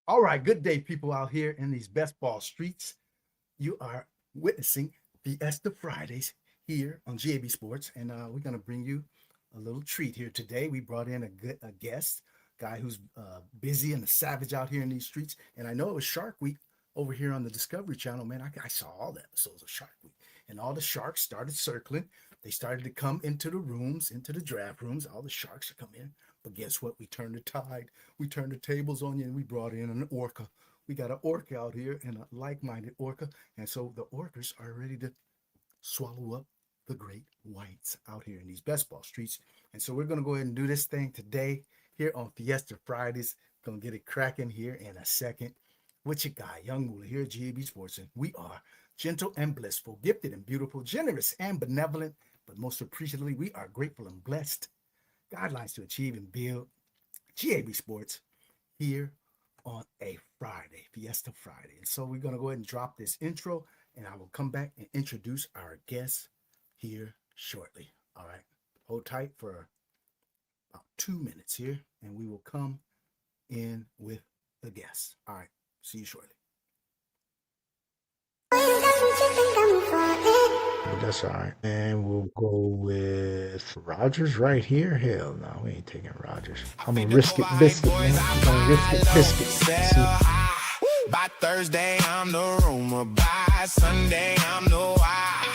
All right, good day, people out here in these best ball streets. You are witnessing Fiesta Fridays here on GAB Sports, and we're going to bring you a little treat here today. We brought in a guest, guy who's busy and a savage out here in these streets. And I know it was Shark Week over here on the Discovery Channel, man. I saw all the episodes of Shark Week, and all the sharks started circling. They started to come into the rooms, into the draft rooms. All the sharks are coming in. But guess what? We turned the tide. We turned the tables on you, and we brought in an orca. We got an orca out here and a like-minded orca. And so the orcas are ready to swallow up the great whites out here in these best ball streets. And so we're going to go ahead and do this thing today here on Fiesta Fridays. Going to get it cracking here in a second. With your guy, Young Moolah, here at GAB Sports. And we are gentle and blissful, gifted and beautiful, generous and benevolent. But most appreciatively, we are grateful and blessed. Guidelines to achieve and build. GAB Sports here on a Friday, Fiesta Friday. And so we're going to go ahead and drop this intro, and I will come back and introduce our guests here shortly. All right. Hold tight for about 2 minutes here, and we will come in with the guests. All right. See you shortly. That's all right. And we'll go with Rogers right here. Hell no, we ain't taking Rogers. I'm going to risk it biscuit, man. I'm going to risk it biscuit. By Thursday, I'm the rumor. By Sunday, I'm the why.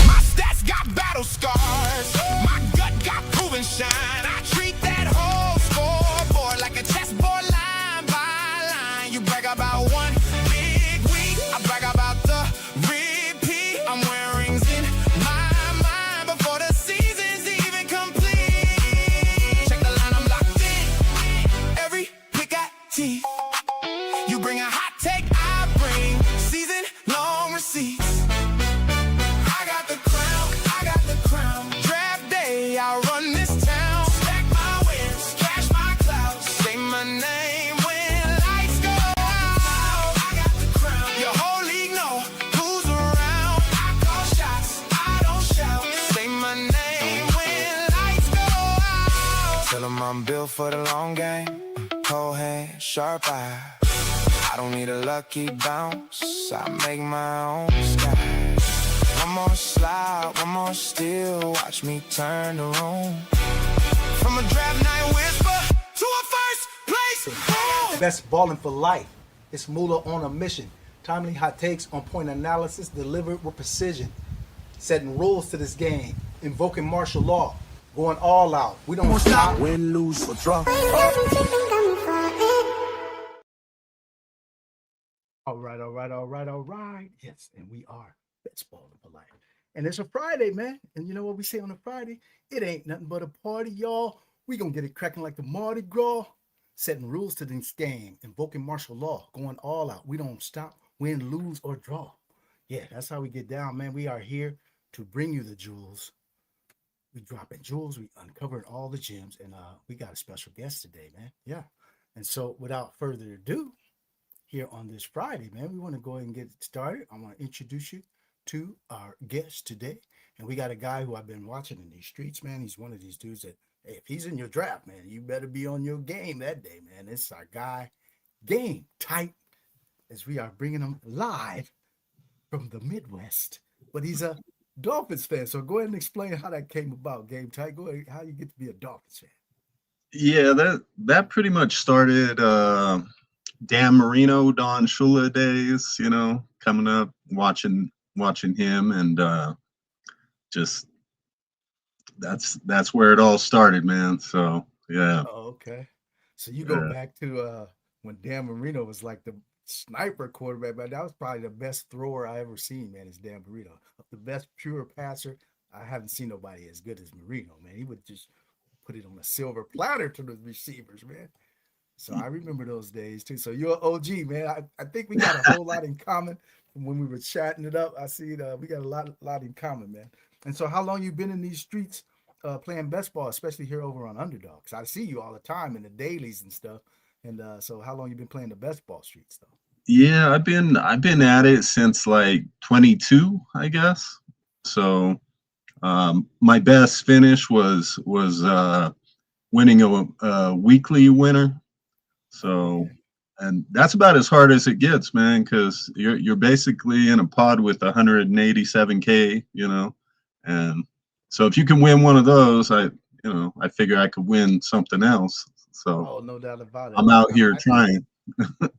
My stats got battle scars. My gut got proven shine. I treat that whole scoreboard like a chessboard line by line. You brag about one big week. I brag about the repeat. I'm wearing rings in my mind before the season's even complete. Check the line, I'm locked in. Every pick I tee. You bring a hot take, I bring season-long receipts. I got the crown. Draft day, I run this town. Stack my wins, cash my clouds. Say my name when lights go out. I got the crown. Your whole league know who's around. I call shots, I don't shout. Say my name when lights go out. Tell 'em I'm built for the long game. Cold hand, sharp eye. I don't need a lucky bounce. I make my own sky. One more slide, one more steal. Watch me turn the room. From a draft night whisper to a first place boom. Best balling for life. It's Moolah on a mission. Timely hot takes, on point analysis, delivered with precision. Setting rules to this game. Invoking martial law. Going all out. We don't stop. Win, lose, or draw. All right. Yes, and we are best balling for life. And it's a Friday, man. And you know what we say on a Friday? It ain't nothing but a party, y'all. We gonna get it cracking like the Mardi Gras. Setting rules to this game. Invoking martial law. Going all out. We don't stop. Win, lose, or draw. Yeah, that's how we get down, man. We are here to bring you the jewels. We dropping jewels. We uncovering all the gems. And we got a special guest today, man. Yeah. And so without further ado, here on this Friday, man, we want to go ahead and get it started. I want to introduce you to our guest today. And we got a guy who I've been watching in these streets, man. He's one of these dudes that, hey, if he's in your draft, man, you better be on your game that day, man. It's our guy, Game Tight, as we are bringing him live from the Midwest. But he's a Dolphins fan. So go ahead and explain how that came about, Game Tight. Go ahead, how you get to be a Dolphins fan. Yeah, that pretty much started Dan Marino, Don Shula days, you know, coming up, watching him, and just that's where it all started, man. So yeah. Oh, okay. So you go back to when Dan Marino was like the sniper quarterback, but that was probably the best thrower I ever seen, man, is Dan Marino. The best pure passer. I haven't seen nobody as good as Marino, man. He would just put it on a silver platter to the receivers, man. So I remember those days too. So you're an OG, man. I think we got a whole lot in common from when we were chatting it up. I see we got a lot in common, man. And so how long you been in these streets playing best ball, especially here over on Underdog? 'Cause I see you all the time in the dailies and stuff. And so how long you been playing the best ball streets though? Yeah, I've been at it since like 22, I guess. So my best finish was winning a weekly winner. So and that's about as hard as it gets, man, because you're basically in a pod with 187K, and so if you can win one of those, I figure I could win something else. So Oh, no doubt about it. I'm out here trying.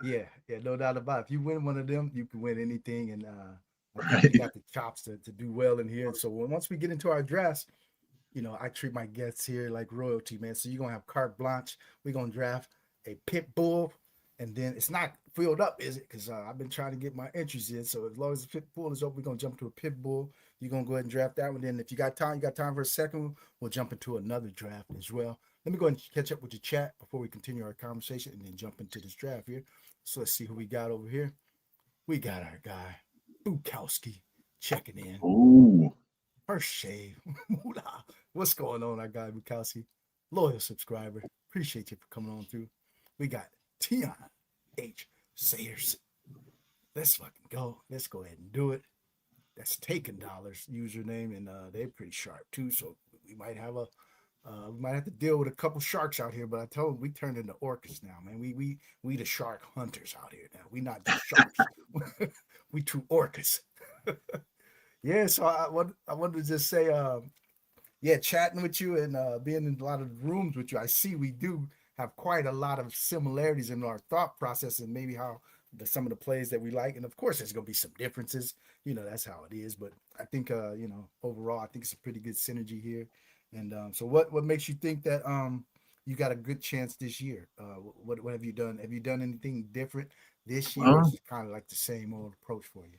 Yeah, no doubt about it. If you win one of them, you can win anything. And I think Right. you got the chops to do well in here. And so once we get into our drafts, I treat my guests here like royalty, man. So you're gonna have carte blanche. We're gonna draft a pit bull, and then it's not filled up, is it? Because I've been trying to get my entries in. So as long as the pit bull is open, we're gonna jump to a pit bull. You're gonna go ahead and draft that one. Then if you got time for a second one, we'll jump into another draft as well. Let me go ahead and catch up with your chat before we continue our conversation and then jump into this draft here. So let's see who we got over here. We got our guy, Bukowski, checking in. Ooh. First shave. What's going on, our guy Bukowski? Loyal subscriber. Appreciate you for coming on through. We got Tion H. Sayers. Let's fucking go. Let's go ahead and do it. That's Taken Dollars username, and they're pretty sharp too. So we might have to deal with a couple sharks out here. But I told them we turned into orcas now, man. We the shark hunters out here now. We not just sharks. We two orcas. Yeah, so I wanted to just say, chatting with you and being in a lot of rooms with you, I see we do have quite a lot of similarities in our thought process and maybe how some of the plays that we like. And of course, there's going to be some differences. That's how it is. But I think, overall, I think it's a pretty good synergy here. And so what makes you think that you got a good chance this year? What have you done? Have you done anything different this year? Or is it kind of like the same old approach for you?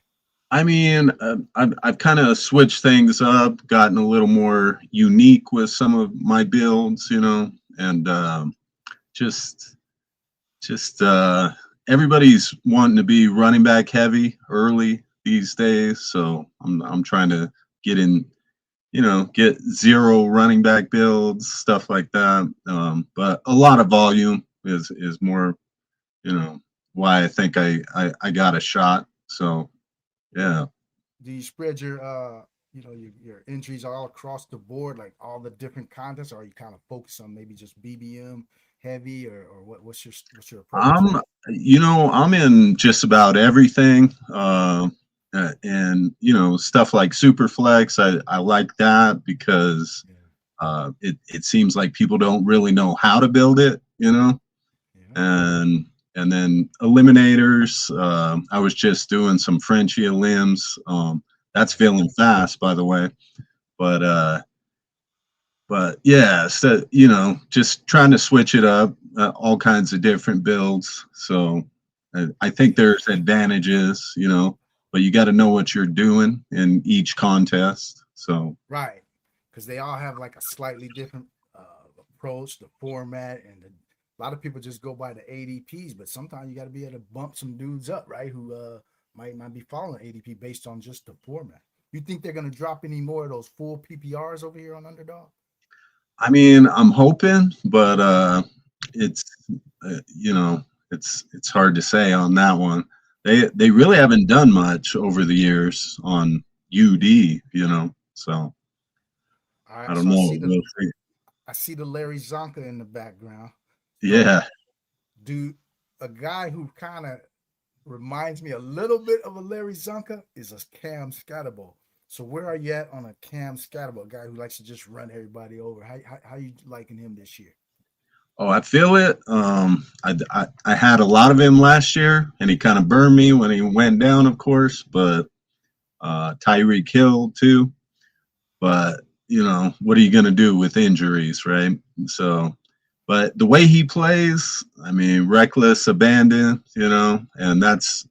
I mean, I've kind of switched things up, gotten a little more unique with some of my builds, and just everybody's wanting to be running back heavy early these days, so I'm trying to get in, get 0 running back builds, stuff like that. But a lot of volume is more, why I think I got a shot. So. Yeah. Do you spread your injuries all across the board, like all the different contests, or are you kind of focused on maybe just BBM heavy, or what's your approach? I'm in just about everything. And stuff like Superflex, I like that because it seems like people don't really know how to build it, and then eliminators. I was just doing some Frenchie limbs. That's feeling fast, by the way. But yeah, so just trying to switch it up, all kinds of different builds. So I think there's advantages, but you got to know what you're doing in each contest. So right, because they all have like a slightly different approach, the format, and a lot of people just go by the ADPs, but sometimes you got to be able to bump some dudes up, right? Who might not be following ADP based on just the format. You think they're going to drop any more of those full PPRs over here on Underdog? I mean, I'm hoping, but it's it's hard to say on that one. They really haven't done much over the years on UD, so All right, I don't so know. I see the Larry Zonka in the background. Yeah. Do a guy who kind of reminds me a little bit of a Larry Zonka is a Cam Scatterbo. So where are you at on a Cam Scatterbo, a guy who likes to just run everybody over? How you liking him this year? Oh, I feel it. I had a lot of him last year, and he kind of burned me when he went down, of course. But Tyreek Hill too. But what are you going to do with injuries, right? So, but the way he plays, I mean, reckless abandon, and that's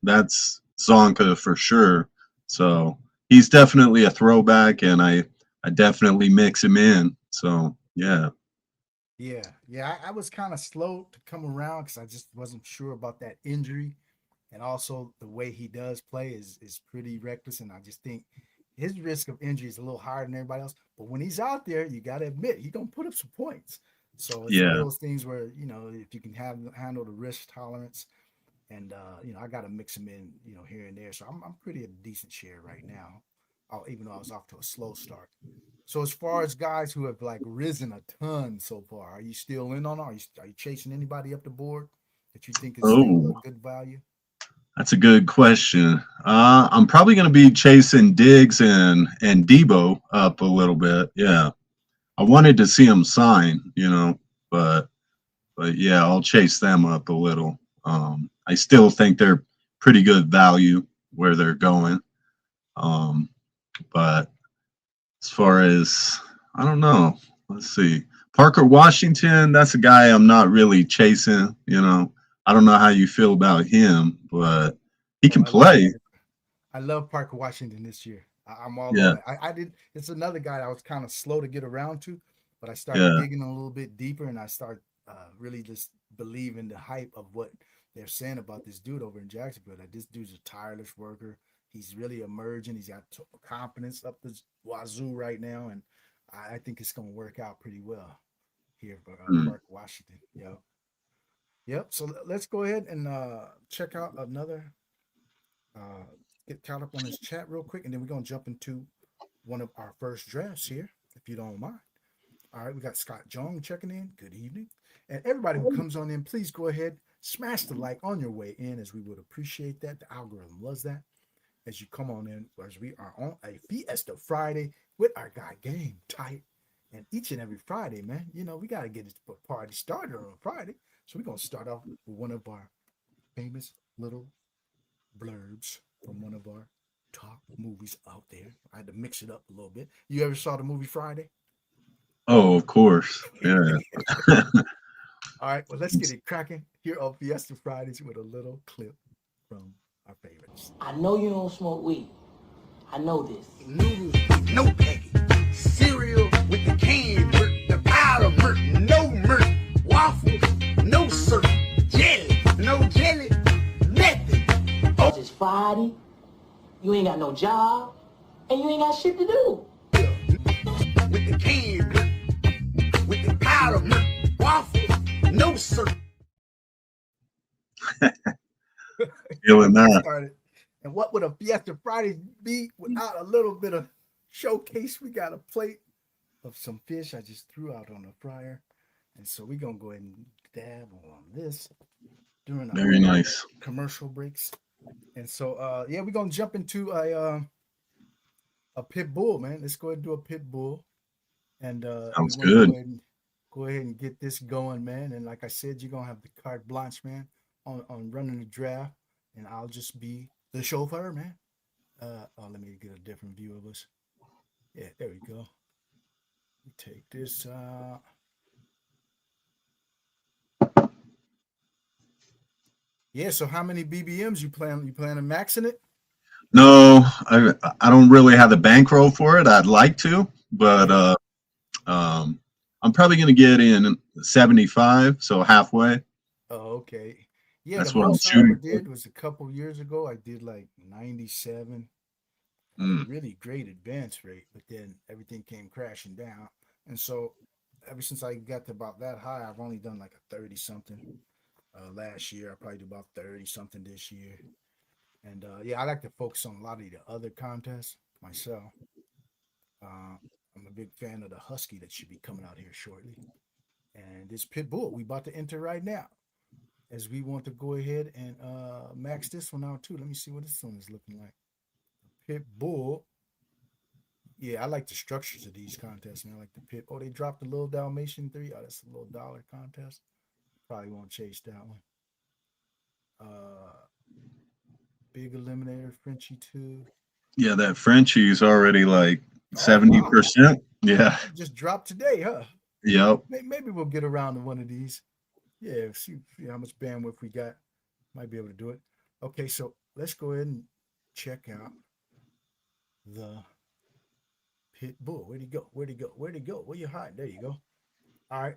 Zonka for sure. So he's definitely a throwback, and I definitely mix him in. So yeah. Yeah. I was kind of slow to come around because I just wasn't sure about that injury, and also the way he does play is pretty reckless, and I just think his risk of injury is a little higher than everybody else. But when he's out there, you got to admit he's gonna put up some points. So it's one of those things where if you can handle the risk tolerance, and I got to mix him in, here and there. So I'm pretty a decent share right now, even though I was off to a slow start. So as far as guys who have like risen a ton so far, are you still in on? Are you chasing anybody up the board? that you think is still Oh, a good value? that's a good question. I'm probably going to be chasing Diggs and Debo up a little bit. Yeah, I wanted to see them sign, but yeah, I'll chase them up a little. I still think they're pretty good value where they're going. But as far as I don't know, let's see. Parker Washington, that's a guy I'm not really chasing. I don't know how you feel about him, but he Oh, can play. I love Parker Washington this year. I'm all Yeah, on it. I did. It's another guy I was kind of slow to get around to, but I started yeah. digging a little bit deeper, and I start really just believing the hype of what they're saying about this dude over in Jacksonville. That this dude's a tireless worker. He's really emerging. He's got confidence up the wazoo right now, and I think it's going to work out pretty well here for Mm. Parker Washington. Yep. So let's go ahead and check out another uh, get caught up on this chat real quick, and then we're gonna jump into one of our first drafts here, if you don't mind. All right, we got Scott Jong checking in. Good evening, and everybody who comes on in, please go ahead, smash the like on your way in, as we would appreciate that. The algorithm loves that. As you come on in, as we are on a Fiesta Friday with our guy Game Tight, and each and every Friday, man, we gotta get this party started on Friday. So we're gonna start off with one of our famous little blurbs from one of our top movies out there. I had to mix it up a little bit. You ever saw the movie Friday? Oh, of course. Yeah. All right, well, let's get it cracking here on Fiesta Fridays with a little clip from our favorites. I know you don't smoke weed. I know this. Noodles with no packing. Cereal with the canned murk, the powder murk, no murk. Waffles, no syrup. Jelly, no jelly. Nothing. It's Friday. You ain't got no job. And you ain't got shit to do. With the canned murk, with the powder murk. Waffles, no syrup. Feeling that. Started. And what would a Fiesta Friday be without a little bit of showcase? We got a plate of some fish I just threw out on the fryer. And so we're going to go ahead and dab on this during our Very nice. commercial breaks. And so, yeah, we're going to jump into a pit bull, man. Let's go ahead and do a pit bull. And Sounds we wanna good. go ahead and get this going, man. And like I said, you're going to have the carte blanche, man, on running the draft. And I'll just be the chauffeur, man. Let me get a different view of us. Yeah, there we go. Take this. Yeah. So how many BBMs you plan? You plan on maxing it? No, I don't really have the bankroll for it. I'd like to, but I'm probably going to get in 75, so halfway. Oh, okay. Yeah, That's the what I'm most I ever shooting for. did was a couple years ago. I did like 97. Had a Mm. really great advance rate, but then everything came crashing down. And so ever since I got to about that high, I've only done like a 30 something last year. I probably do about 30 something this year. And yeah, I like to focus on a lot of the other contests myself. I'm a big fan of the Husky that should be coming out here shortly. And this Pit Bull we about to enter right now. As we want to go ahead and max this one out too. Let me see what this one is looking like. Pit Bull. Yeah, I like the structures of these contests, man. I like the pit. Oh, they dropped the little Dalmatian 3. Oh, that's a little dollar contest. Probably won't chase that one. Big Eliminator, Frenchie 2. Yeah, that Frenchie's already like Oh, wow. 70%. Yeah. Just dropped today, huh? Yep. Maybe we'll get around to one of these. Yeah, see how much bandwidth we got. Might be able to do it. Okay, so let's go ahead and check out the Pit Bull. Where'd he go? Where'd he go? Where'd he go? Where you hiding? There you go. All right.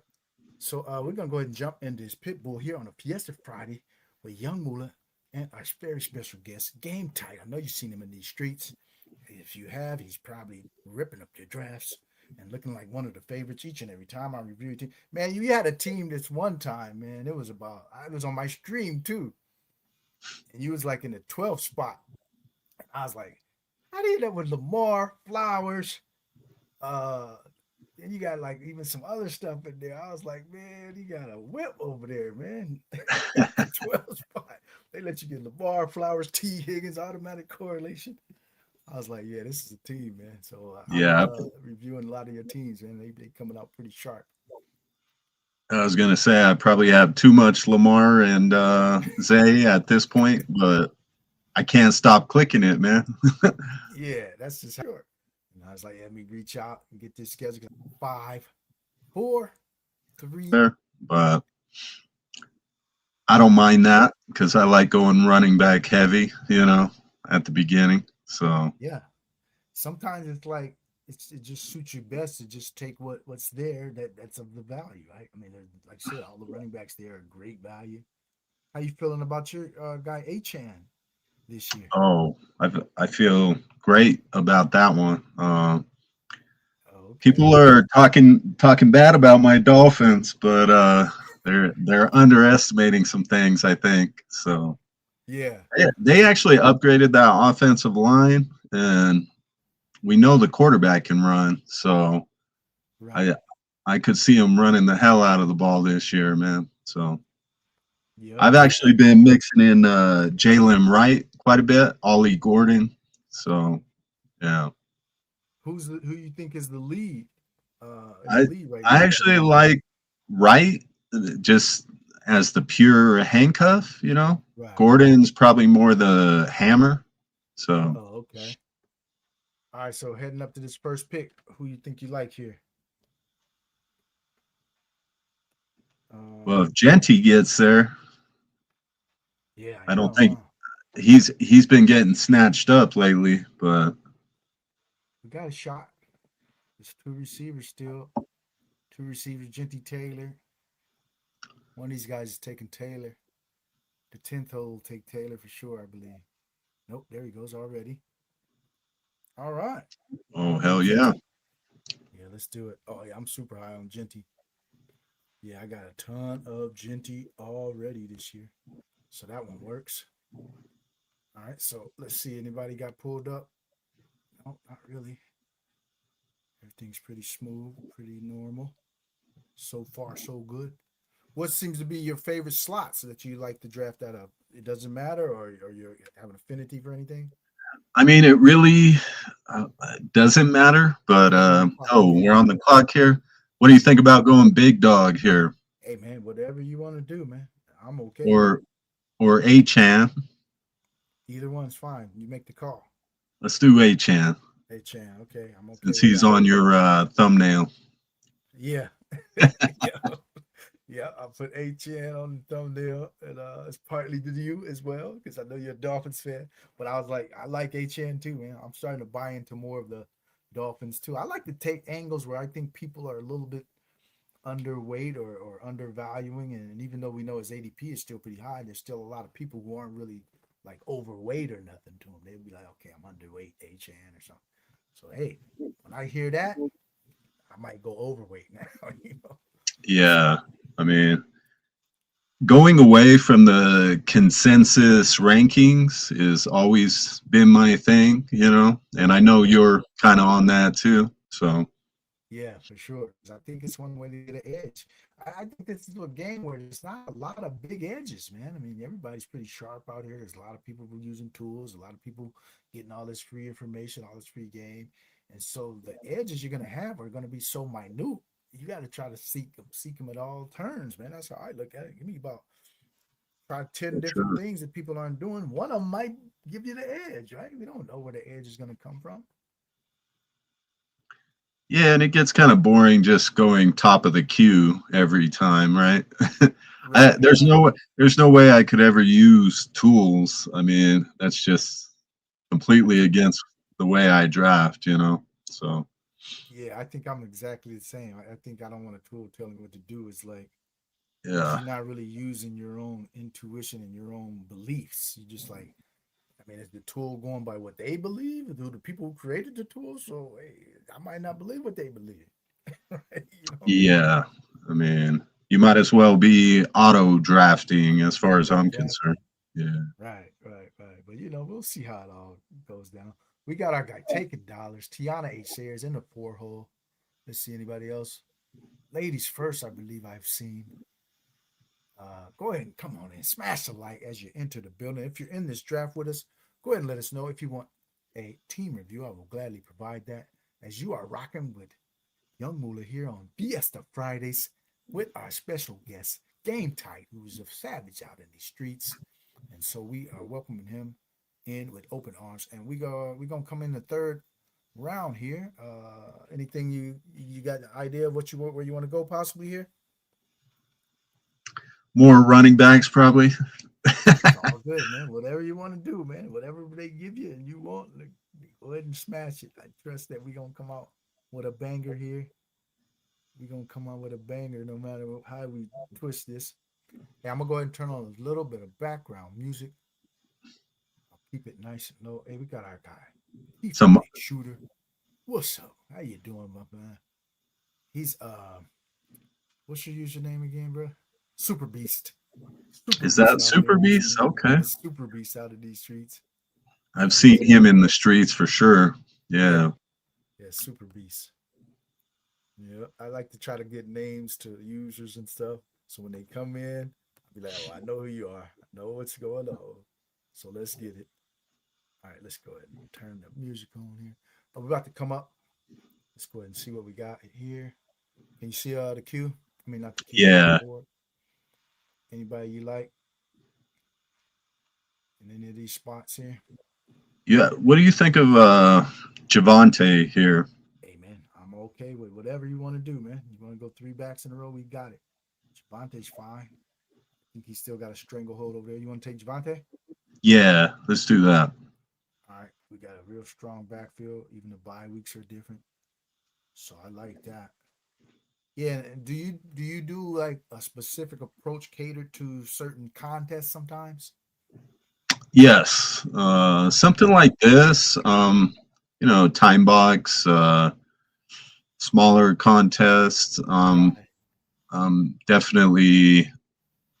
So we're gonna go ahead and jump into this Pit Bull here on a Fiesta Friday with Young Moolah and our very special guest, Game Tight. I know you've seen him in these streets. If you have, he's probably ripping up your drafts and looking like one of the favorites each and every time I review a team. Man, you had a team this one time, man. It was I was on my stream too. And you was like in the 12th spot. I was like, how do you end up with Lamar, Flowers, Then you got like even some other stuff in there. I was like, man, you got a whip over there, man. 12 spot. They let you get LeVar, Flowers, T. Higgins, automatic correlation. I was like, yeah, this is a team, man. So I've Yeah, been reviewing a lot of your teams, man. They coming out pretty sharp. I was gonna say I probably have too much Lamar and Zay at this point, but I can't stop clicking it, man. Yeah, that's just short. And I was like, let me reach out and get this schedule. 5, 4, 3. There, but I don't mind that because I like going running back heavy, at the beginning. So Yeah. Sometimes it's like it just suits you best to just take what's there that's of the value, right? I mean, like I said, all the running backs there are great value. How you feeling about your guy Achan this year? I feel great about that one. Okay. People are talking bad about my Dolphins, but they're underestimating some things, I think. So Yeah. yeah, they actually upgraded that offensive line, and we know the quarterback can run. So Right. I could see him running the hell out of the ball this year, man. So Yep. I've actually been mixing in Jalen Wright quite a bit, Ollie Gordon. So yeah, Who you think is the lead? In the I lead right now. I actually like Wright just as the pure handcuff. Right. Gordon's probably more the hammer. So Oh, okay. All right. So heading up to this first pick, who you think you like here? well, if Genty gets there, Yeah, I I don't know, think huh? he's been getting snatched up lately, but We got a shot. There's 2 receivers still. 2 receivers, Genty Taylor. One of these guys is taking Taylor. The 10th hole will take Taylor for sure, I believe. Nope, there he goes already. All right. oh Going with hell yeah. Genty. Yeah, let's do it. Oh, yeah, I'm super high on Genty. Yeah, I got a ton of Genty already this year. So that one works. All right, so let's see. Anybody got pulled up? No, not really. Everything's pretty smooth, pretty normal. So far, so good. What seems to be your favorite slots that you like to draft out of? It doesn't matter, or you have an affinity for anything? I mean, it really doesn't matter, but Oh, okay. we're on the clock here. What do you think about going big dog here, Hey, man, whatever you want to do, man. I'm okay with it. or A-Chan? Either one's fine. You make the call. Let's do A-Chan Hey, Chan. Okay, I'm okay since with he's that. on your thumbnail. Yeah. Yeah. Yeah, I put Chan on the thumbnail, and it's partly to you as well because I know you're a Dolphins fan. But I was like, I like Chan too, man. I'm starting to buy into more of the Dolphins too. I like to take angles where I think people are a little bit underweight or undervaluing, and even though we know his ADP is still pretty high, there's still a lot of people who aren't really like overweight or nothing to him. They'd be like, okay, I'm underweight Chan or something. So hey, when I hear that, I might go overweight now. Yeah, I mean, going away from the consensus rankings is always been my thing, and I know you're kind of on that too. So Yeah, for sure. I think it's one way to get an edge. I think this is a game where there's not a lot of big edges, man. I mean, everybody's pretty sharp out here. There's a lot of people who are using tools, a lot of people getting all this free information, all this free game. And so the edges you're going to have are going to be so minute. You got to try to seek them at all turns, man. That's how I look at it. Give me about try 10 different sure. things that people aren't doing. One of them might give you the edge, right? We don't know where the edge is going to come from. Yeah, and it gets kind of boring just going top of the queue every time, right? Right. There's no way I could ever use tools. I mean, that's just completely against the way I draft. So Yeah, I think I'm exactly the same. I think I don't want a tool telling me what to do. It's like, because yeah, you're not really using your own intuition and your own beliefs. You just like, I mean, is the tool going by what they believe? Do the people who created the tool? So hey, I might not believe what they believe. Right? yeah. I mean, you might as well be auto drafting as far as I'm Exactly. concerned. Yeah. Right. But we'll see how it all goes down. We got our guy taking dollars. Tiana H shares in the 4 hole. Let's see anybody else. Ladies first, I believe I've seen. Go ahead and come on in, smash the like as you enter the building. If you're in this draft with us, go ahead and let us know if you want a team review. I will gladly provide that as you are rocking with Young Moolah here on Fiesta Fridays with our special guest, GAMETIGHT, who's a savage out in these streets. And so we are welcoming him in with open arms. And we're gonna come in the third round here. Anything you got an idea of what you want, where you want to go possibly here? More running backs, probably. All good, man. Whatever you want to do, man. Whatever they give you and you want, go ahead and smash it. I trust that we're gonna come out with a banger here. We're gonna come out with a banger no matter how we twist this. Hey, I'm gonna go ahead and turn on a little bit of background music. I'll keep it nice and low. Hey, we got our guy. He's a shooter. What's up? How you doing, my man? He's what's your username again, bro? Super Beast. Is that Super Beast? Okay. Super Beast out of these streets. I've seen him in the streets for sure. Yeah. Yeah, Super Beast. Yeah, I like to try to get names to users and stuff. So when they come in, I'll be like, oh, I know who you are. I know what's going on. So let's get it. All right, let's go ahead and turn the music on here. Oh, we're about to come up. Let's go ahead and see what we got here. Can you see the queue? I mean, not the queue. Yeah. Anybody you like in any of these spots here? Yeah. What do you think of Javonte here? Hey, man, I'm okay with whatever you want to do, man. You want to go 3 backs in a row? We got it. Javonte's fine. I think he's still got a stranglehold over there. You want to take Javonte? Yeah, let's do that. All right. We got a real strong backfield. Even the bye weeks are different. So I like that. Yeah, and do you do like a specific approach catered to certain contests sometimes? Yes, something like this. Time box, smaller contests. Definitely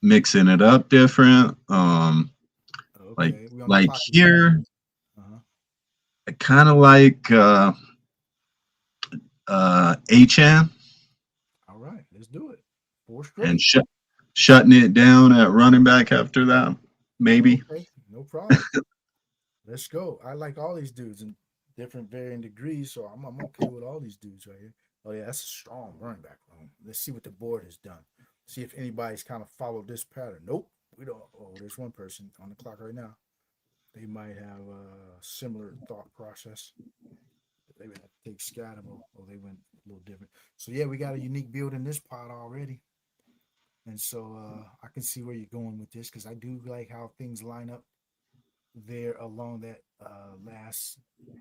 mixing it up different. Okay. Like here, I kind of like HN. All right, let's do it. 4 straight. And shutting it down at running back after that, maybe. Okay, no problem. Let's go. I like all these dudes in different varying degrees, so I'm okay with all these dudes right here. Oh yeah, that's a strong running back room. Let's see what the board has done. See if anybody's kind of followed this pattern. Nope, we don't. Oh, there's one person on the clock right now. They might have a similar thought process. They would have to take Scatterable. Oh, they went a little different. So yeah, we got a unique build in this pot already. And so I can see where you're going with this because I do like how things line up there along that last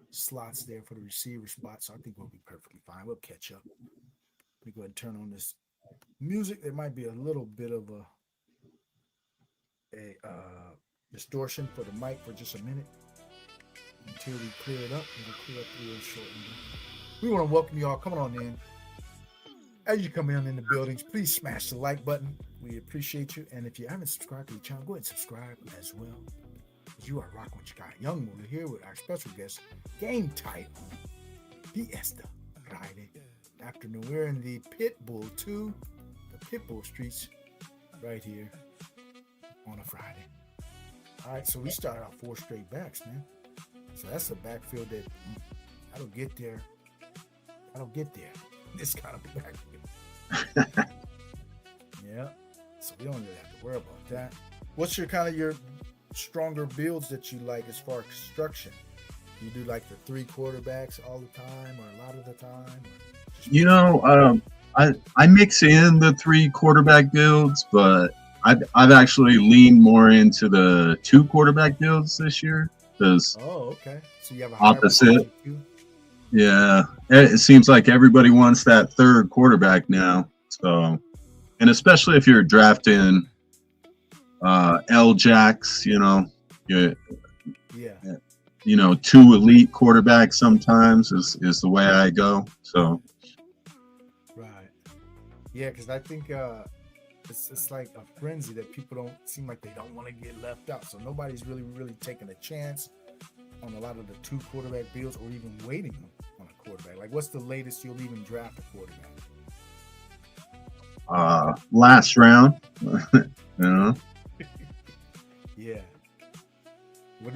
slots there for the receiver spot. So I think we'll be perfectly fine. We'll catch up. Let me go ahead and turn on this music. There might be a little bit of a distortion for the mic for just a minute until we clear it up. It'll clear up real shortly. We want to welcome y'all. Come on in. As you come in the buildings, please smash the like button. We appreciate you. And if you haven't subscribed to the channel, go ahead and subscribe as well. You are rocking with your guy, Young Moolah, here with our special guest, GAMETIGHT on Fiesta Friday afternoon. We're in the Pitbull 2, the Pitbull streets right here on a Friday. All right, so we started out 4 straight backs, man. So that's a backfield that I don't get there. This kind of backfield. Yeah. So we don't really have to worry about that. What's your stronger builds that you like as far as construction? You do like the 3 quarterbacks all the time or a lot of the time? I mix in the 3 quarterback builds, but I've actually leaned more into the 2 quarterback builds this year because okay. So you have a opposite. Yeah, it seems like everybody wants that 3rd quarterback now. So, and especially if you're drafting L-Jacks, 2 elite quarterbacks sometimes is the way I go. So, right, yeah, because I think it's like a frenzy that people don't seem like they don't want to get left out. So nobody's really taking a chance on a lot of the 2 quarterback builds or even waiting on a quarterback? Like, what's the latest you'll even draft a quarterback? Last round. You know. Yeah.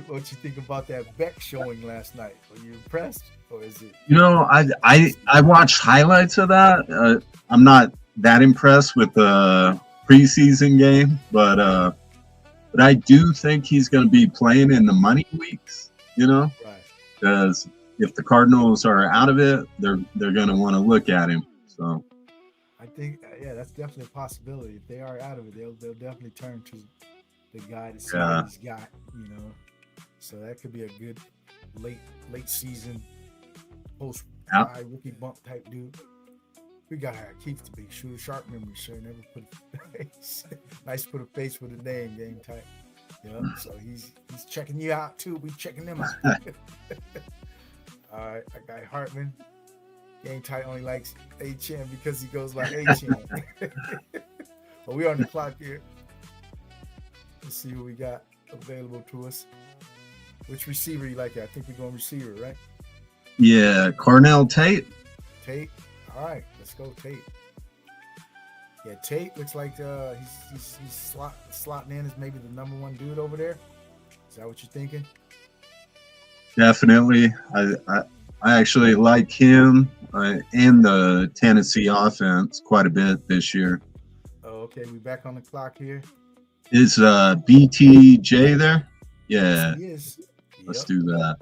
What you think about that Beck showing last night? Were you impressed, or is it? You know, I watched highlights of that. I'm not that impressed with the preseason game, but I do think he's going to be playing in the money weeks. You know, Right. because if the Cardinals are out of it, they're going to want to look at him. So I think, yeah, that's definitely a possibility. If they are out of it, they'll definitely turn to the guy to see what he's got. You know, so that could be a good late season post rookie bump type dude. We got to keep to be sharp memory, sir. Never put a face. Nice to put a face with a name, game type. Yeah. So he's checking you out too. We checking them out. All right, our guy Hartman. Game tight only likes HM because he goes like HM. But we're on the clock here. Let's see what we got available to us. Which receiver you like? I think we're going receiver, right? yeah, Cornell Tate. Tate. All right, let's go Tate. Yeah, Tate looks like he's slotting in as maybe the number one dude over there. Is that what you're thinking? Definitely. I actually like him and the Tennessee offense quite a bit this year. Oh, okay. We back on the clock here. Is BTJ there? Yeah, Yes, he is. let's Yep. do that.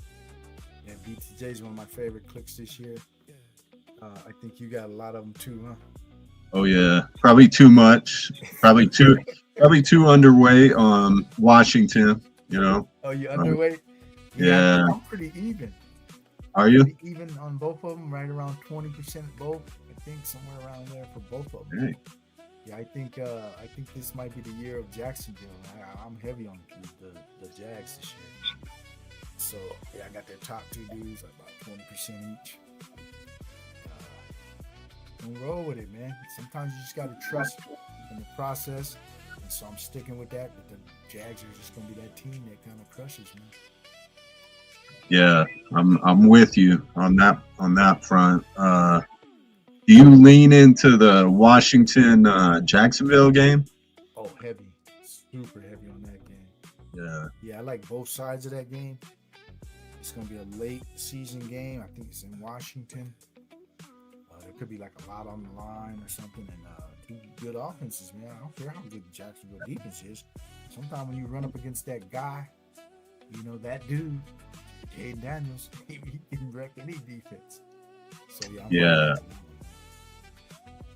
Yeah, BTJ is one of my favorite clicks this year. I think you got a lot of them too, huh? Oh yeah, probably too much. Probably too underweight on Washington. You know. Oh, you underweight? Yeah. I'm pretty even. Are you? Pretty even on both of them, right around 20% both. I think somewhere around there for both of them. Hey. Yeah, I think this might be the year of Jacksonville. I'm heavy on the Jags this year. So yeah, I got their top two dudes, like about 20% each. And roll with it, man. Sometimes you just gotta trust in the process, and so I'm sticking with that. But the Jags are just gonna be that team that kind of crushes, man. Yeah, I'm with you on that front. Do you lean into the Washington Jacksonville game? Oh, heavy, super heavy on that game. Yeah. Yeah, I like both sides of that game. It's gonna be a late season game. I think it's in Washington. There could be like a lot on the line or something, and two good offenses, man. I don't care how good the Jacksonville defense is. Sometimes when you run up against that guy, you know, that dude, Jaden Daniels, he can wreck any defense. So yeah. Yeah.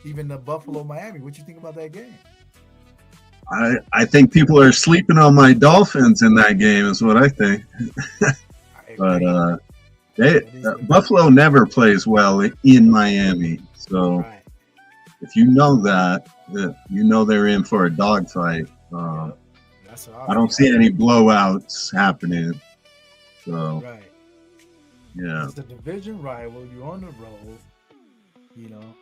Even the Buffalo Miami. What you think about that game? I think people are sleeping on my Dolphins in that game, is what I think. But Buffalo never plays well in Miami, so Right. if you know that, you know they're in for a dogfight. That's what I don't see any blowouts happening. So Right. yeah, It's the division rival. You're on the road. You know,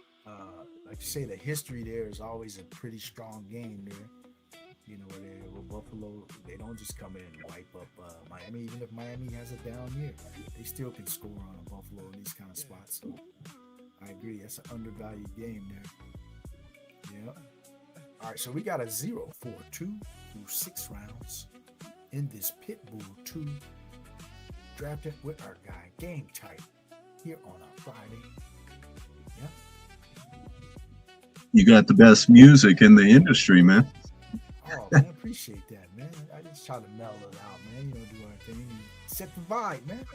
like you say, the history there is always a pretty strong game there. You know, where Buffalo, they don't just come in and wipe up Miami. Even if Miami has a down year, they still can score on Buffalo in these kind of spots. So I agree. That's an undervalued game there. Yeah. All right, so we got a 0 for 2 through 6 rounds in this Pitbull 2 drafted with our guy Game Tight here on a Friday. Yeah. you got the best music in the industry, man. Oh, man, appreciate that, man. I just try to mellow it out, man. You know, do our thing. Set the vibe, man.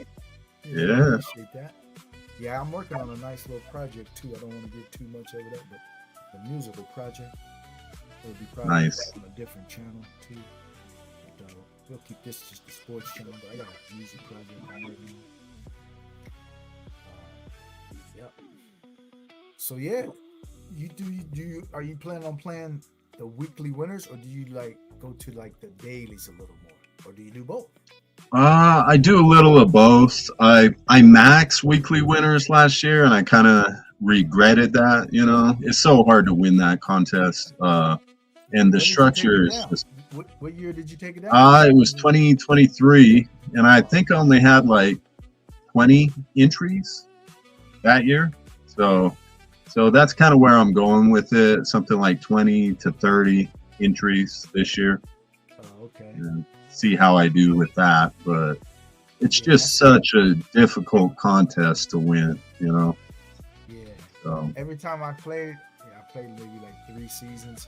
Yeah. Appreciate that. Yeah, I'm working on a nice little project, too. I don't want to get too much over that, but the musical project will be probably Nice. on a different channel, too. But, we'll keep this just the sports channel, but I got a music project I'm working on. Yep. So, yeah. Are you planning on playing the weekly winners, or do you like go to like the dailies a little more, or do you do both? I do a little of both. I maxed weekly winners last year, and I kind of regretted that. You know, it's so hard to win that contest, and the When did you take structure it is down? just. What year did you take it down? It was 2023, and I think I only had like 20 entries. that year. So that's kind of where I'm going with it. Something like 20 to 30 entries this year. Oh, okay. And see how I do with that. But it's just such a difficult contest to win, you know. Yeah. So Every time I played, I played maybe like 3 seasons.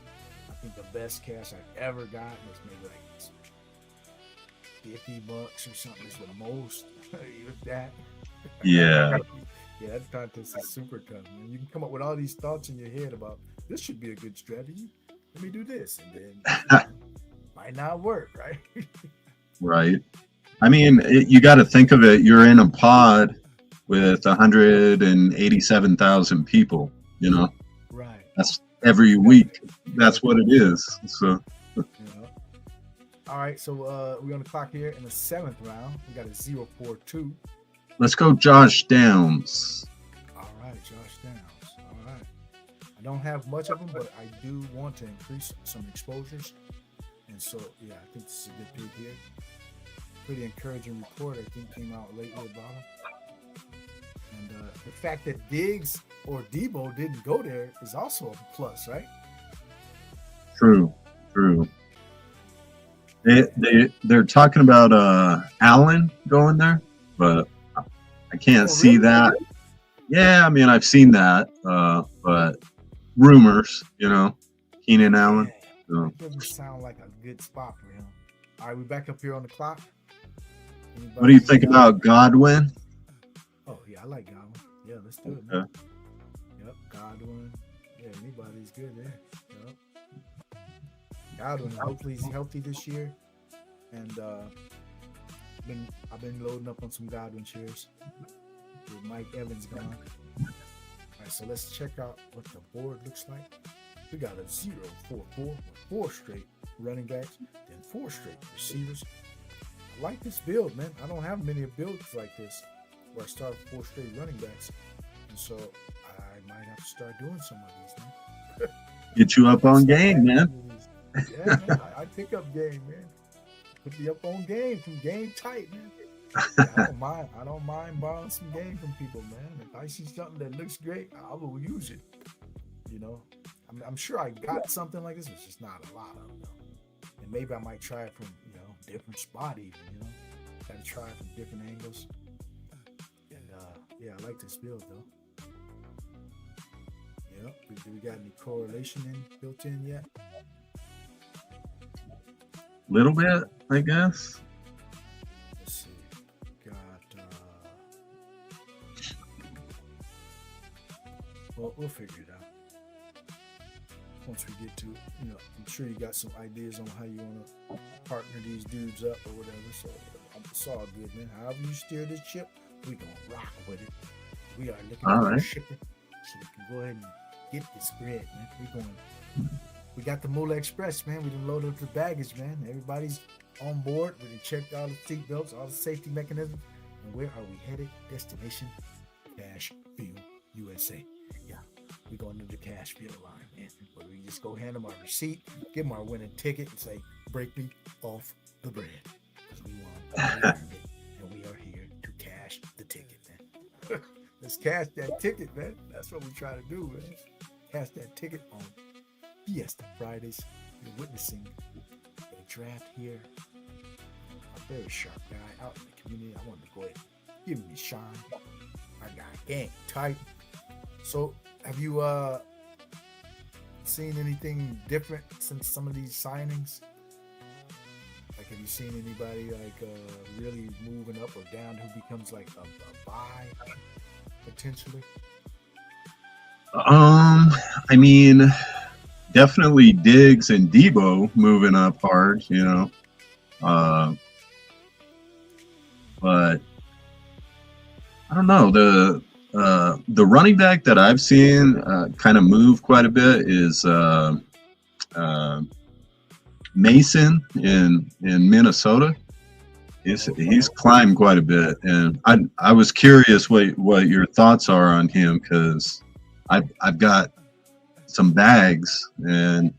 I think the best cash I've ever gotten was maybe like $50 or something. Is the most. If that. yeah, Yeah, that contest is super tough, man. You can come up with all these thoughts in your head about this should be a good strategy. Let me do this, and then might not work, right? right. I mean, you got to think of it. You're in a pod with 187,000 people. You know, Right. that's every week. That's what it is. So. You know. All right, so we're on the clock here in the 7th round. We got a 0-4-2. Let's go Josh Downs. All right, Josh Downs. All right. I don't have much of them, but I do want to increase some exposures. And so, yeah, I think this is a good pick here. Pretty encouraging report, I think, came out lately about him. And the fact that Diggs or Debo didn't go there is also a plus, right? True. They're talking about Allen going there, but I can't see really? that. Yeah, I mean I've seen that, but rumors, you know, Keenan Allen. Yeah, So. that doesn't sound like a good spot for him. All right, we back up here on the clock. Anybody What do you think about Godwin? Oh yeah, I like Godwin. Yeah, let's do it. Okay. Man. Yep, Godwin. Yeah, anybody's good there. Yep. Godwin, hopefully he's healthy this year. And I've been loading up on some Godwin shares with Mike Evans gone. All right, so let's check out what the board looks like. We got a 0-4-4 with 4 straight running backs, then 4 straight receivers. I like this build, man. I don't have many builds like this where I start 4 straight running backs. And so I might have to start doing some of these, man. Get you up on game, man. Yeah, man. I pick up game, man. Put me up on game from Game Tight, man. I don't mind borrowing some game from people, man. If I see something that looks great, I will use it. You know, I'm sure I got something like this. It's just not a lot of them, though. And maybe I might try it from different spot even. You know, got to try it from different angles. And yeah, I like this build though. Yeah, do we got any correlation built in yet? Little bit, I guess. Let's see. Got well, we'll figure it out once we get to it. You know, I'm sure you got some ideas on how you want to partner these dudes up or whatever. So it's all good, man. However you steer this ship, we gonna rock with it. We are looking for shipping, so we can go ahead and get this bread, man. We got the Moolah Express, man. We done loaded up the baggage, man. Everybody's on board. We done checked all the seat belts, all the safety mechanisms. And where are we headed? Destination Cashville, USA. Yeah, we going to the Cashville line, man. Where we just go hand them our receipt, give them our winning ticket, and say, "Break me off the bread," because we won, we earned it, and we are here to cash the ticket, man. Let's cash that ticket, man. That's what we try to do, man. Cash that ticket on FIESTA Fridays. You're witnessing a draft here. A very sharp guy out in the community. I wanted to go ahead and give him his shine. Our guy, Gang Tight. So, have you seen anything different since some of these signings? Like, have you seen anybody like really moving up or down who becomes like a buy potentially? I mean, definitely Diggs and Debo moving up hard, you know. But I don't know, the running back that I've seen kind of move quite a bit is Mason in Minnesota. He's climbed quite a bit, and I was curious what your thoughts are on him, because I've got some bags, and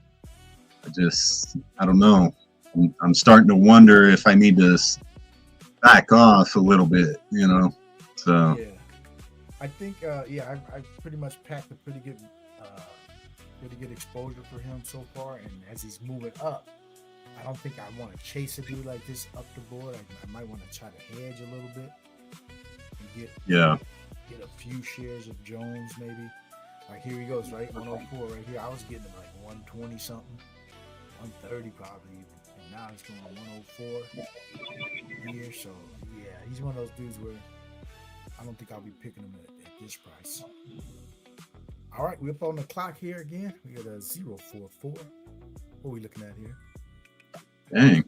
I don't know. I'm starting to wonder if I need to back off a little bit, you know. So Yeah. I think, yeah, I pretty much packed a pretty good exposure for him so far. And as he's moving up, I don't think I want to chase a dude like this up the board. I might want to try to hedge a little bit and get a few shares of Jones maybe. Like here he goes, right? 104 right here. I was getting him like 120 something, 130 probably even. And now he's going 104 here. So yeah, he's one of those dudes where I don't think I'll be picking him at this price. All right, we're up on the clock here again. We got a 044. What are we looking at here? Dang.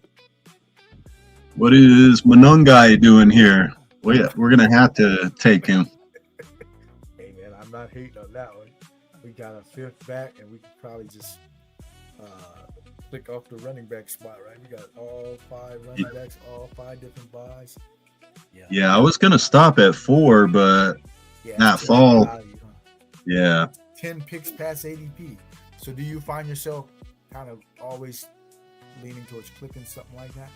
What is Monungai doing here? We're going to have to take him. Hey, man, I'm not hating on that one. We got a fifth back, and we could probably just click off the running back spot, right? We got all 5 running backs, all 5 different buys. Yeah, I was going to stop at 4, but not fall. Value, huh? Yeah. 10 picks past ADP. So do you find yourself kind of always leaning towards clicking something like that?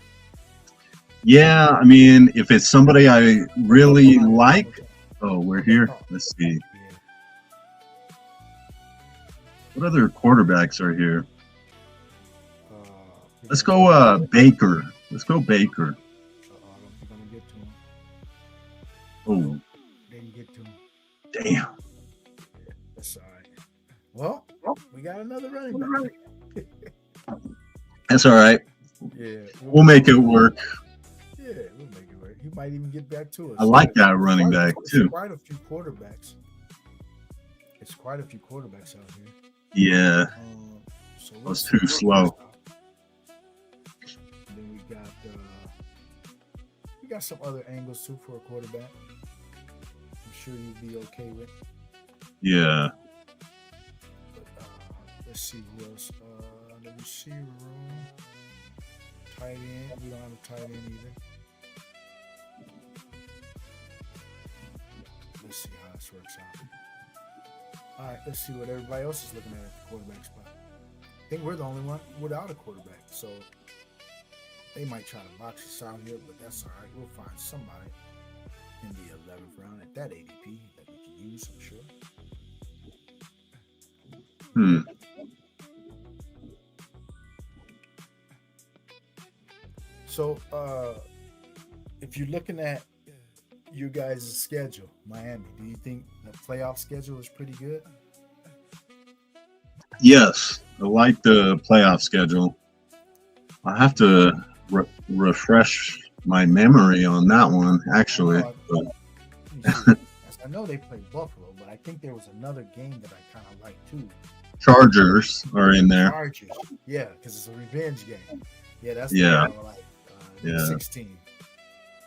Yeah, I mean, if it's somebody I really like. Oh, we're here. Let's see. What other quarterbacks are here? Let's go Baker. Let's go Baker. I don't think I'm going to get to him. Oh. Didn't get to him. Damn. That's all right. Well, we got another running back. That's all right. Yeah. We'll make it work. Yeah, we'll make it work. He might even get back to us. I like that running back, too. Quite a few quarterbacks. It's quite a few quarterbacks out here. Yeah. So that was too slow. And then we got some other angles, too, for a quarterback. I'm sure you'd be okay with. Yeah. But let's see who else. The receiver room. Tight end. We don't have a tight end either. Let's see how this works out. All right, let's see what everybody else is looking at the quarterback spot. I think we're the only one without a quarterback, so they might try to box us out here, but that's all right. We'll find somebody in the 11th round at that ADP that we can use, I'm sure. So, if you're looking at your guys' schedule, Miami, do you think the playoff schedule is pretty good? Yes, I like the playoff schedule. I have to refresh my memory on that one, actually. I know they play Buffalo, but I think there was another game that I kind of like too. Chargers are in there. Chargers, yeah, because it's a revenge game. Yeah, that's the one I like. 16,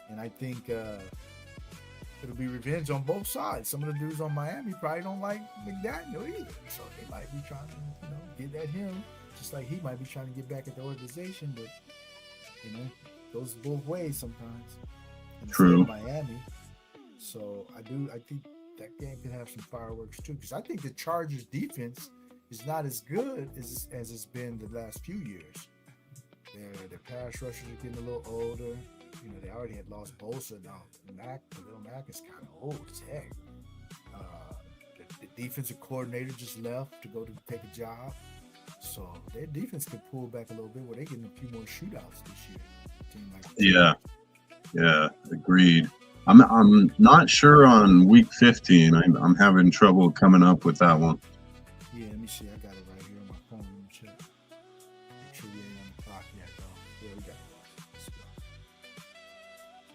and I think it'll be revenge on both sides. Some of the dudes on Miami probably don't like McDaniel either, so they might be trying to, get at him, just like he might be trying to get back at the organization. But it goes both ways sometimes. And True. Miami, so I think that game could have some fireworks too, because I think the Chargers defense is not as good as it's been the last few years. Their pass rushers are getting a little older. They already had lost Bosa. Now Little Mac is kind of old as heck. The defensive coordinator just left to go to take a job. So their defense could pull back a little bit where they're getting a few more shootouts this year. Yeah, agreed. I'm not sure on week 15. I'm having trouble coming up with that one. Yeah, let me see. I got it right here on my phone. Let me check. Make sure we ain't on the clock yet, though. Yeah, we got it. Let's go.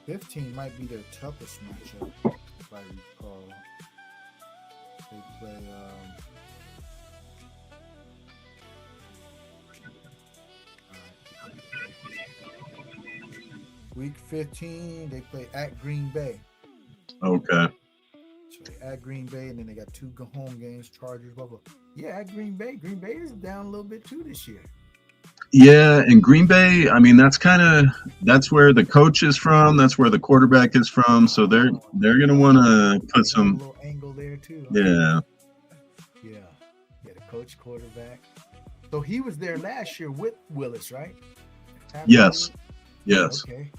15 might be their toughest matchup, if I recall. They play. Week 15, they play at Green Bay. Okay. So they at Green Bay, and then they got 2 home games, Chargers, blah, blah. Yeah, at Green Bay. Green Bay is down a little bit too this year. Yeah, and Green Bay, I mean, that's where the coach is from. That's where the quarterback is from. So they're going to want to put some. A little angle there too. Yeah. Yeah, the coach, quarterback. So he was there last year with Willis, right? Yes. Okay.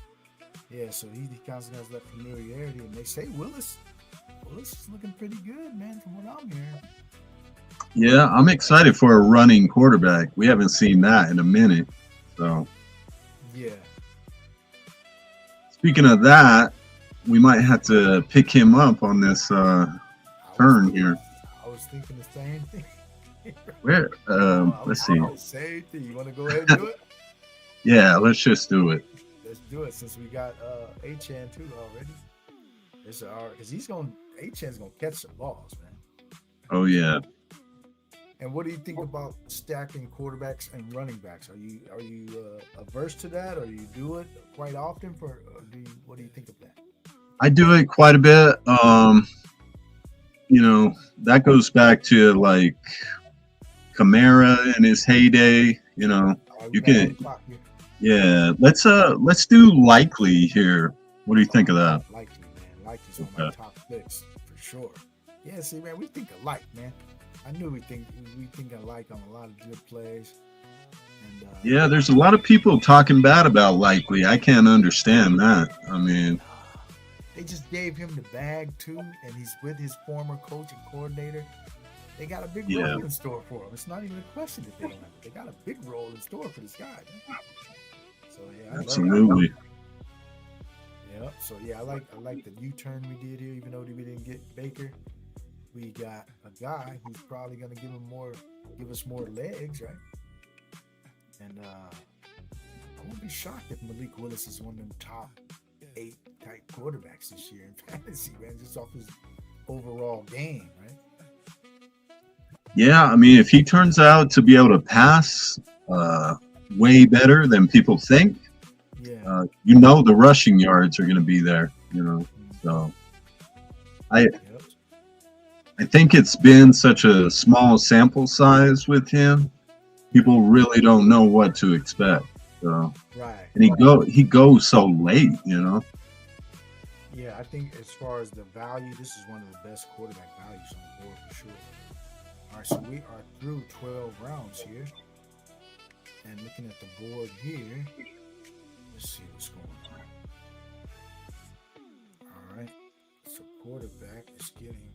Yeah, so he kind of has that familiarity, and they say Willis Willis is looking pretty good, man, from what I'm hearing. Yeah, I'm excited for a running quarterback. We haven't seen that in a minute. So, Yeah. speaking of that, we might have to pick him up on this turn here. I was thinking the same thing. Where? Let's see. Same thing. You want to go ahead and do it? Yeah, let's just do it. Let's do it since we got Achan too already. It's because Achan's gonna catch some balls, man. Oh yeah. And what do you think about stacking quarterbacks and running backs? Are you averse to that, or you do it quite often? What do you think of that? I do it quite a bit. That goes back to like Kamara in his heyday. You can. Yeah, let's do likely here. What do you think of that? Likely, man. Likely's one of my top picks for sure. Yeah, see, man, we think alike, man. I knew we think alike on a lot of good plays. And yeah, there's a lot of people talking bad about likely. I can't understand that. I mean, they just gave him the bag too, and he's with his former coach and coordinator. They got a big role in store for him. It's not even a question that they don't have it. They got a big role in store for this guy, man. So yeah, absolutely. Yeah. So yeah, I like the U-turn we did here, even though we didn't get Baker. We got a guy who's probably gonna give us more legs, right? And I won't be shocked if Malik Willis is one of them top 8 type quarterbacks this year in fantasy, man, just off his overall game, right? Yeah, I mean, if he turns out to be able to pass way better than people think, the rushing yards are going to be there, So I think it's been such a small sample size with him. People really don't know what to expect. So, right. And he goes so late, Yeah, I think as far as the value, this is one of the best quarterback values on the board for sure. All right, so we are through 12 rounds here. And looking at the board here, let's see what's going on. All right, so quarterback is getting,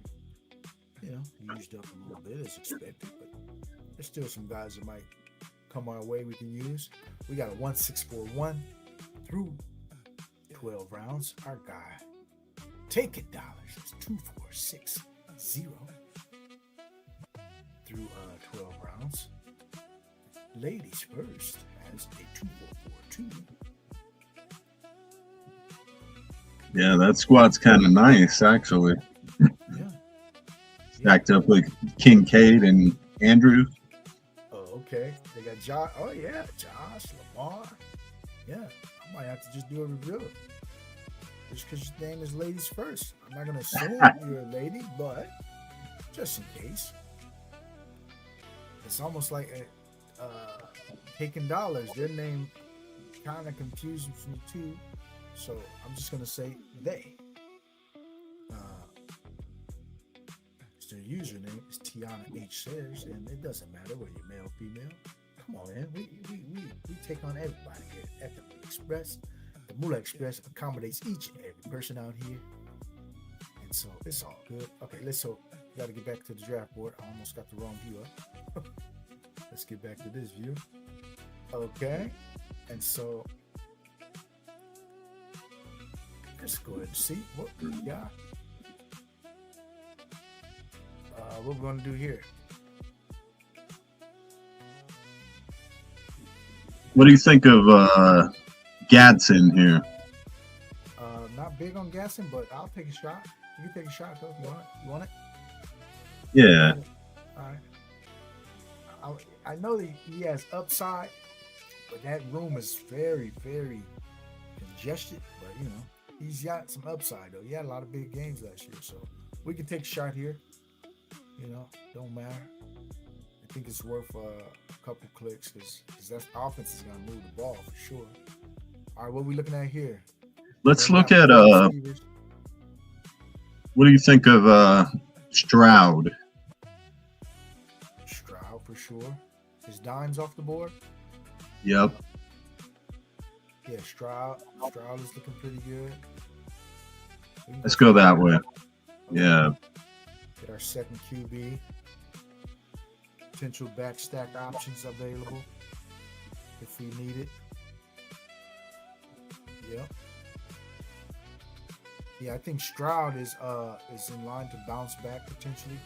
used up a little bit as expected, but there's still some guys that might come our way we can use. We got a 1-6-4-1 through 12 rounds. Our guy taking dollars is 2-4-6-0 through 12 rounds. Ladies first has a 2-4-4-2. Yeah, that squad's kind of nice, actually. Yeah. Stacked up with Kincaid and Andrews. Oh, okay. They got Josh. Oh, yeah. Josh, Lamar. Yeah. I might have to just do a review. Just because your name is ladies first. I'm not going to assume you're a lady, but just in case. It's almost like taking dollars. Their name kind of confuses me too. So I'm just going to say they. Their username is Tiana H. Sayers, and it doesn't matter whether you're male or female. Come on, man. We take on everybody here at the Moolah Express. The Moolah Express accommodates each and every person out here. And so it's all good. Okay, got to get back to the draft board. I almost got the wrong view up. Let's get back to this view. Okay. And so let's go ahead and see what we got. What we're going to do here. What do you think of Gadsden here? Not big on Gadsden, but I'll take a shot. You can take a shot, though. You want it? Yeah. All right. I know that he has upside, but that room is very, very congested. But, he's got some upside, though. He had a lot of big games last year, so we can take a shot here. Don't matter. I think it's worth a couple clicks because that offense is going to move the ball for sure. All right, what are we looking at here? Let's look at what do you think of Stroud? Stroud for sure. His dimes off the board. Yep. Yeah, Stroud is looking pretty good. Let's go that way. Yeah. Get our second QB. Potential back stack options available if we need it. Yep. Yeah, I think Stroud is in line to bounce back potentially,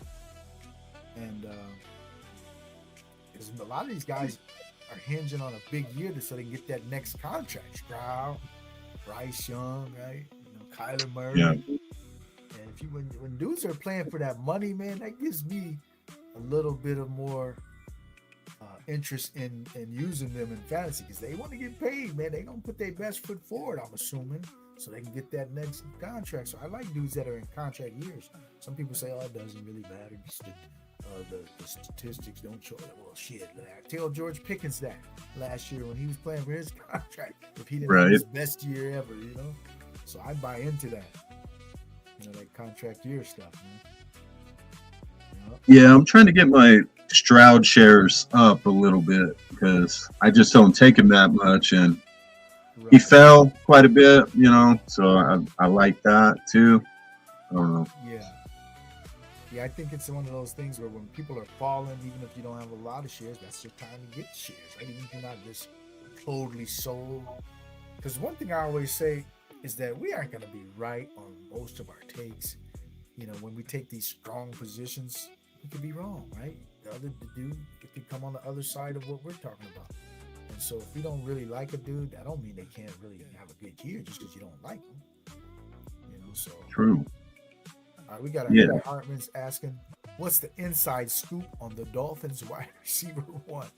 and because a lot of these guys are hinging on a big year so they can get that next contract. Stroud, Bryce Young, right? You know, Kyler Murray. Yeah. And if you when dudes are playing for that money, man, that gives me a little bit of more interest in using them in fantasy because they want to get paid, man. They gonna put their best foot forward, I'm assuming, so they can get that next contract. So I like dudes that are in contract years. Some people say, oh, it doesn't really matter. The statistics don't show that. Well, shit. I tell George Pickens that last year when he was playing for his contract, if he didn't have his best year ever, you know. So I buy into that, you know, that contract year stuff, man. Yep. Yeah, I'm trying to get my Stroud shares up a little bit because I just don't take him that much, and he fell quite a bit, you know. So I like that too. I don't know. Yeah, I think it's one of those things where when people are falling, even if you don't have a lot of shares, that's your time to get shares, right? Even if you're not just totally sold. Because one thing I always say is that we aren't going to be right on most of our takes. You know, when we take these strong positions, we could be wrong, right? The other dude could come on the other side of what we're talking about. And so if we don't really like a dude, that don't mean they can't really have a good year just because you don't like them. You know, so True. all right, we got Hartman's asking, what's the inside scoop on the Dolphins wide receiver one?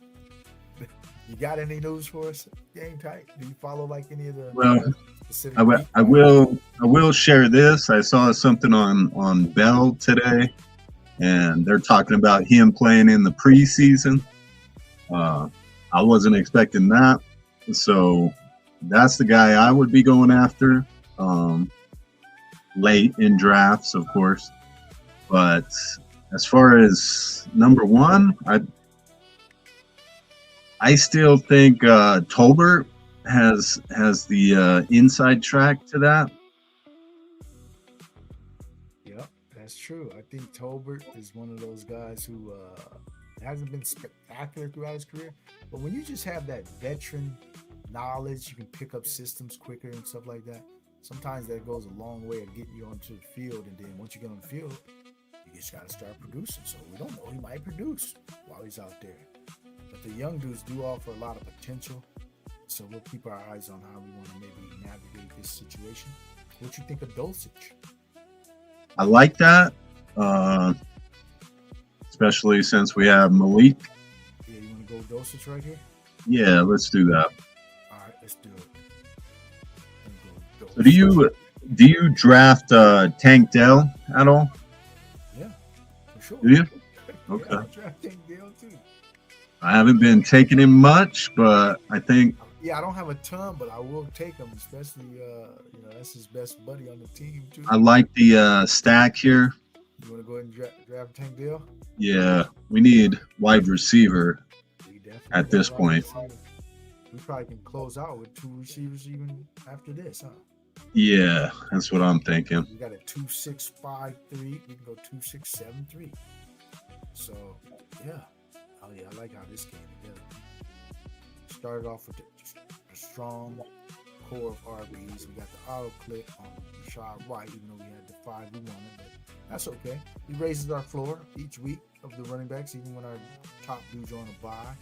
You got any news for us? Game tight. Do you follow like any of the specific? I will share this. I saw something on Bell today, and they're talking about him playing in the preseason. I wasn't expecting that, so that's the guy I would be going after. Late in drafts, of course, but as far as number one, I still think Tolbert has the inside track to that. Yep, that's true. I think Tolbert is one of those guys who hasn't been spectacular throughout his career, but when you just have that veteran knowledge, you can pick up systems quicker and stuff like that. Sometimes that goes a long way of getting you onto the field, and then once you get on the field, you just got to start producing. So we don't know, he might produce while he's out there. But the young dudes do offer a lot of potential, so we'll keep our eyes on how we want to maybe navigate this situation. What you think of Dulcich? I like that, especially since we have Malik. Yeah, you want to go Dulcich right here? Yeah, let's do that. All right, let's do it. So do you draft Tank Dell at all? Yeah, for sure. Do you? Okay. Yeah, I draft Tank Dell too. I haven't been taking him much, but I think. Yeah, I don't have a ton, but I will take him, especially you know, that's his best buddy on the team too. I like the stack here. You want to go ahead and draft Tank Dell? Yeah, we need wide receiver at this point. We probably can close out with two receivers even after this, huh? Yeah, that's what I'm thinking. We got a 2-6-5-3. We can go 2-6-7-3. So yeah, oh yeah, I like how this came together. Started off with a strong core of RBs. We got the auto click on Rashad White, even though we had the 5 we wanted, but that's okay. He raises our floor each week of the running backs, even when our top dudes are on a bye.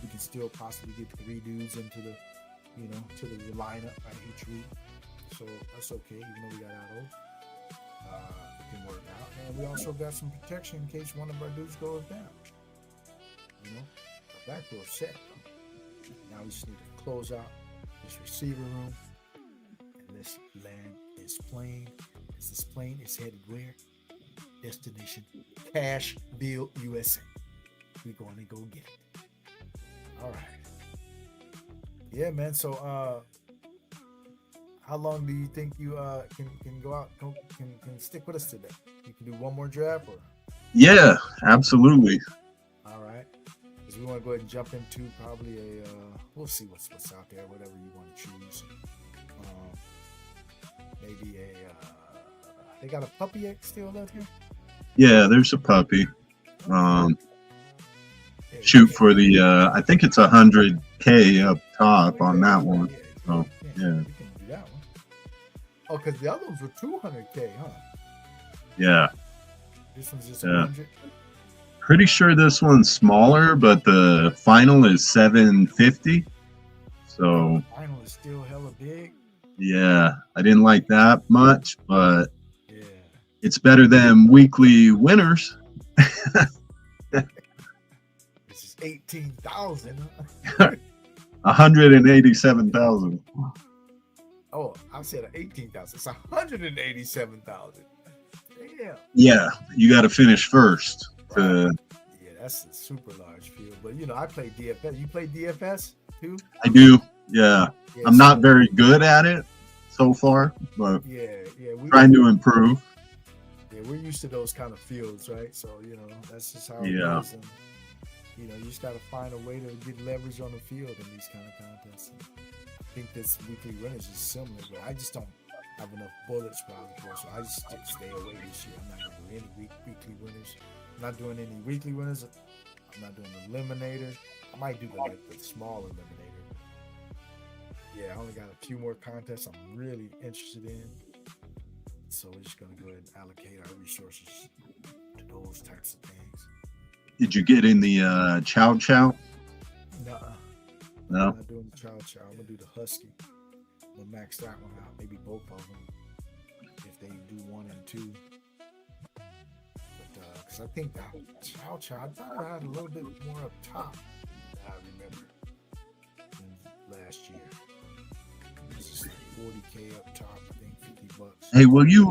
We can still possibly get 3 dudes into the, you know, to the lineup right, each week. So that's okay, even though we got Auto. It can work out. And we also got some protection in case one of our dudes goes down. You know, our back door set. Now we just need to close out this receiver room. And this land is plane. As this plane is headed where? Destination Cashville, USA. We're going to go get it. All right. Yeah, man. So, how long do you think you can go out? Can stick with us today? You can do one more draft, or? Yeah, absolutely. All right. Because we want to go ahead and jump into probably a. We'll see what's out there. Whatever you want to choose. Maybe a They got a puppy still out here. Yeah, there's a puppy. Yeah, Shoot for the I think it's 100K up top on that one. So yeah, yeah, we can do that one. Oh, because the other ones were 200K, huh? yeah. This one's just Yeah. 100. Pretty sure this one's smaller, but the final is 750. So Final is still hella big. yeah, I didn't like that much, but Yeah. it's better than weekly winners. This is 18,000. Huh? 187,000. Oh, I said 18,000. It's 187,000. Damn. Yeah, you got to finish first. Yeah, that's a super large field. But you know, I play DFS. You play DFS too? I do. Yeah, Yeah, I'm not very good at it so far, but Yeah, we're trying to improve. Yeah, we're used to those kind of fields, right? So you know, that's just how Yeah. it is. And you know, you just got to find a way to get leverage on the field in these kind of contests. And I think this weekly winners is similar, but I just don't have enough bullets probably for it, so I just stay away this year. I'm not gonna do any weekly winners. I'm not doing any weekly winners. I'm not doing the eliminator. I might do the small eliminator. Yeah, I only got a few more contests I'm really interested in. So we're just gonna go ahead and allocate our resources to those types of things. Did you get in the Chow Chow? Nuh-uh. No. I'm not doing the Chow Chow. I'm gonna do the Husky. We'll max that one out. Maybe both of them if they do 1 and 2. But because I think that Chow Chow, I thought I had a little bit more up top than I remember than last year. It's just like 40K up top. I think $50. Hey, will you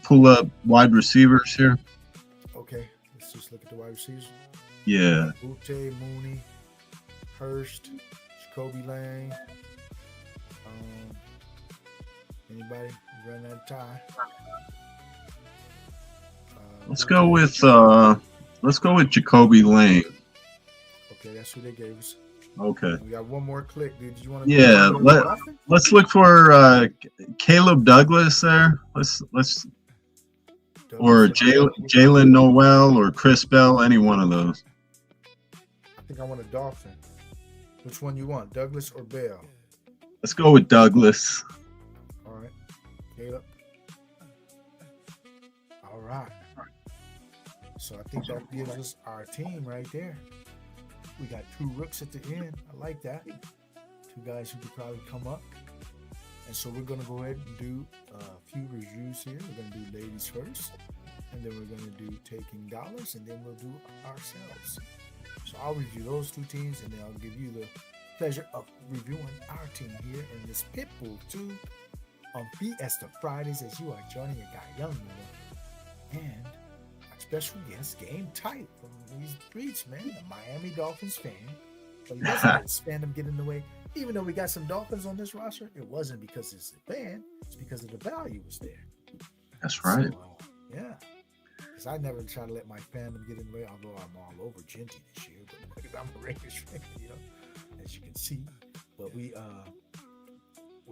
pull up wide receivers here? Okay, let's just look at the wide receivers. Yeah. Butte, Mooney, Hurst, Jacoby Lane. Anybody run that tie? Let's go with Jacoby Lane. Okay, that's who they gave us. Okay. We got one more click, dude. Did you want to? Yeah, let's look for Caleb Douglas there. Let's or Jalen Noel or Chris Bell, any one of those. I think I want a Dolphin. Which one you want, Douglas or Bell? Let's go with Douglas. All right, Caleb. All right. So I think that gives us our team right there. We got 2 rooks at the end. I like that. 2 guys who could probably come up. And so we're going to go ahead and do a few reviews here. We're going to do ladies first. And then we're going to do taking dollars. And then we'll do ourselves. So I'll review those 2 teams. And then I'll give you the pleasure of reviewing our team here in this Pitbull 2 on Fiesta Fridays as you are joining your guy, YUUNGMOOLAHH. And special guest Game Tight from these streets, man. A Miami Dolphins fan. But he doesn't let his fandom get in the way. Even though we got some Dolphins on this roster, it wasn't because it's a fan. It's because of the value was there. That's right. So, yeah. Because I never try to let my fandom get in the way, although I'm all over Genty this year. But I'm a Raiders fan, you know, as you can see. But we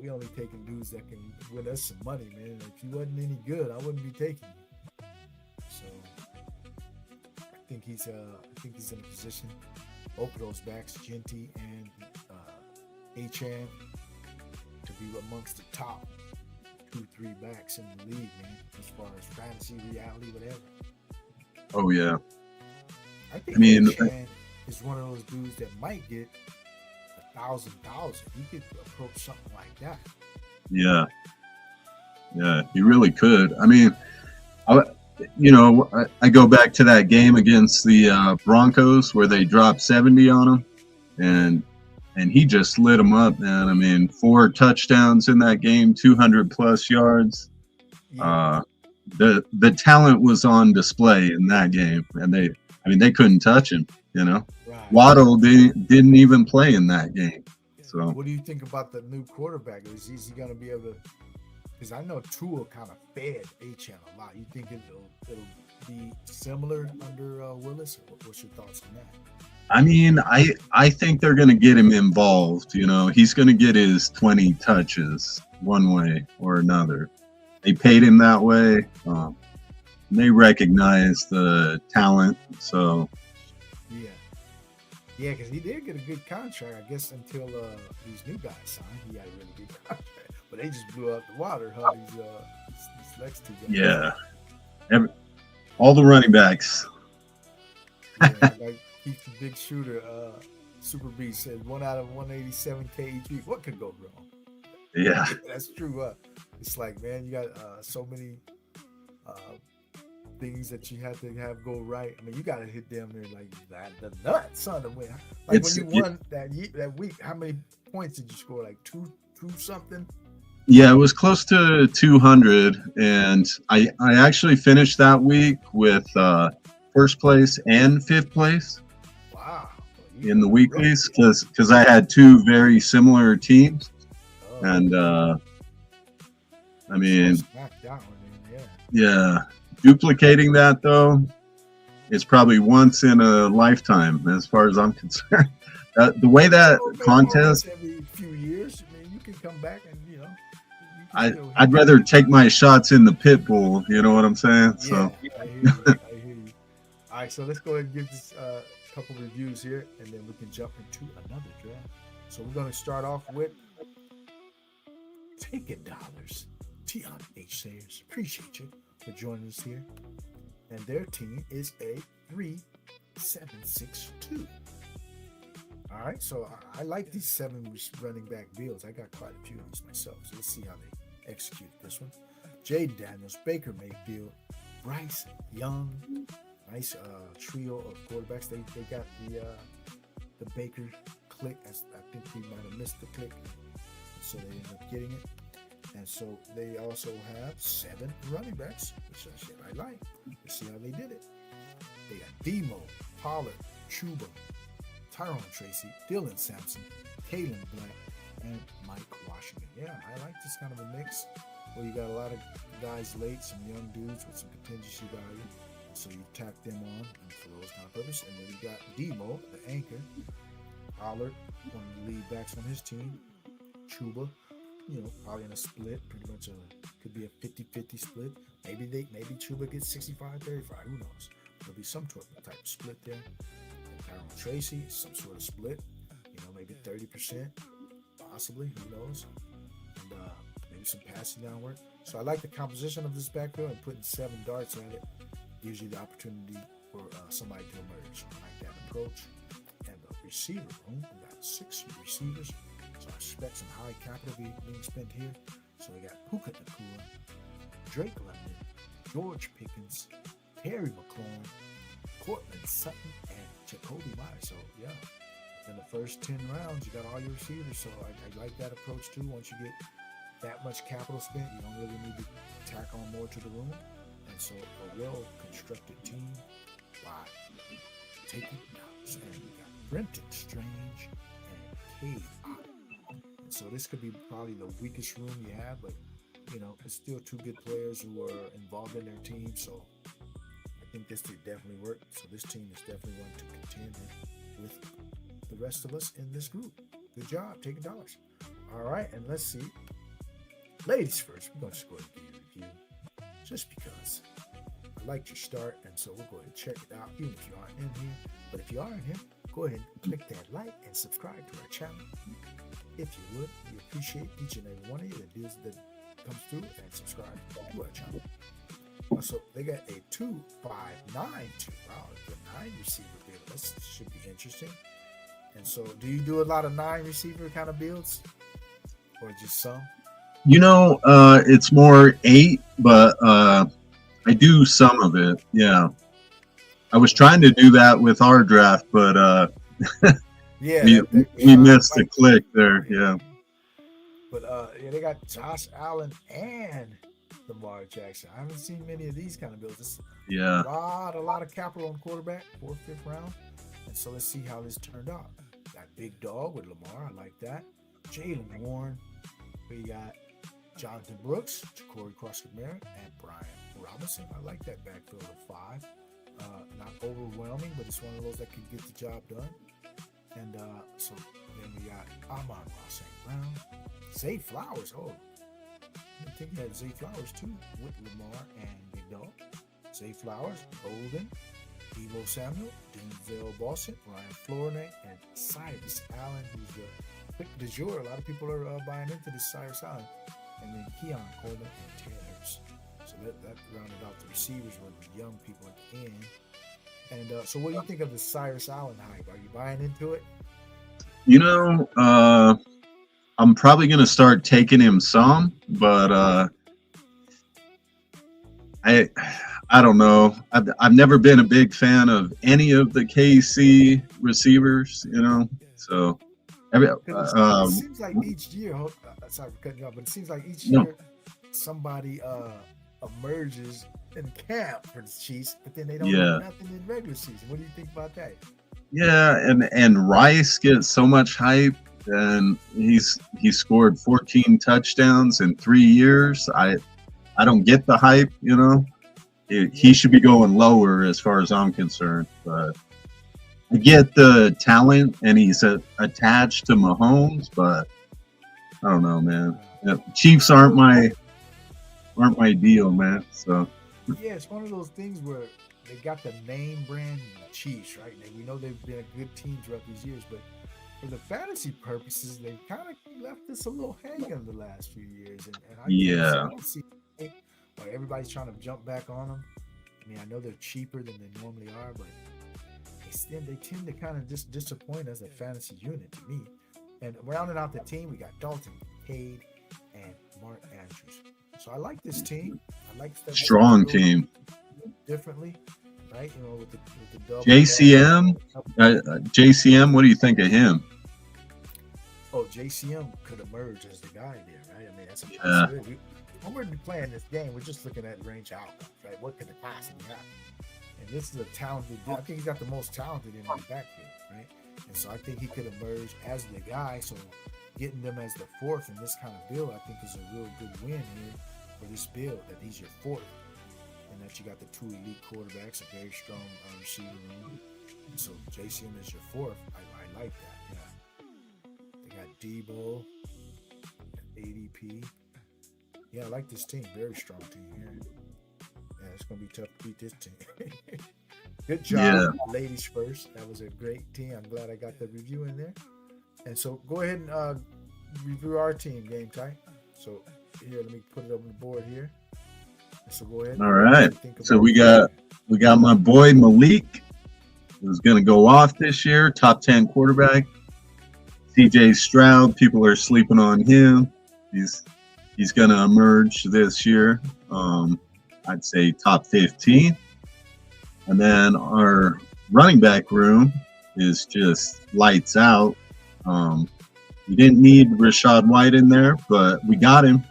only taking dudes that can win us some money, man. If you wasn't any good, I wouldn't be taking you. So I think he's in a position. Both of those backs, Genty and Achan, to be amongst the top 2-3 backs in the league, man. As far as fantasy, reality, whatever. Oh yeah. I think Achan is one of those dudes that might get 1,000. He could approach something like that. Yeah. Yeah, he really could. I mean, I go back to that game against the Broncos where they dropped 70 on him, and he just lit them up, man. I mean, 4 touchdowns in that game, 200+ yards. Yeah. The talent was on display in that game, and they couldn't touch him. You know, Right. Waddle didn't even play in that game. So What do you think about the new quarterback? Is he going to be able to? Because I know Tua kind of fed Achan a lot. You think it'll be similar under Willis? What's your thoughts on that? I mean, I think they're going to get him involved. You know, he's going to get his 20 touches one way or another. they paid him that way. They recognize the talent. So yeah, because he did get a good contract, I guess, until these new guys signed. He had a really good contract, but they just blew out the water. Huh? These next two guys. Yeah, all the running backs. Yeah, like Keith the Big Shooter, Super B said 1 out of 187 KEG. What could go wrong? Yeah, That's true. It's like, man, you got so many things that you have to have go right. I mean, you got to hit them there like that, the nuts on the win. Like when you won that week, how many points did you score? Like two something? Yeah, it was close to 200, and I actually finished that week with first place and fifth place. Wow! In the weeklies, because I had two very similar teams, and I mean, yeah, duplicating that though is probably once in a lifetime, as far as I'm concerned. The way that contest, every few years, I mean, you can come back and I'd rather take my shots in the pit bull. You know what I'm saying? Yeah, so I hear you. All right, so let's go ahead and give this couple reviews here, and then we can jump into another draft. So we're going to start off with Taking Dollars. Tion H. Sayers, appreciate you for joining us here. And their team is a 3-7-6-2. All right, so I like these 7 running back builds. I got quite a few of these myself, so let's see how they execute this one. Jaden Daniels, Baker Mayfield, Bryce Young. Nice trio of quarterbacks. They got the Baker click. I think he might have missed the click, so they ended up getting it. And so they also have 7 running backs, which I like. Let's see how they did it. They got Demo, Pollard, Chuba, Tyrone Tracy, Dylan Sampson, Kalen Black, and Mike Washington. Yeah, I like this kind of a mix where you got a lot of guys late, some young dudes with some contingency value. So you tack them on for those kind of purpose. And then you got Demo, the anchor, Pollard, one of the lead backs on his team, Chuba, probably in a split, pretty much could be a 50-50 split. Maybe Chuba gets 65-35, who knows? There'll be some type of split there. And Tyrone Tracy, some sort of split, maybe 30%, possibly, who knows? And maybe some passing down work. So I like the composition of this backfield, and putting 7 darts at it gives you the opportunity for somebody to emerge. I like that approach. And the receiver room, we got 6 receivers. So I expect some high capital being spent here. So we got Puka Nacua, Drake London, George Pickens, Terry McLaurin, Cortland Sutton, and Jacoby Myers. So yeah, in the first 10 rounds, you got all your receivers. So I like that approach too. Once you get that much capital spent, you don't really need to tack on more to the room. And so a well-constructed team by Taking Dollars. And we got Brenton Strange and Cade Otton. And so this could be probably the weakest room you have, but it's still 2 good players who are involved in their team. So I think this could definitely work. So this team is definitely one to contend with the rest of us in this group. Good job, Taking Dollars. All right, and let's see. Ladies first, we're going to just go ahead and give you a review. Just because I liked your start, and so we'll go ahead and check it out, even if you aren't in here. But if you are in here, go ahead and click that like and subscribe to our channel. If you would, we appreciate each and every one of you that comes through and subscribe to our channel. Also, they got a 2-5-9-2. Wow, the 9 receiver build. This should be interesting. And so, do you do a lot of 9 receiver kind of builds, or just some? It's more 8, but I do some of it. Yeah, I was trying to do that with our draft, but yeah, we missed the click there. Yeah, but they got Josh Allen and Lamar Jackson. I haven't seen many of these kind of builds. Yeah, a lot of capital on quarterback, 4th, 5th round. And so let's see how this turned out. Got Big Dog with Lamar. I like that. Jalen Warren. We got Jonathan Brooks, Corey Cross-Merritt, and Brian Robinson. I like that backfield of 5. Not overwhelming, but it's one of those that can get the job done. And so then we got Amon-Ra St. Brown, Zay Flowers. Oh, I think he had Zay Flowers too, with Lamar and Big Dog. Zay Flowers, Golden, Devo Samuel, Denzel Boston, Ryan Flournoy, and Cyrus Allen, who's the pick du jour. A lot of people are buying into this Cyrus Allen. And then Keon Coleman and Taylor's. So that rounded out the receivers with the young people at the end. And so what do you think of the Cyrus Allen hype? Are you buying into it? You know, I'm probably going to start taking him some, but I don't know. I've never been a big fan of any of the KC receivers, you know. So it seems like each year. Sorry for cutting you off, but it seems like each year somebody emerges in camp for the Chiefs, but then they don't do nothing in regular season. What do you think about that? Yeah, and Rice gets so much hype, and he scored 14 touchdowns in 3 years. I don't get the hype, you know. He should be going lower as far as I'm concerned, but I get the talent, and he's attached to Mahomes, but I don't know, man. Chiefs aren't my deal, man. So yeah, it's one of those things where they got the name brand Chiefs, right? We know they've been a good team throughout these years, but for the fantasy purposes, they kind of left us a little hanging the last few years. And I don't see why everybody's trying to jump back on them. I mean, I know they're cheaper than they normally are, but they tend to kind of just disappoint as a fantasy unit to me. And rounding out the team, we got Dalton, Cade, and Mark Andrews. So I like this team. I like that strong team. Differently, right? You know, with the double JCM. What do you think of him? Oh, JCM could emerge as the guy there, right? I mean, that's a possibility. When we're playing this game, we're just looking at range outcomes, right? What could it possibly happen? And this is a talented. I think he's got the most talented in the backfield, right? And so I think he could emerge as the guy. So getting them as the fourth in this kind of build, I think is a real good win here for this build, that he's your fourth. And that you got the two elite quarterbacks, a very strong receiver room. And so JCM is your fourth. I like that, yeah. They got Debo, ADP. Yeah, I like this team. Very strong team here. Yeah, it's going to be tough to beat this team. Good job, ladies first. That was a great team. I'm glad I got the review in there. And so go ahead and review our team, Game Tight. So here, let me put it up on the board here. And so go ahead. All right. So we got my boy Malik, who's going to go off this year. Top 10 quarterback. CJ Stroud. People are sleeping on him. He's going to emerge this year. I'd say top 15. And then our running back room is just lights out. We didn't need Rashad White in there, but we got him.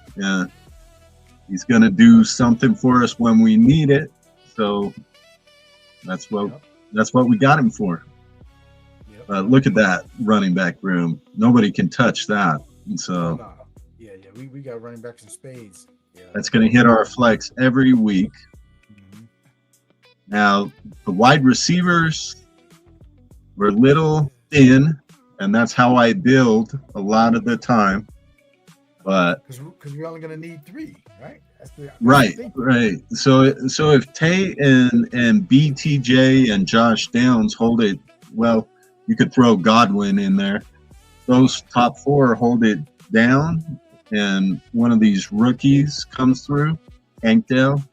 He's going to do something for us when we need it. So that's what we got him for. Look at that running back room. Nobody can touch that. And so we got running backs in spades. Yeah. That's going to hit our flex every week. Mm-hmm. Now, the wide receivers were a little thin, and that's how I build a lot of the time. But because we're only going to need 3, right? Right. So if Tay and BTJ and Josh Downs hold it, well, you could throw Godwin in there. Those top 4 hold it down, and one of these rookies comes through, Hankdale,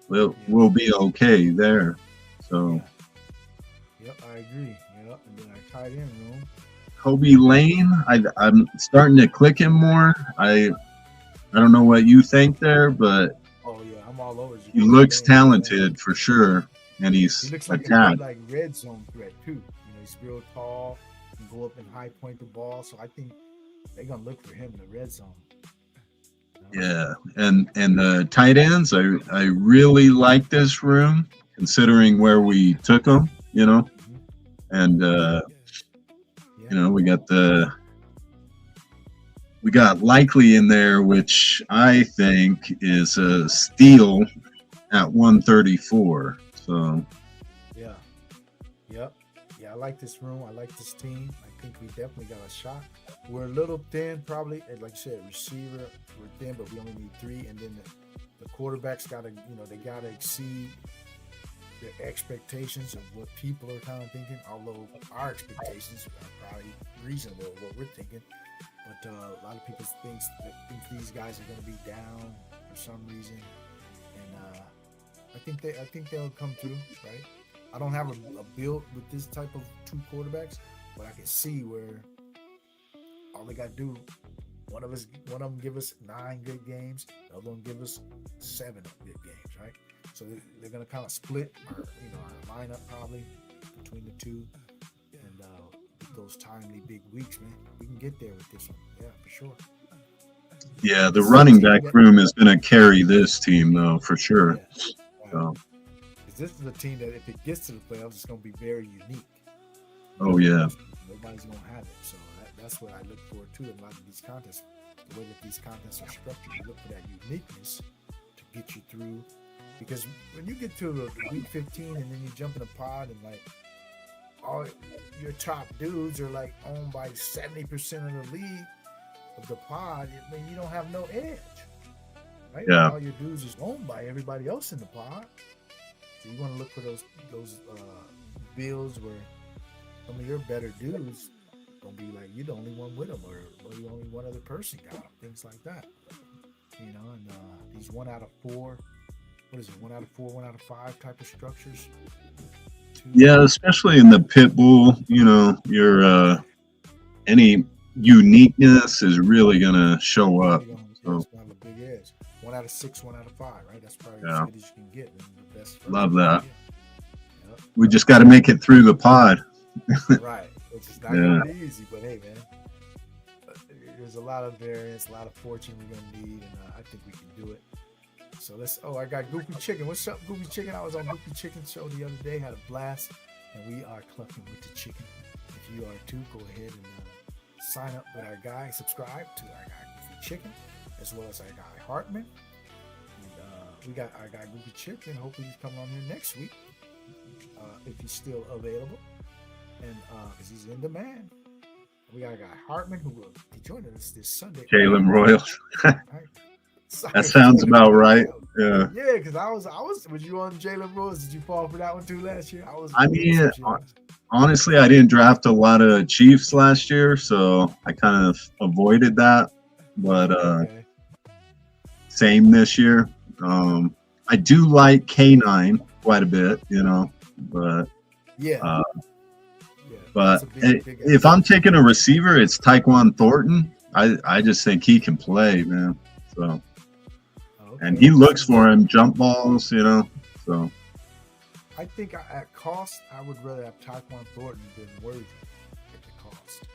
we'll be okay there. So. Yep, I agree. Yep, and then our tight end room. Kobe Lane, I'm starting to click him more. I don't know what you think there, but I'm all over. He looks talented for sure, and he looks like a good, red zone threat too. You know, he's real tall, can go up and high point the ball. So I think they're gonna look for him in the red zone. Yeah, and the tight ends, I really like this room considering where we took them. You know, and you know, we got Likely in there, which I think is a steal at 134. So yeah, I like this room. I like this team. I think we definitely got a shot. We're a little thin, probably. And like you said, receiver, we're thin, but we only need 3. And then the quarterbacks got to, they got to exceed their expectations of what people are kind of thinking. Although our expectations are probably reasonable of what we're thinking. But a lot of people think these guys are going to be down for some reason. And I think they'll come through, right? I don't have a build with this type of 2 quarterbacks, but I can see where all they got to do, one of them give us 9 good games, the other one give us 7 good games, right? So they're going to kind of split our lineup probably between the 2, and those timely big weeks, man. We can get there with this one, yeah, for sure. Yeah, the running back room is going to carry this team, though, for sure. Yeah. So. This is a team that if it gets to the playoffs, it's going to be very unique. Oh, yeah. Nobody's going to have it. So that's what I look forward to in a lot of these contests. The way that these contests are structured, you look for that uniqueness to get you through. Because when you get to the week 15 and then you jump in a pod and like all your top dudes are like owned by 70% of the league of the pod, I mean, you don't have no edge. Right? Yeah. All your dudes is owned by everybody else in the pod. So you want to look for those builds where some of your better dudes gonna be like you're the only one with them, or maybe only one other person got them, things like that. And these 1 out of 4, what is it? 1 out of 4, 1 out of 5 type of structures. Yeah, especially in the pit bull, your any uniqueness is really gonna show up. So. It's not a big edge. 1 out of 6, 1 out of 5, right? That's probably as good as you can get. And the best. Love that. Yep. We just got to make it through the pod. Right. Which is not going to be easy, but hey, man, there's a lot of variance, a lot of fortune we're going to need, and I think we can do it. So I got Goofy Chicken. What's up, Goofy Chicken? I was on Goofy Chicken show the other day, had a blast, and we are clucking with the chicken. If you are too, go ahead and sign up with our guy, subscribe to our guy Goofy Chicken, as well as our guy Hartman. And we got our guy Goofy Chicken. Hopefully he's coming on here next week, if he's still available, and because he's in demand. We got a guy Hartman who will be joining us this Sunday. Jalen Royals. Right? That sounds about right. Yeah. Yeah, because I was you on Jalen Royals? Did you fall for that one too last year? I mean, honestly, I didn't draft a lot of Chiefs last year, so I kind of avoided that. But same this year. I do like K9 quite a bit, but yeah. But if I'm taking a receiver, it's Tyquan Thornton. I just think he can play, man. So, and he looks for him, jump balls, So, I think at cost, I would rather have Tyquan Thornton than Worthy at the cost.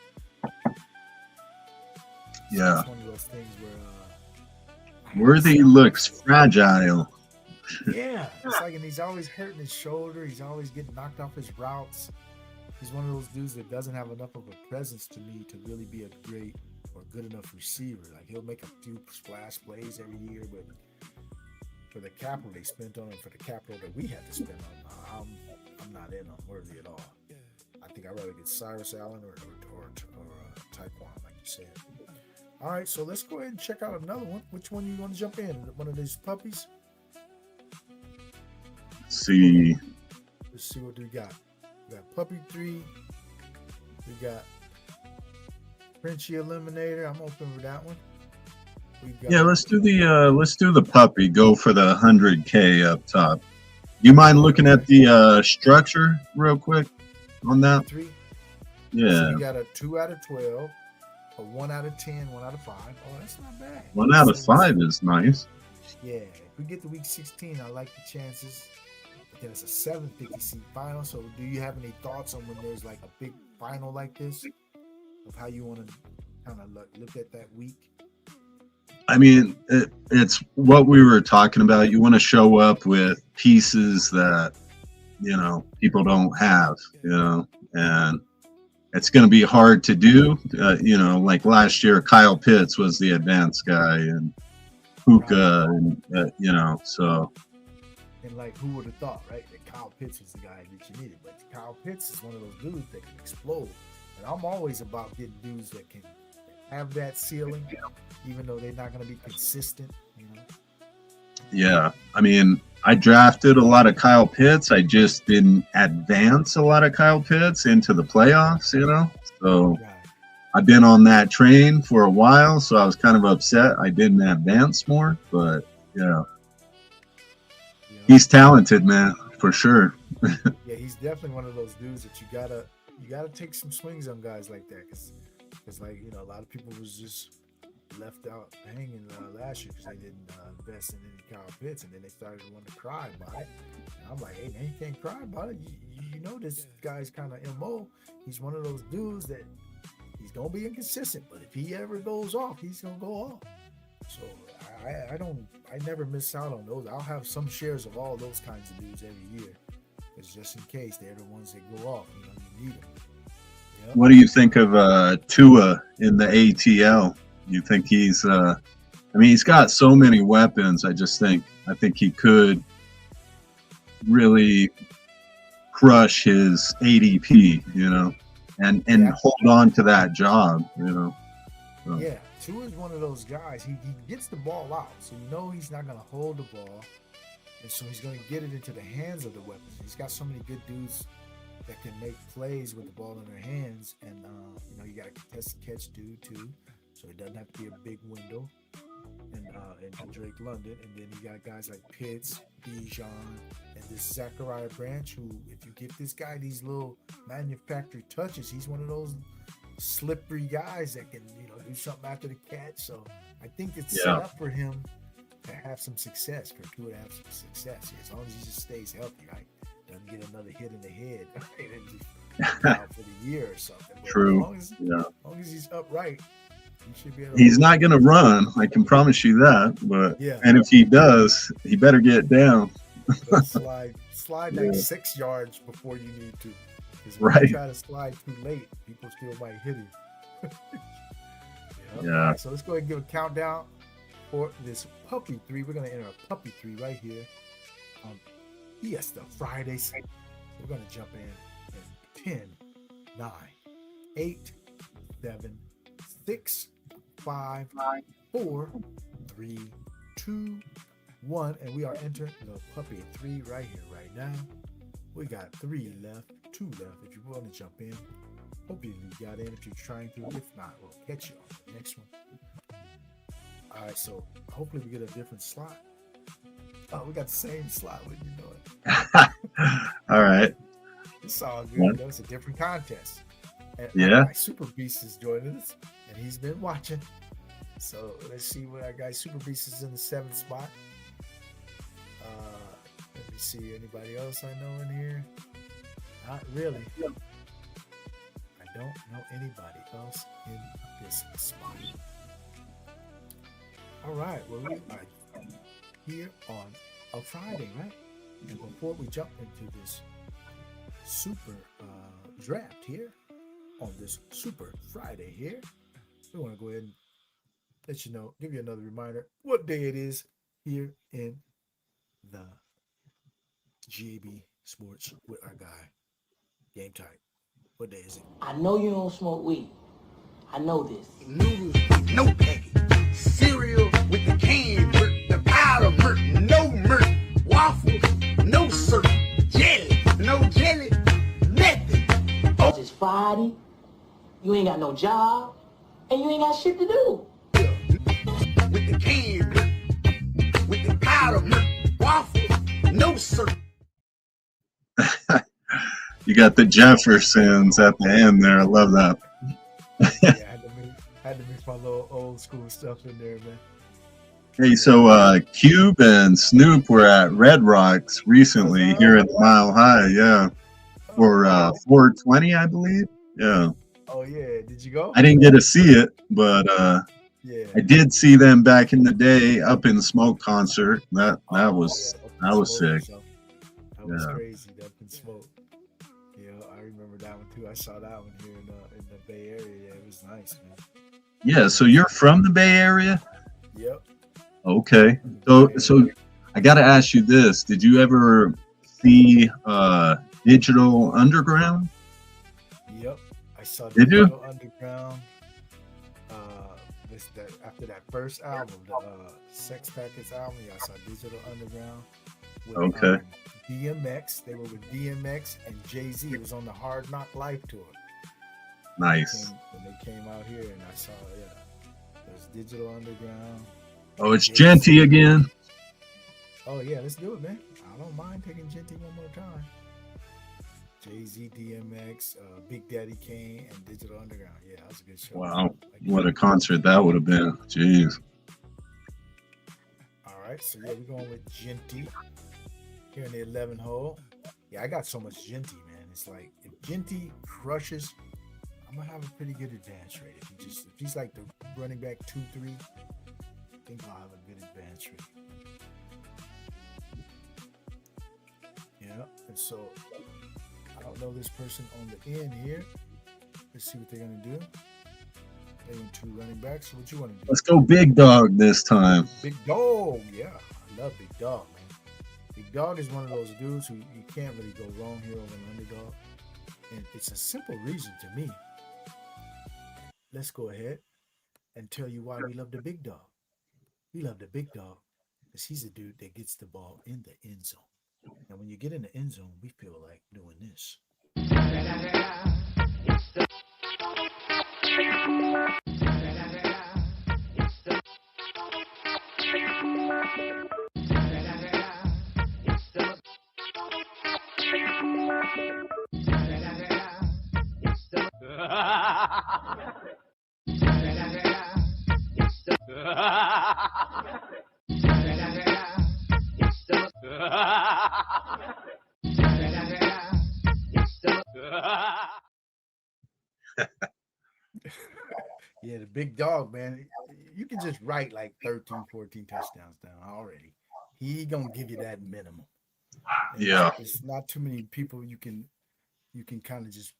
Yeah. It's one of those things where Worthy looks fragile. Yeah, it's like, and he's always hurting his shoulder. He's always getting knocked off his routes. He's one of those dudes that doesn't have enough of a presence to me to really be a great or good enough receiver. Like, he'll make a few splash plays every year, but for the capital they spent on him, for the capital that we had to spend on, I'm not in on Worthy at all. I think I'd rather get Cyrus Allen or Tyquan, like you said. All right, so let's go ahead and check out another one. Which one you want to jump in? One of these puppies? Let's see what we got. We got Puppy 3. We got Frenchie Eliminator. I'm open for that one. Let's do the puppy. Go for the 100K up top. You mind looking at the structure real quick on that? 3. Yeah. So we got a 2 out of 12, a 1 out of 10, 1 out of 5. Oh, that's not bad. 1 out of 5 is nice. Yeah. If we get to week 16, I like the chances. But then it's a 750 seat final. So do you have any thoughts on when there's like a big final like this, of how you want to kind of look at that week? I mean, it's what we were talking about. You want to show up with pieces that, people don't have, and it's going to be hard to do. Like last year, Kyle Pitts was the advanced guy, and Puka, and, so. And like, who would have thought, right, that Kyle Pitts was the guy that you needed? But Kyle Pitts is one of those dudes that can explode And I'm always about getting dudes that can have that ceiling, even though they're not going to be consistent, you know. Yeah, I mean, I drafted a lot of Kyle Pitts. I just didn't advance a lot of Kyle Pitts into the playoffs, you know. So Right. I've been on that train for a while, so I was kind of upset I didn't advance more. But yeah, You know? he's talented, man, for sure. Yeah, he's definitely one of those dudes that you gotta take some swings on guys like that, because like, you know, a lot of people was just left out hanging last year because they didn't invest in any Kyle Pitts, and then they started to want to cry about it. And I'm like, hey man, you can't cry about it. You know this guy's kind of MO. He's one of those dudes that he's gonna be inconsistent, but if he ever goes off, he's gonna go off. So I never miss out on those. I'll have some shares of all those kinds of dudes every year. It's just in case they're the ones that go off. You know, you need them. Yep. What do you think of Tua in the ATL? You think he's? I mean, he's got so many weapons. I think he could really crush his ADP, you know, and hold on to that job, you know. So. Yeah, Tua is one of those guys. He gets the ball out, so you know he's not going to hold the ball, and so he's going to get it into the hands of the weapons. He's got so many good dudes that can make plays with the ball in their hands, and you know, you got a contested catch dude too, so it doesn't have to be a big window. And Drake London, and then you got guys like Pitts, Bijan, and this Zachariah Branch, who, if you give this guy these little manufactured touches, he's one of those slippery guys that can, you know, do something after the catch. So I think it's set up for him to have some success, for Tua to have some success, as long as he just stays healthy, right? Doesn't get another hit in the head, right? And just out for the year or something. But True. As long as he's upright, he should be able to. He's not going to run. I can promise you that. But Yeah. and if he does, he better get down. slide like 6 yards before you need to. Because when Right. you try to slide too late, people still might hit you. Yeah. So let's go ahead and give a countdown for this puppy 3. We're going to enter a puppy 3 right here on Fiesta Fridays. We're going to jump in 10, 9, 8, 7, 6, 5, 4, 3, 2, 1, and we are entering the puppy 3 right here, right now. We got 3 left, 2 left. If you want to jump in, hope you got in. If you're trying to, if not, we'll catch you on the next one. All right, so hopefully we get a different slot. Oh, we got the same slot. What you doing? All right. It's all good. It's a different contest. And Yeah. Super Beast is joining us, and he's been watching. So let's see what our guy Super Beast is in the 7th spot. Let me see anybody else I know in here. Not really. I don't know anybody else in this spot. All right. Well, we are here on a Friday, right? And before we jump into this super draft here, on this Super Friday here, we want to go ahead and let you know, give you another reminder what day it is here in the GAB Sports with our guy, Game Tight. What day is it? I know you don't smoke weed. I know this. Noodles with no packing. Cereal with the canned milk, the powder milk, no milk. Waffles, no syrup. Jelly, no jelly. Nothing. Oh, it's Friday. You ain't got no job, and you ain't got shit to do. With the canned milk, with the powder milk. Waffles, no syrup. You got the Jeffersons at the end there. I love that. Yeah, I had to mix my little old school stuff in there, man. Hey, so Cube and Snoop were at Red Rocks recently here at the Mile High, yeah, for 420, I believe. Yeah. Oh yeah, did you go? I didn't get to see it, but Yeah. I did see them back in the day up in Smoke concert. That was sick. That was Yeah. crazy. Up in Smoke. Yeah, I remember that one too. I saw that one here in the Bay Area. Yeah, it was nice, man. Yeah. So you're from the Bay Area? Yep. Okay. So I got to ask you this: did you ever see Digital Underground? Yep. saw Did you? Digital Underground. After that first album, the Sex Packets album, yeah, I saw Digital Underground. With, Okay. DMX. They were with DMX and Jay-Z. It was on the Hard Knock Life tour. Nice. When they came out here, and I saw, there's Digital Underground. Oh, it's Genty again. Oh yeah, let's do it, man. I don't mind taking Genty one more time. Jay-Z, DMX, Big Daddy Kane, and Digital Underground. Yeah, that was a good show. Wow, what a concert that would have been. Jeez. All right, so yeah, we're going with Genty here in the 11 hole. Yeah, I got so much Genty, man. It's like if Genty crushes, I'm gonna have a pretty good advance rate. If he's like the running back 2-3, I think I'll have a good advance rate. Yeah, and so I don't know this person on the end here. Let's see what they're gonna do. They went 2 running backs. So what you want to do? Let's go big dog this time. Big dog, yeah. I love Big Dog, man. Big Dog is one of those dudes who you can't really go wrong here over an underdog. And it's a simple reason to me. Let's go ahead and tell you why we love the Big Dog. We love the Big Dog because he's a dude that gets the ball in the end zone. And when you get in the end zone, we feel like doing this. Yeah, the Big Dog, man. You can just write like 13, 14 touchdowns down already. He gonna give you that minimum. And Yeah. it's not too many people you can kind of just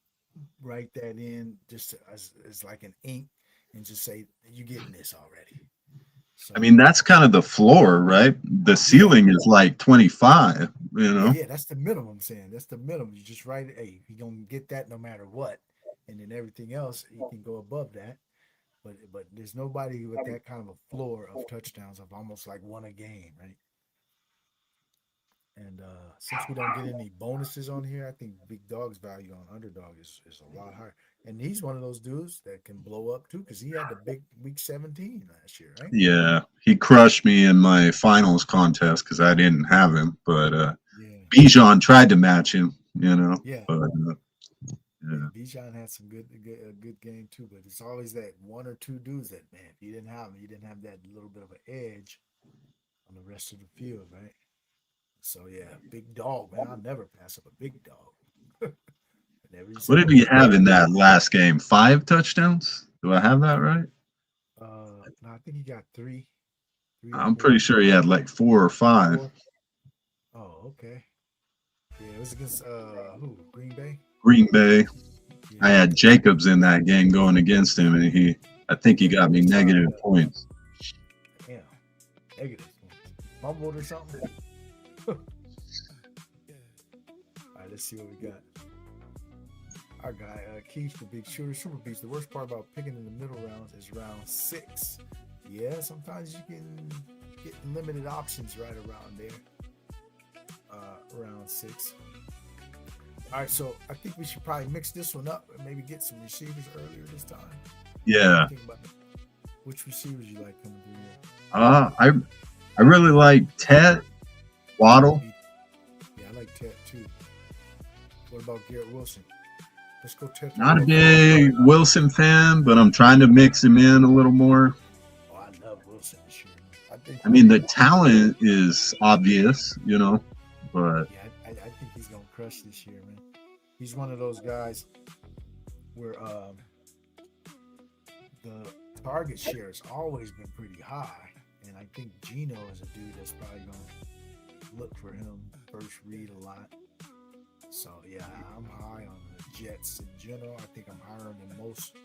write that in just as like an ink and just say you're getting this already. So, I mean, that's kind of the floor, right? The ceiling is like 25, you know? yeah, that's the minimum. I'm saying that's the minimum. You just write it. Hey, you're gonna get that no matter what, and then everything else you can go above that. But there's nobody with that kind of a floor of touchdowns of almost like won a game, right? And since we don't get any bonuses on here, I think Big Dog's value on Underdog is a lot higher. And he's one of those dudes that can blow up too, because he had the big week 17 last year, right? Yeah, he crushed me in my finals contest because I didn't have him. But Yeah. Bijan tried to match him, you know? Yeah. But, yeah. Bijan had some good game too, but it's always that 1 or 2 dudes that, man, if you didn't have them, you didn't have that little bit of an edge on the rest of the field, right? So yeah, Big Dog, man, I'll never pass up a Big Dog. What did he have in that last game? 5 touchdowns? Do I have that right? No, I think he got 3. I'm pretty sure he had like 4 or 5. 4. Oh, okay. Yeah, it was against who? Green Bay? Green Bay. Yeah. I had Jacobs in that game going against him, and I think he got me negative points. Damn. Negative. Fumbled or something. All right, let's see what we got. Our guy, Keith, the big shooter, super beast. The worst part about picking in the middle rounds is round 6. Yeah, sometimes you can get limited options right around there. Round 6. All right, so I think we should probably mix this one up and maybe get some receivers earlier this time. Yeah. Think about which receivers you like coming through here. I really like Ted Waddle. Yeah, I like Ted too. What about Garrett Wilson? Let's go Ted. Not a big Wilson fan, but I'm trying to mix him in a little more. Oh, I love Wilson this year. I mean, the talent is obvious, you know, but yeah, I think he's gonna crush this year, man. He's one of those guys where the target share has always been pretty high, and I think Gino is a dude that's probably gonna look for him first read a lot. So yeah, I'm high on the Jets in general. I think I'm higher than most.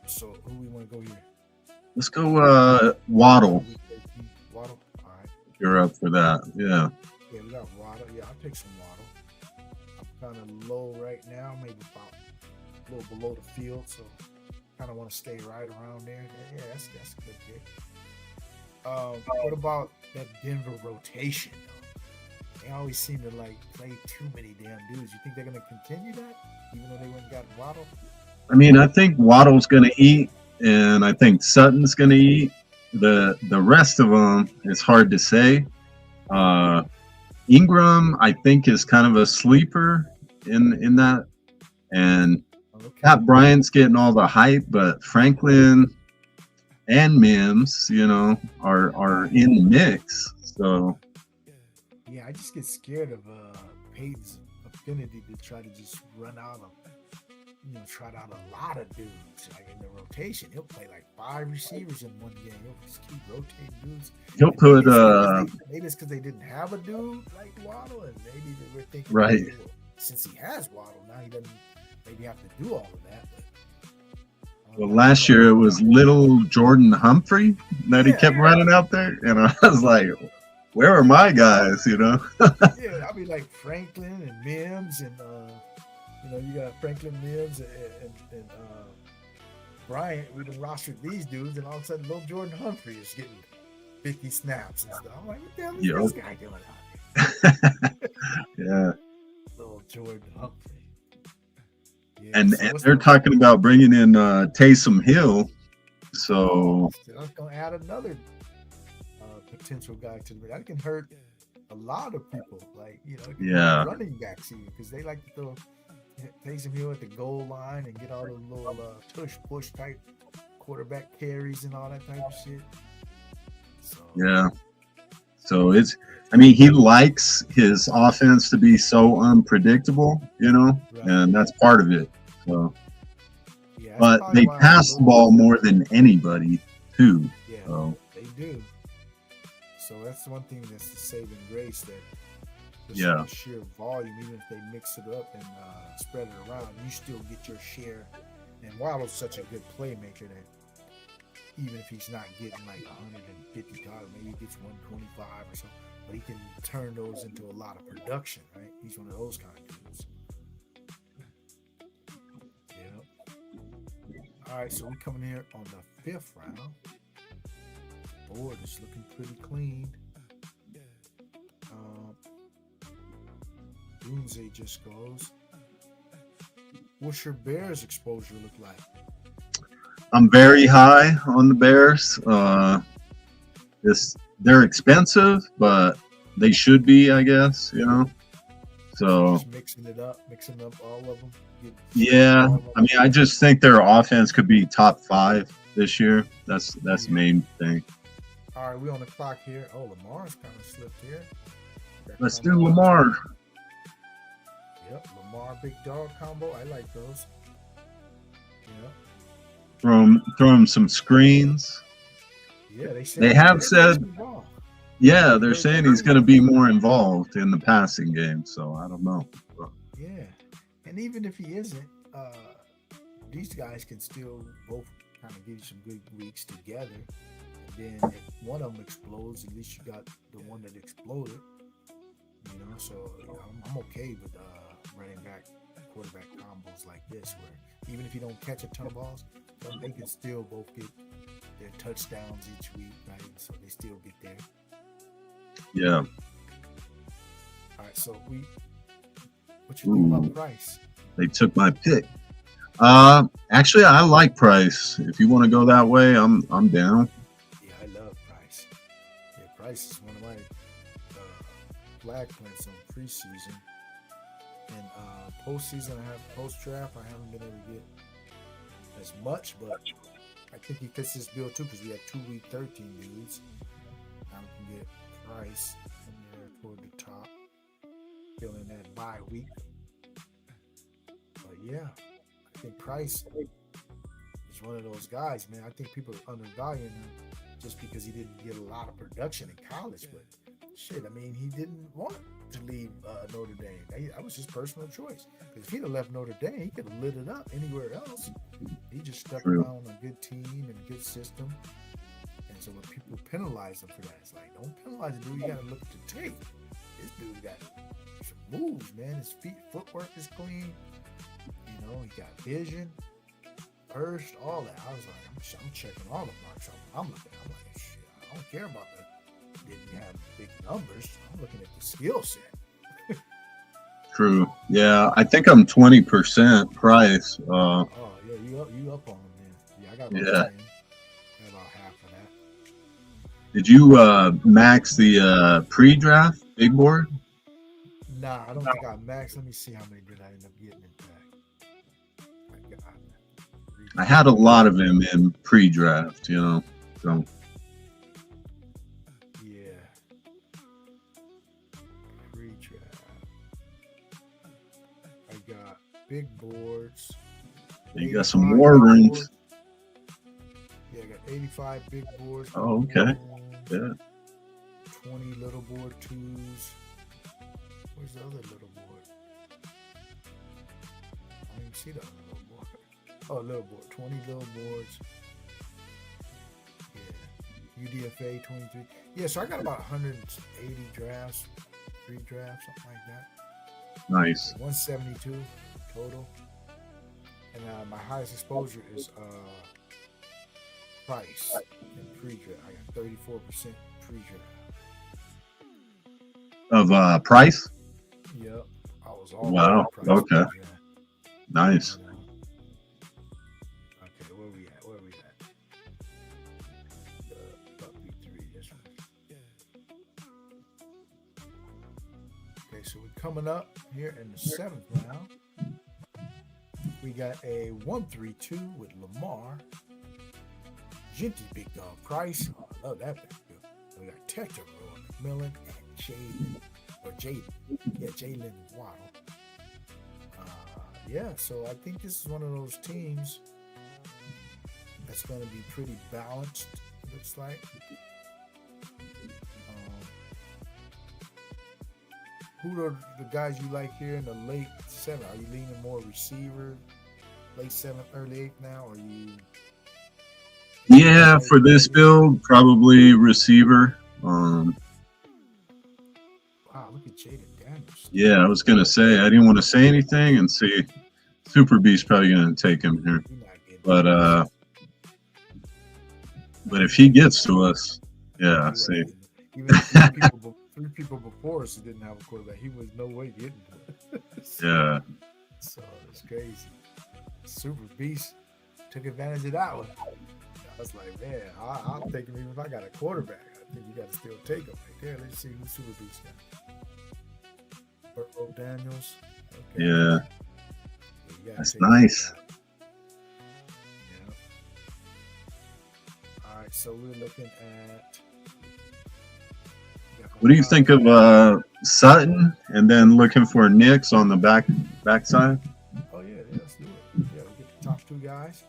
So who we want to go here? let's go Waddle. Waddle. All right. You're up for that. Yeah. Yeah, we got Waddle. Yeah, I'll take some Waddle. I'm kind of low right now, maybe about a little below the field, so kind of want to stay right around there. Yeah, that's a good pick. What about that Denver rotation? They always seem to like play too many damn dudes. You think they're going to continue that, even though they went and got Waddle? I mean, I think Waddle's going to eat, and I think Sutton's going to eat. The rest of them, it's hard to say. Ingram, I think, is kind of a sleeper in that, and Pat Bryant's getting all the hype, but Franklin and Mims, are in the mix. So yeah, I just get scared of Peyton's affinity to try to just run out of, trot out a lot of dudes. Like in the rotation, he'll play like 5 receivers in one game. He'll just keep rotating dudes. He'll put maybe it's because they didn't have a dude like Waddle, and maybe they were thinking, right. Well, since he has Waddle, now he doesn't maybe have to do all of that. But, well, last year it was little Jordan Humphrey that he kept running out there, and I was like, "Where are my guys?" Yeah, I mean like Franklin and Mims, and you got Franklin, Mims, and Bryant. We done rostered these dudes, and all of a sudden, little Jordan Humphrey is getting 50 snaps and stuff. I'm like, what the hell is this guy doing out here? Yeah, little Jordan Humphrey. Yeah, and they're talking about bringing in Taysom Hill, so that's gonna add another potential guy to the. That can hurt a lot of people, like running backs even, because they like to throw Taysom Hill at the goal line and get all those little push type quarterback carries and all that type of shit. So, yeah. So he likes his offense to be so unpredictable, and that's part of it. So, but they pass the ball more than anybody, too. Yeah, so. They do. So that's one thing that's the saving grace, that the sheer volume, even if they mix it up and spread it around, you still get your share. And Waddle's such a good playmaker that even if he's not getting like 150 targets, maybe he gets 125 or so, but he can turn those into a lot of production, right? He's one of those kind of dudes. Yeah. All right, so we're coming here on the 5th round. Board is looking pretty clean. Doomsday just goes. What's your Bears exposure look like? I'm very high on the Bears. They're expensive, but they should be, I guess. So just mixing up all of them. Yeah, I mean, I just think their offense could be top 5 this year. That's the main thing. All right, we on the clock here. Oh, Lamar's kind of slipped here. Let's do Lamar. Yep, Lamar big dog combo. I like those. Yep. Throw him some screens. Yeah, they have said. Yeah, they're saying he's going to be more involved in the passing game. So I don't know. Yeah, and even if he isn't, these guys can still both kind of give you some good weeks together. And then if one of them explodes, at least you got the one that exploded. So I'm okay with running back quarterback combos like this, where even if you don't catch a ton of balls, they can still both get their touchdowns each week, right? So they still get there. Yeah. All right, so what you think about Price? They took my pick. Actually, I like Price. If you want to go that way, I'm down. Yeah, I love Price. Yeah, Price is one of my flag plants on preseason. And postseason, post-draft, I haven't been able to get as much, but I think he fits this bill too, because we had 2 week 13 dudes. Now we can get Price in there toward the top, filling that bye week. But yeah, I think Price is one of those guys, man. I think people are undervaluing him just because he didn't get a lot of production in college. But shit, I mean, he didn't want to leave Notre Dame. That was his personal choice. Because if he'd have left Notre Dame, he could have lit it up anywhere else. He just stuck around a good team and a good system. And so when people penalize him for that, it's like, don't penalize the dude. You got to look at the tape. This dude got some moves, man. His footwork is clean. know, he got vision, burst, all that. I was like, I'm checking all the marks. I'm looking. I'm like, shit, I don't care about didn't have big numbers. I'm looking at the skill set. True. Yeah, I think I'm 20% price. Oh yeah, you up on them then? Yeah, I got about 10. Got about half of that. Did you max the pre-draft big board? Nah, I don't think I maxed. Let me see how many did I end up getting in back. I had a lot of them in pre-draft, you know. So yeah, pre-draft. I got big boards. you got some more rooms. Yeah, I got 85 big boards. Oh, okay. Yeah. 20 little board 2s. Where's the other little board? I don't even see the other little board. Oh, little board. 20 little boards. Yeah. UDFA 23. Yeah, so I got about 180 drafts, 3 drafts, something like that. Nice. 172 total. And my highest exposure is price and pre-draft. I got 34% pre-draft. Of price? Yep. I was all wow. Okay. pre-draft. Nice. Okay, where we at? Puppy 3, this one. Okay, so we're coming up here in the 7th round. We got a 1-3-2 with Lamar. Genty big dog price. Oh, I love that big dog. We got Tector, McMillan, and Jalen Waddle. Yeah, so I think this is one of those teams that's going to be pretty balanced, looks like. Who are the guys you like here in the late 7th? Are you leaning more receiver, late 7th, early 8th now? Or are you? Yeah, for this build, probably receiver. Wow, look at Jaden Daniels. Yeah, I was gonna say I didn't want to say anything and see Super Beast probably gonna take him here, but if he gets to us, yeah, see. Even three people before us didn't have a quarterback. He was no way getting to it. Yeah. So it's crazy. Super Beast took advantage of that one. I was like, man, I'll take him even if I got a quarterback. I think you got to still take him right there. Let's see who Super Beast got. Burrow Daniels. Okay. Yeah. That's nice. Yeah. All right, so we're looking at. What do you think of Sutton and then looking for Knicks on the backside? Oh yeah, let's do it. Yeah, we get the top 2 guys.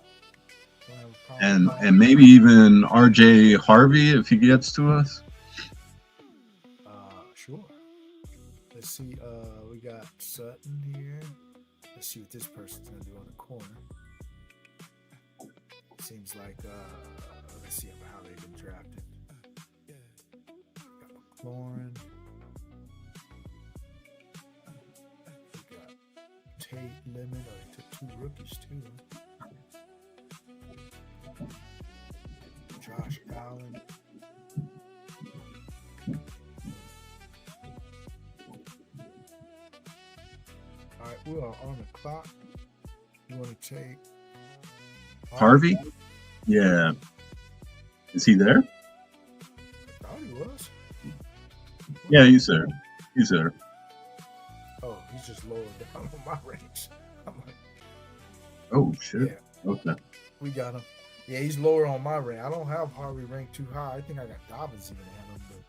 And maybe even RJ Harvey if he gets to us. Sure. Let's see. We got Sutton here. Let's see what this person's gonna do on the corner. Seems like let's see how they've been drafted. Got McLaurin. We got Tate Lemon. Oh, they took 2 rookies too. Josh Allen. All right, we are on the clock. You want to take Harvey? Yeah. Is he there? I thought he was. Yeah, he's there. He's there. Oh, he's just lower down on my ranks. I'm like, oh shit. Yeah. Okay. We got him. Yeah, he's lower on my rank. I don't have Harvey ranked too high. I think I got Dobbins even at him, but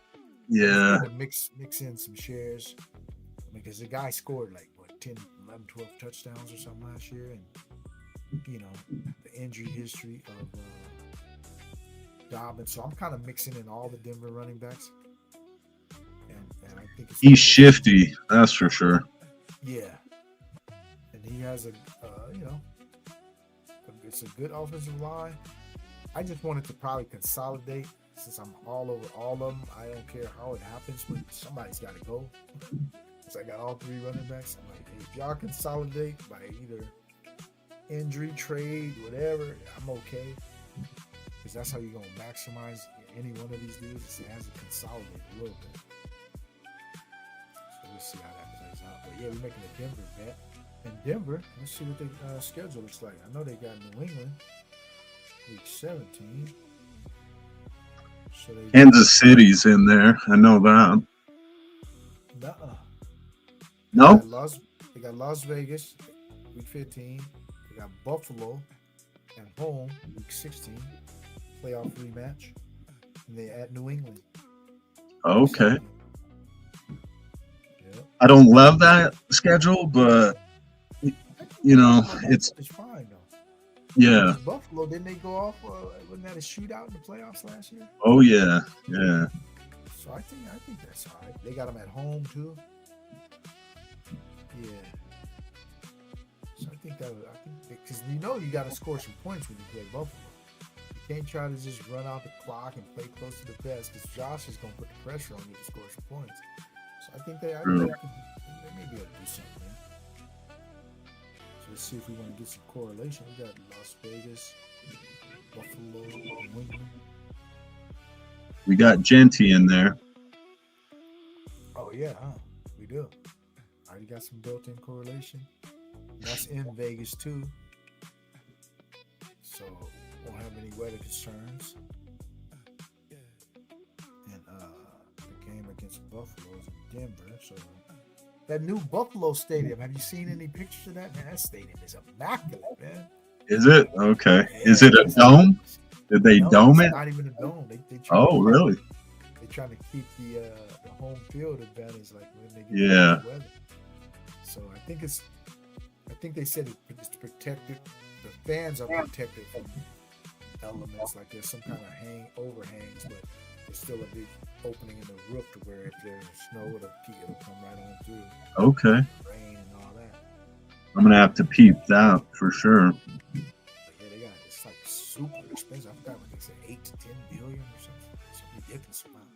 yeah, mix in some shares because the guy scored like what 10, 11, 12 touchdowns or something last year, and you know the injury history of Dobbins. So I'm kind of mixing in all the Denver running backs, and I think he's shifty. That's for sure. Yeah, and he has a it's a good offensive line. I just wanted to probably consolidate since I'm all over all of them. I don't care how it happens, but somebody's got to go. So I got all 3 running backs. I'm like, hey, if y'all consolidate by either injury, trade, whatever, I'm okay. Because that's how you're going to maximize any one of these dudes. It has to consolidate a little bit. So we'll see how that plays out. But yeah, we're making a Denver bet. And Denver, let's see what the schedule looks like. I know they got New England, week 17. So they Kansas City's in there. I know that. Nuh-uh. No? They got Las Vegas, week 15. They got Buffalo at home, week 16. Playoff rematch. And they at New England. Okay. Yeah. I don't love that schedule, but you know, it's fine though. yeah. Buffalo, didn't they go off? Wasn't that a shootout in the playoffs last year? Oh yeah, yeah. So I think that's all right. They got them at home too. Yeah. So I think because you got to score some points when you play Buffalo. You can't try to just run out the clock and play close to the vest because Josh is going to put the pressure on you to score some points. So I think they may be able to do something. So let's see if we want to get some correlation. We got Las Vegas, Buffalo, New England. We got Genty in there. Oh yeah, we do. Already got some built-in correlation. That's in Vegas too, so won't have any weather concerns. And the game against Buffalo is in Denver. So that new Buffalo Stadium. Have you seen any pictures of that? Man, that stadium is immaculate, man. Is it? Okay. Yeah, Is it a dome? Did they dome it? Not even a dome. Oh, really? They're trying to keep the home field advantage, like when they get Yeah. weather. So I think they said it's protected. The fans are protected from elements like there's some kind of overhangs, but there's still a big opening in the roof to where if there's snow, it'll come right on through. Okay. Rain and all that. I'm gonna have to peep that for sure. But yeah, it's like super expensive. I forgot what they said, 8 to 10 billion or something. It's a ridiculous amount.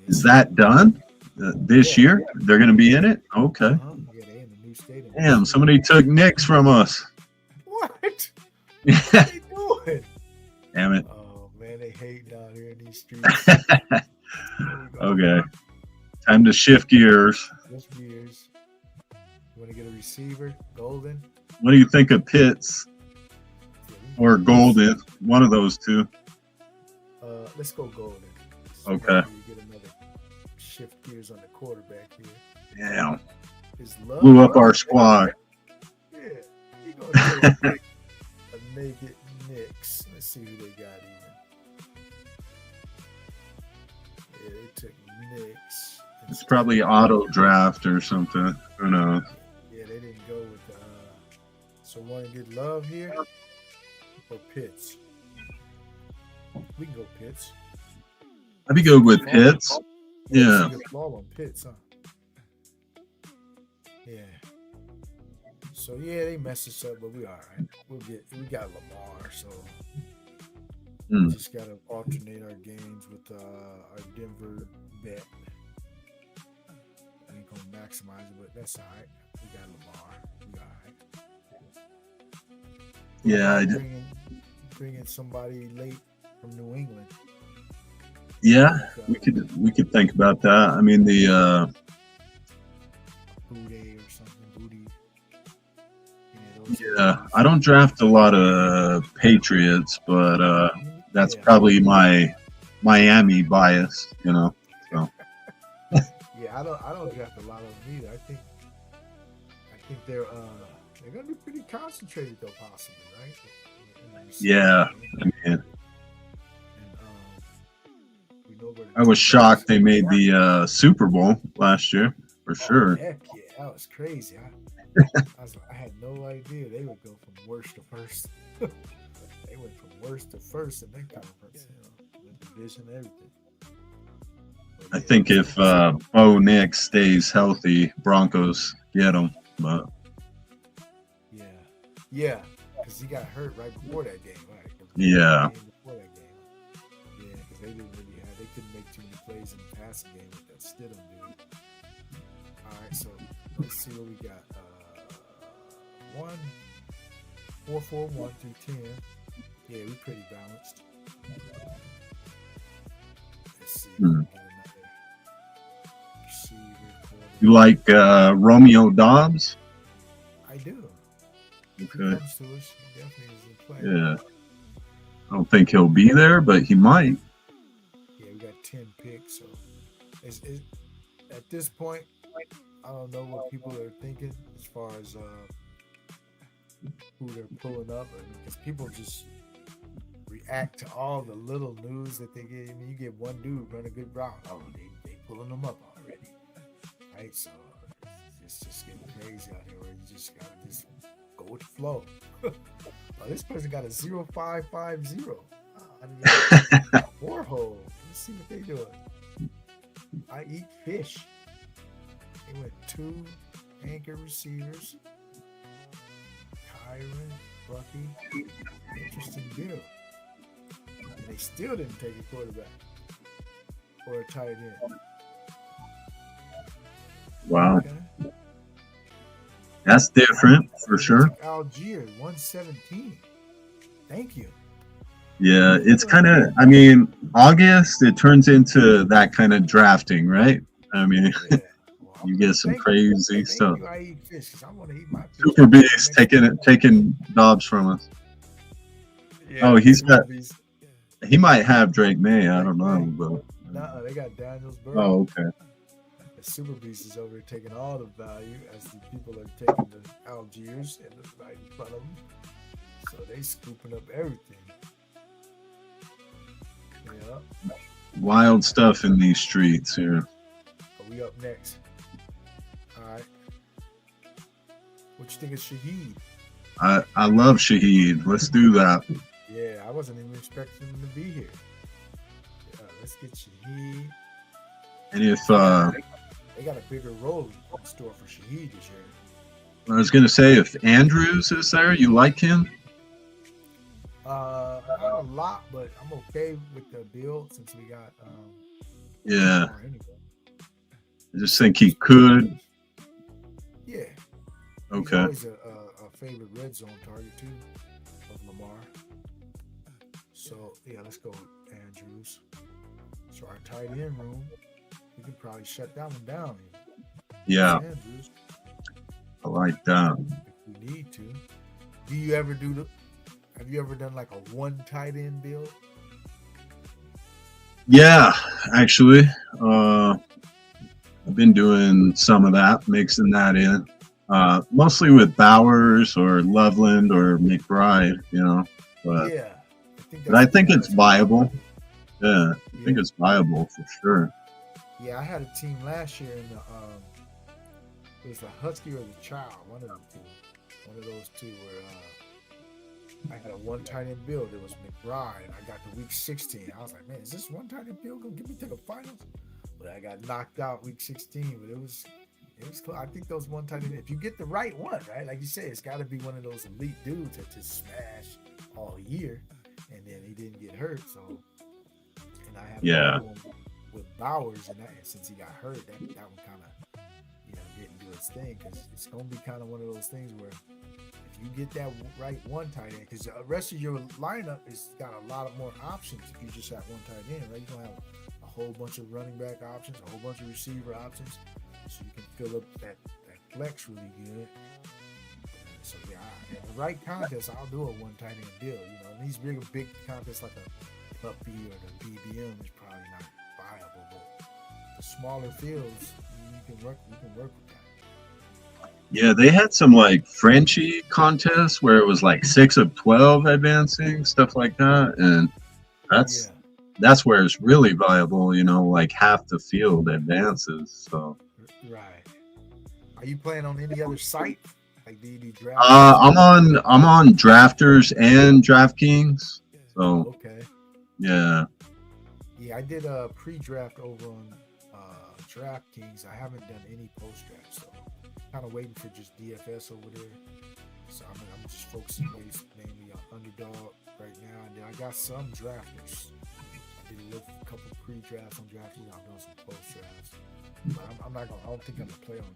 Yeah. Is that done this year? They're gonna be in it? Okay. Yeah, they in the new stadium. Damn, somebody took Knicks from us. What? What are they doing? Damn it. Oh man, they hate down here in these streets. Okay. Time to shift gears. Just gears. You want to get a receiver? Golden? What do you think of Pitts or Golden? One of those two. Let's go Golden. Okay. You get another shift gears on the quarterback here. Damn. His love Blew up our squad. Yeah. He gonna take a naked Knicks. Let's see who they got even. Yeah, they took Knicks. It's probably auto draft or something. Who knows? Yeah, they didn't go with the. So want to get Love here or Pitts? We can go Pitts. I'd be good with Pitts. Yeah. Flaw on Pitts, huh? Yeah. So yeah, they messed us up, but we all right. We got Lamar, so we just gotta alternate our games with our Denver bet. I ain't gonna maximize it, but that's all right. We got Lamar. We all right. Yeah, I did. Bringing somebody late from New England. Yeah, we could think about that. I mean the Booty or something. Booty. yeah, I don't draft a lot of Patriots, but that's probably my Miami bias, you know. So yeah, I don't draft a lot of them either. I think they're gonna be pretty concentrated though, possibly, right? yeah, I mean, And, I was shocked they made the Super Bowl last year for sure. Heck yeah, that was crazy. I had no idea they would go from worst to first. They went from worst to first in that conference, the division, everything. I think if Bo Nix stays healthy, Broncos get him. But yeah, because he got hurt right before that game, right? Yeah. Before that game. Yeah, because they couldn't make too many plays in the passing game with that Stidham dude. All right, so let's see what we got. 441 through 10. Yeah, we're pretty balanced. Let's see. Hmm. Get another receiver, You quarterback. like Romeo Dobbs? I do. If he Okay. comes to us, he definitely is a player. Yeah. I don't think he'll be there, but he might. Yeah, we got 10 picks, so it's at this point, I don't know what people are thinking as far as who they're pulling up, because people just react to all the little news that they get. I mean, you get one dude run a good route, oh, they pulling them up already, right? So it's just getting crazy out here where you just gotta just go with the flow. Oh, this person got a 0550. Four hole. Let's see what they doing. I eat fish. They went 2 anchor receivers. Kyron, Bucky. Interesting deal. And they still didn't take a quarterback or a tight end. Wow. Okay. That's different for sure. Algier, 117. Thank you. Yeah, it's kind of, I mean, August, it turns into that kind of drafting, right? I mean, Yeah. Well, you get some crazy stuff. I eat fish because I want to eat my fish. Super Beast taking Dobbs from us. Yeah, Oh, he's Super got, Beast. he might have Drake May, I don't know, but. Nuh-uh, they got Daniels Burrow. Oh, okay. The Super Beast is over here taking all the value as the people are taking the Algiers and right in front of them. So they scooping up everything. Yeah. Wild stuff in these streets here. Are we up next? All right. What you think of Shaheed? I love Shaheed. Let's do that. Yeah, I wasn't even expecting him to be here. Yeah, let's get Shaheed. And if They got a bigger role in store for Shaheed this year. I was gonna say, if Andrews is there, you like him? Not a lot, but I'm okay with the build since we got Yeah, Lamar anyway. I just think he could. Yeah. Okay. He's always a favorite red zone target too of Lamar. So yeah, let's go with Andrews. So our tight end room, we can probably shut that one down. Yeah, Andrews, I like that. if we need to. Do you ever do the? Have you ever done like a one tight end build? Yeah, actually, I've been doing some of that, mixing that in, mostly with Bowers or Loveland or McBride, you know. But Yeah. but I think it's viable. Yeah, I think it's viable for sure. Yeah, I had a team last year in the it was the Husky or the Child, one of them two. One of those two where I had a one tight end build. It was McBride. I got to week 16. I was like, man, is this one tight end build gonna get me to the finals? But I got knocked out week 16. But it was cool. I think those one tight end, if you get the right one, right? Like you said, it's gotta be one of those elite dudes that just smash all year. And then he didn't get hurt. So and I have another one with Bowers, and since he got hurt, that one kind of didn't do its thing, because it's gonna be kind of one of those things where if you get that right one tight end, because the rest of your lineup is got a lot of more options if you just have one tight end, right? You don't have a whole bunch of running back options, a whole bunch of receiver options, so you can fill up that flex really good. So yeah, in the right contest, I'll do a one tight end deal. In these big contests like a Puppy or the BBM is probably not viable, but the smaller fields, you can work with that. Yeah, they had some like Frenchie contests where it was like 6 of 12 advancing, stuff like that, and that's where it's really viable. Like half the field advances. So right. Are you playing on any other site? Like do you do draft? I'm on Drafters and DraftKings. So okay. Yeah, I did a pre-draft over on DraftKings. I haven't done any post-draft, so kind of waiting for just DFS over there. So I'm just focusing mainly on Underdog right now, and then I got some drafters. I did a couple pre-drafts on DraftKings. I'm doing some post-drafts, but I don't think I'm gonna play on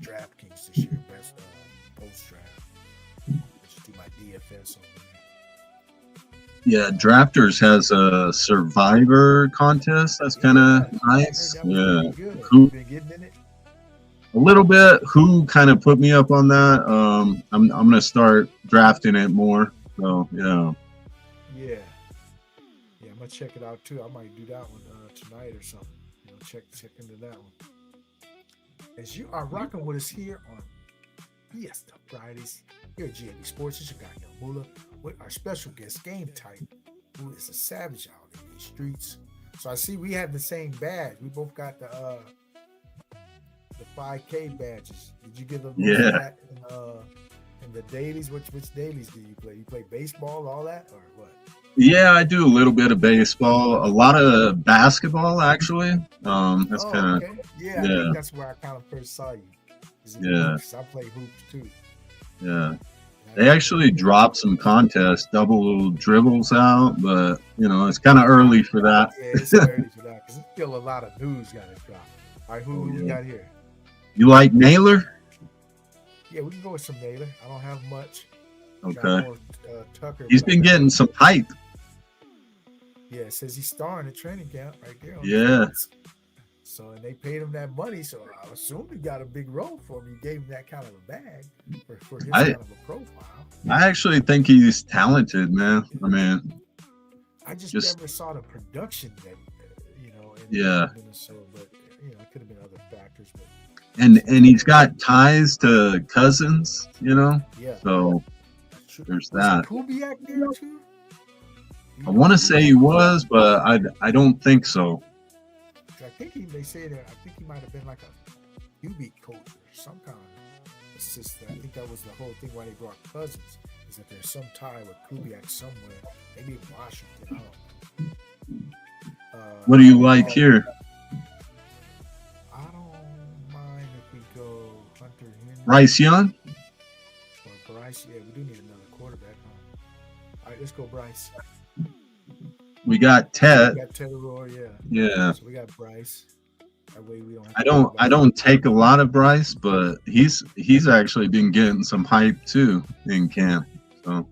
DraftKings this year. Best post-draft. Just do my DFS on there. Yeah, Drafters has a Survivor contest. That's kind of nice. Yeah, Who been getting in it? a little bit. Who kind of put me up on that? I'm gonna start drafting it more. So yeah. Yeah, I'm gonna check it out too. I might do that one tonight or something. You know, check into that one. As you are rocking with us here on Fiesta Fridays here at GAB Sports, it's your guy YUUNGMOOLAHH with our special guest GAMETIGHT, who is a savage out in these streets. So I see we have the same badge. We both got the 5K badges. Did you get a look at that in the dailies? Which dailies do you play? You play baseball, all that, or what? Yeah, I do a little bit of baseball, a lot of basketball actually. That's kind of okay. I think that's where I kind of first saw you. Hoops? I play hoops too. Yeah. They actually dropped some contests, double dribbles out, but you know it's kind of early for that. Yeah, it's early for that because there's still a lot of news got to drop. All right, who you got here? You like Naylor? Yeah, we can go with some Naylor. I don't have much. Okay. More, Tucker. He's been getting some hype. Yeah, it says he's starring at training camp right there. Yeah. So, and they paid him that money, so I assume he got a big role for him. You gave him that kind of a bag for his kind of a profile. I actually think he's talented, man. I mean, I just never saw the production that, in Minnesota, but, it could have been other factors. But and he's got ties to Cousins, Yeah. So there's that. Kubiak there too? I want to say he was, but I don't think so. I think they say that. I think he might have been like a QB coach or some kind of assistant. I think that was the whole thing why they brought Cousins, is that there's some tie with Kubiak somewhere, maybe in Washington. What do you like here? I don't mind if we go Hunter Henry. Bryce Young? Or Bryce, yeah, we do need another quarterback. All right, let's go Bryce. We got Ted. We got Ted Roy, yeah. Yeah. So we got Bryce. That way we don't have I don't take a lot of Bryce, but he's actually been getting some hype too in camp. So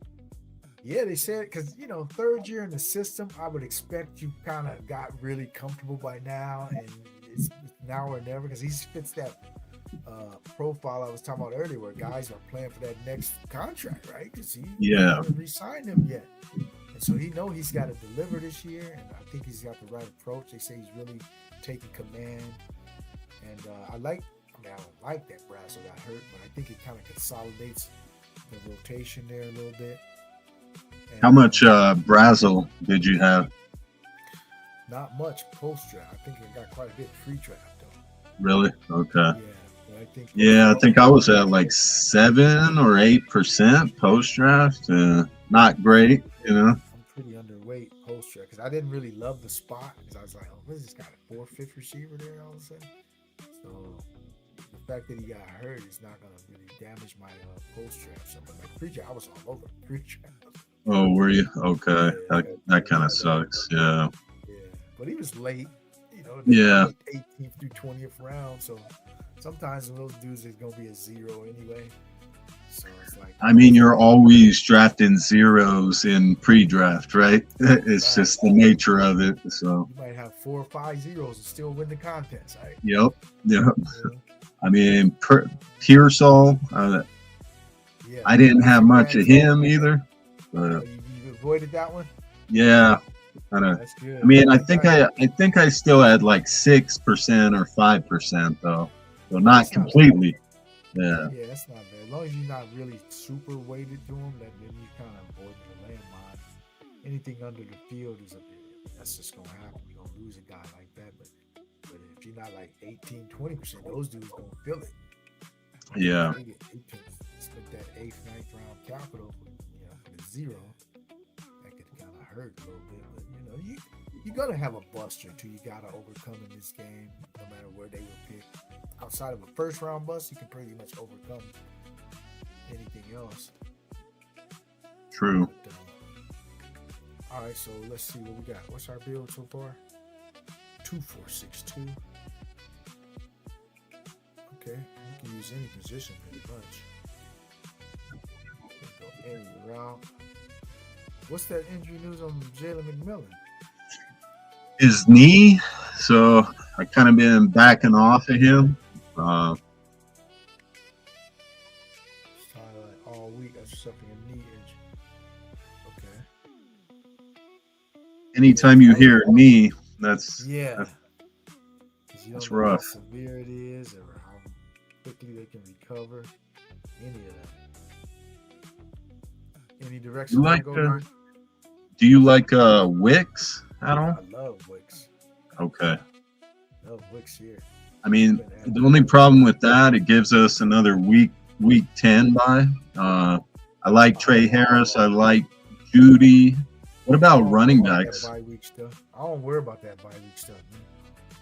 yeah, they said because third year in the system, I would expect you kind of got really comfortable by now, and it's now or never because he fits that profile I was talking about earlier, where guys are playing for that next contract, right? Because he hasn't re-signed him yet. So he's got to deliver this year, and I think he's got the right approach. They say he's really taking command, and I don't like that Brazel got hurt, but I think it kind of consolidates the rotation there a little bit. And, how much Brazel did you have? Not much post draft. I think I got quite a bit pre-draft though. Really? Okay. Yeah, I think I was at like 7 or 8% post draft. Not great, I'm pretty underweight post draft because I didn't really love the spot because I was like, what is this guy, a 4th, 5th receiver there all of a sudden? So the fact that he got hurt is not going to really damage my post draft. So, but like pre-draft, I was all over pre-draft. Oh, were you? Okay. That kind of sucks. Yeah. Yeah. But he was late, 18th through 20th round. So sometimes those dudes is going to be a 0 anyway. So it's like, I mean, you're always drafting zeros in pre-draft, right? It's just the nature of it. So you might have 4 or 5 zeros and still win the contest, right? Yep. I mean, Pearsall, I didn't have much of him either. You avoided that one? Yeah. That's good. I mean, I think I still had like 6% or 5% though, so not completely. Yeah, that's not bad. As long as you're not really super weighted to them, then you kind of avoid the landmine. Anything under the field that's just gonna happen. You're gonna lose a guy like that, but if you're not like 18-20%, those dudes gonna feel it. Yeah. They can spend that 8th, 9th round capital for the 0. That could kind of hurt a little bit, but you're gonna have a bust or two you gotta overcome in this game, no matter where they will pick. Outside of a 1st round bust, you can pretty much overcome anything else. True. But, all right, so let's see what we got. What's our build so far? 2-4-6-2. Okay, we can use any position pretty much. Any round. What's that injury news on Jalen McMillan? His knee, so I kind of been backing off of him. Highlight all week after suffering a knee injury. Okay. Anytime you hear knee, that's Yeah. 'Cause you that's don't know rough. how severe it is or how quickly they can recover. Any of that. Any direction You you wanna like go, the- Ryan? Do you like Wicks at all? I love Wicks. Okay. Love Wicks here. I mean, the only problem with that, it gives us another week 10 bye. I like Trey Harris. I like Judy. What about running backs? Bye week stuff. I don't worry about that bye week stuff. Man.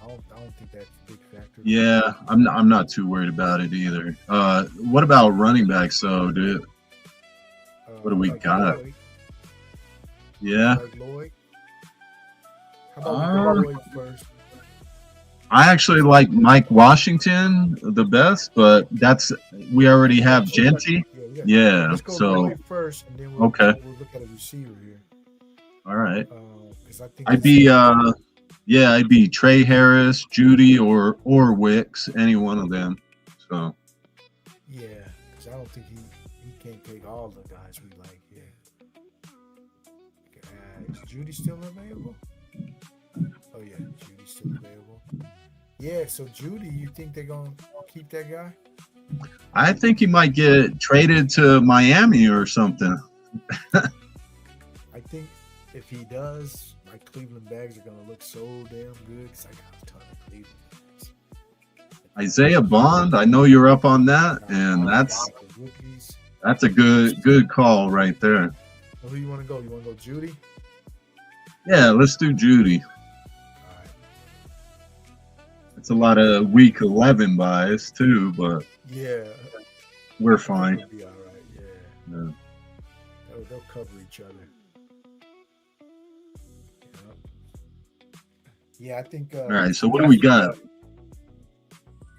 I don't think that's a big factor. Yeah, I'm not too worried about it either. What about running backs though, dude? What do we got? Lloyd. Yeah, Like Lloyd. How about we go Lloyd first? I actually like Mike Washington the best, but we already have Genty. Yeah, Let's go so Lloyd first, and then we'll look at a receiver here. all right. 'Cause I think I'd be Trey Harris, Judy, or Wicks, any one of them. So yeah, because I don't think he can't take all the guys we like here. Is Judy still available? Oh yeah, Judy's still available. Yeah, so Judy, you think they're gonna keep that guy? I think he might get traded to Miami or something. I think if he does, my Cleveland bags are gonna look so damn good because I got a ton of Cleveland bags. Isaiah Bond, I know you're up on that, and that's a good call right there. So who you want to go? You want to go Judy? Yeah, let's do Judy. All right. It's a lot of week 11 buys too, but Yeah. we're fine. It'll be all right. Yeah. Yeah. They'll cover each other. Yeah, I think. All right, so what do we got?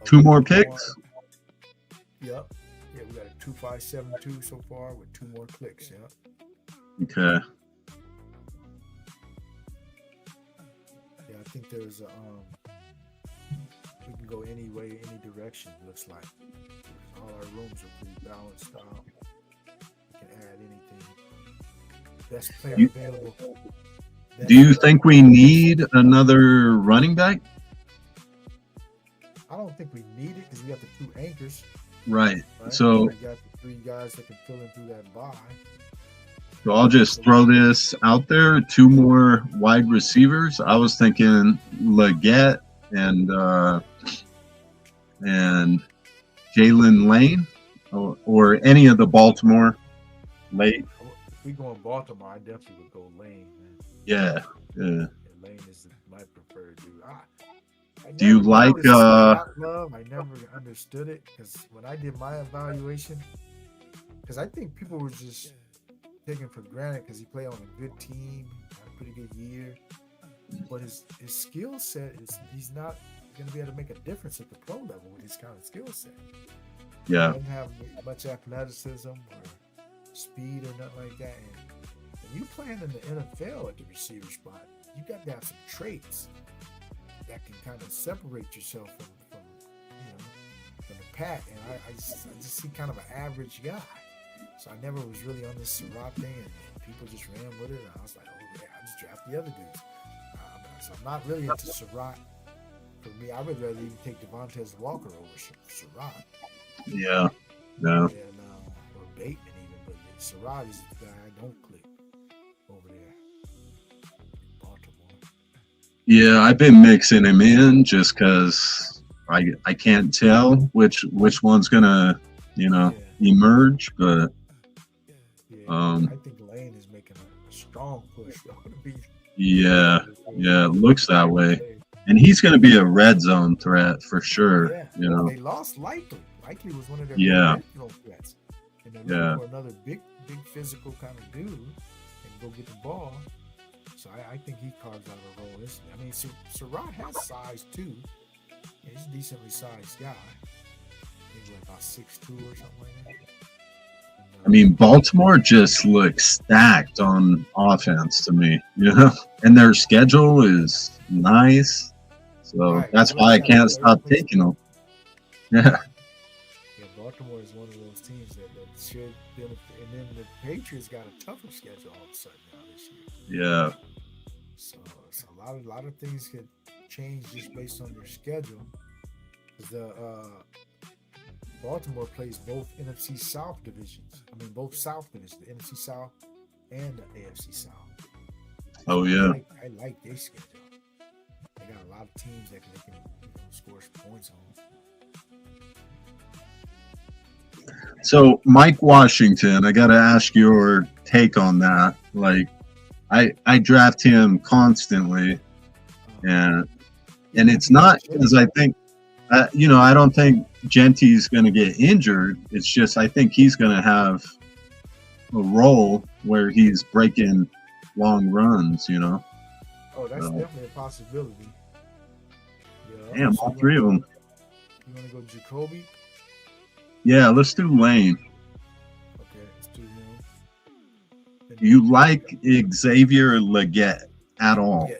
Two more picks? Yep. Yeah, we got a 2572 so far with 2 more clicks. Yep. Okay. Yeah, I think there's we can go any way, any direction. Looks like all our rooms are pretty balanced out. We can add anything. Best player available. Do you think we need another running back? I don't think we need it because we got the 2 anchors. Right. Right? So we got the 3 guys that can fill in through that bye. I'll just throw this out there. 2 more wide receivers. I was thinking Leggett and Jalen Lane or any of the Baltimore late. If we go in Baltimore, I definitely would go Lane, man. Yeah. Yeah. And Lane is my preferred dude. I Do you never like noticed love? I never understood it because when I did my evaluation, because I think people were just taken for granted because he played on a good team, had a pretty good year, but his skill set he's not going to be able to make a difference at the pro level with his kind of skill set. Yeah. He doesn't have much athleticism or speed or nothing like that. And when you playing in the NFL at the receiver spot, you got to have some traits that can kind of separate yourself from the pack. And I just see kind of an average guy. So I never was really on this Surratt thing, and people just ran with it. And I was like, oh yeah, I just draft the other dudes. So I'm not really into Surratt. For me, I would rather even take Devontae Walker over Surratt. Yeah. No. And, or Bateman even, but Surratt is the guy I don't click over there in Baltimore. Yeah, I've been mixing him in just because I can't tell which one's gonna emerge, but I think Lane is making a strong push though, to be. Yeah, it looks that way, and he's gonna be a red zone threat for sure. Yeah, they lost Likely. Likely was one of their red zone threats, and they're looking for another big physical kind of dude and go get the ball. So I think he carves out a role. I mean, Surratt has size too. Yeah, he's a decently sized guy. He's like about 6'2" or something like that. And I mean, Baltimore just looks stacked on offense to me, you know, and their schedule is nice. So Right. that's why I can't stop taking them. Yeah. Yeah, Baltimore is one of those teams that should benefit. And then the Patriots got a tougher schedule all of a sudden now this year. Yeah. So a lot of things could change just based on their schedule. The Baltimore plays both NFC South divisions. I mean, both South divisions, the NFC South and the AFC South. Oh, yeah. I like their schedule. They got a lot of teams that they can score some points on. So Mike Washington, I got to ask your take on that. Like, I draft him constantly, and it's not because I think, I don't think Genty's going to get injured. It's just I think he's going to have a role where he's breaking long runs. Oh, that's definitely a possibility. Yeah. Damn, all three of them. You want to go Jacoby? Yeah, let's do Lane. Okay, let's do him. Do you like Xavier Leggett at all?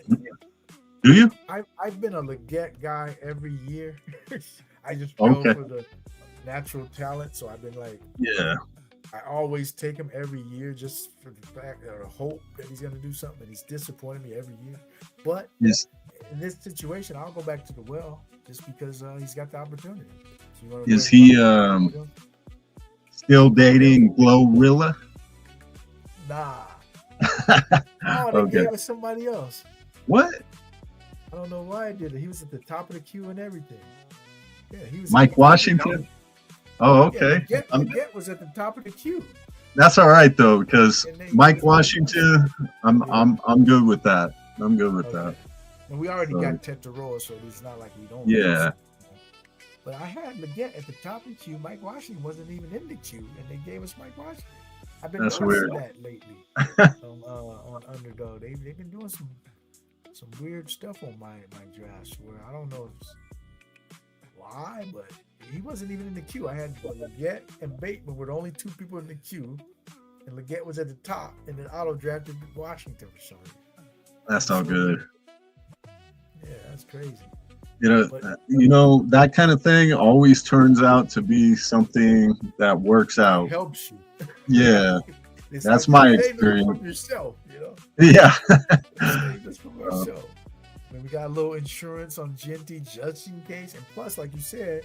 Do you? I've been a Leggett guy every year. I just go for the natural talent, so I've been like, yeah. I always take him every year just for the fact or hope that he's going to do something, and he's disappointed me every year. But in this situation, I'll go back to the well just because he's got the opportunity. So is he still dating Glorilla? Nah. Oh, they gave it somebody else. What? I don't know why I did it. He was at the top of the queue and everything. Yeah, he was Mike Washington. Oh, okay. Yeah, Leggett was at the top of the queue. That's all right though, because Mike Washington, I'm good with that. I'm good with that. And we already got Tetaroa, so it's not like we don't. Yeah. But I had Leggett at the top of the queue. Mike Washington wasn't even in the queue, and they gave us Mike Washington. I've been noticing that lately on Underdog. They've been doing some weird stuff on my drafts where I don't know why, but he wasn't even in the queue. I had Leggett and Bateman were the only two people in the queue, and Leggett was at the top, and then auto drafted Washington for some reason. That's all good. Yeah, that's crazy. That kind of thing always turns out to be something that works out. It helps you. Yeah, that's like my experience. From yourself, Yeah. Just from ourselves. We got a little insurance on Genty just in case, and plus, like you said,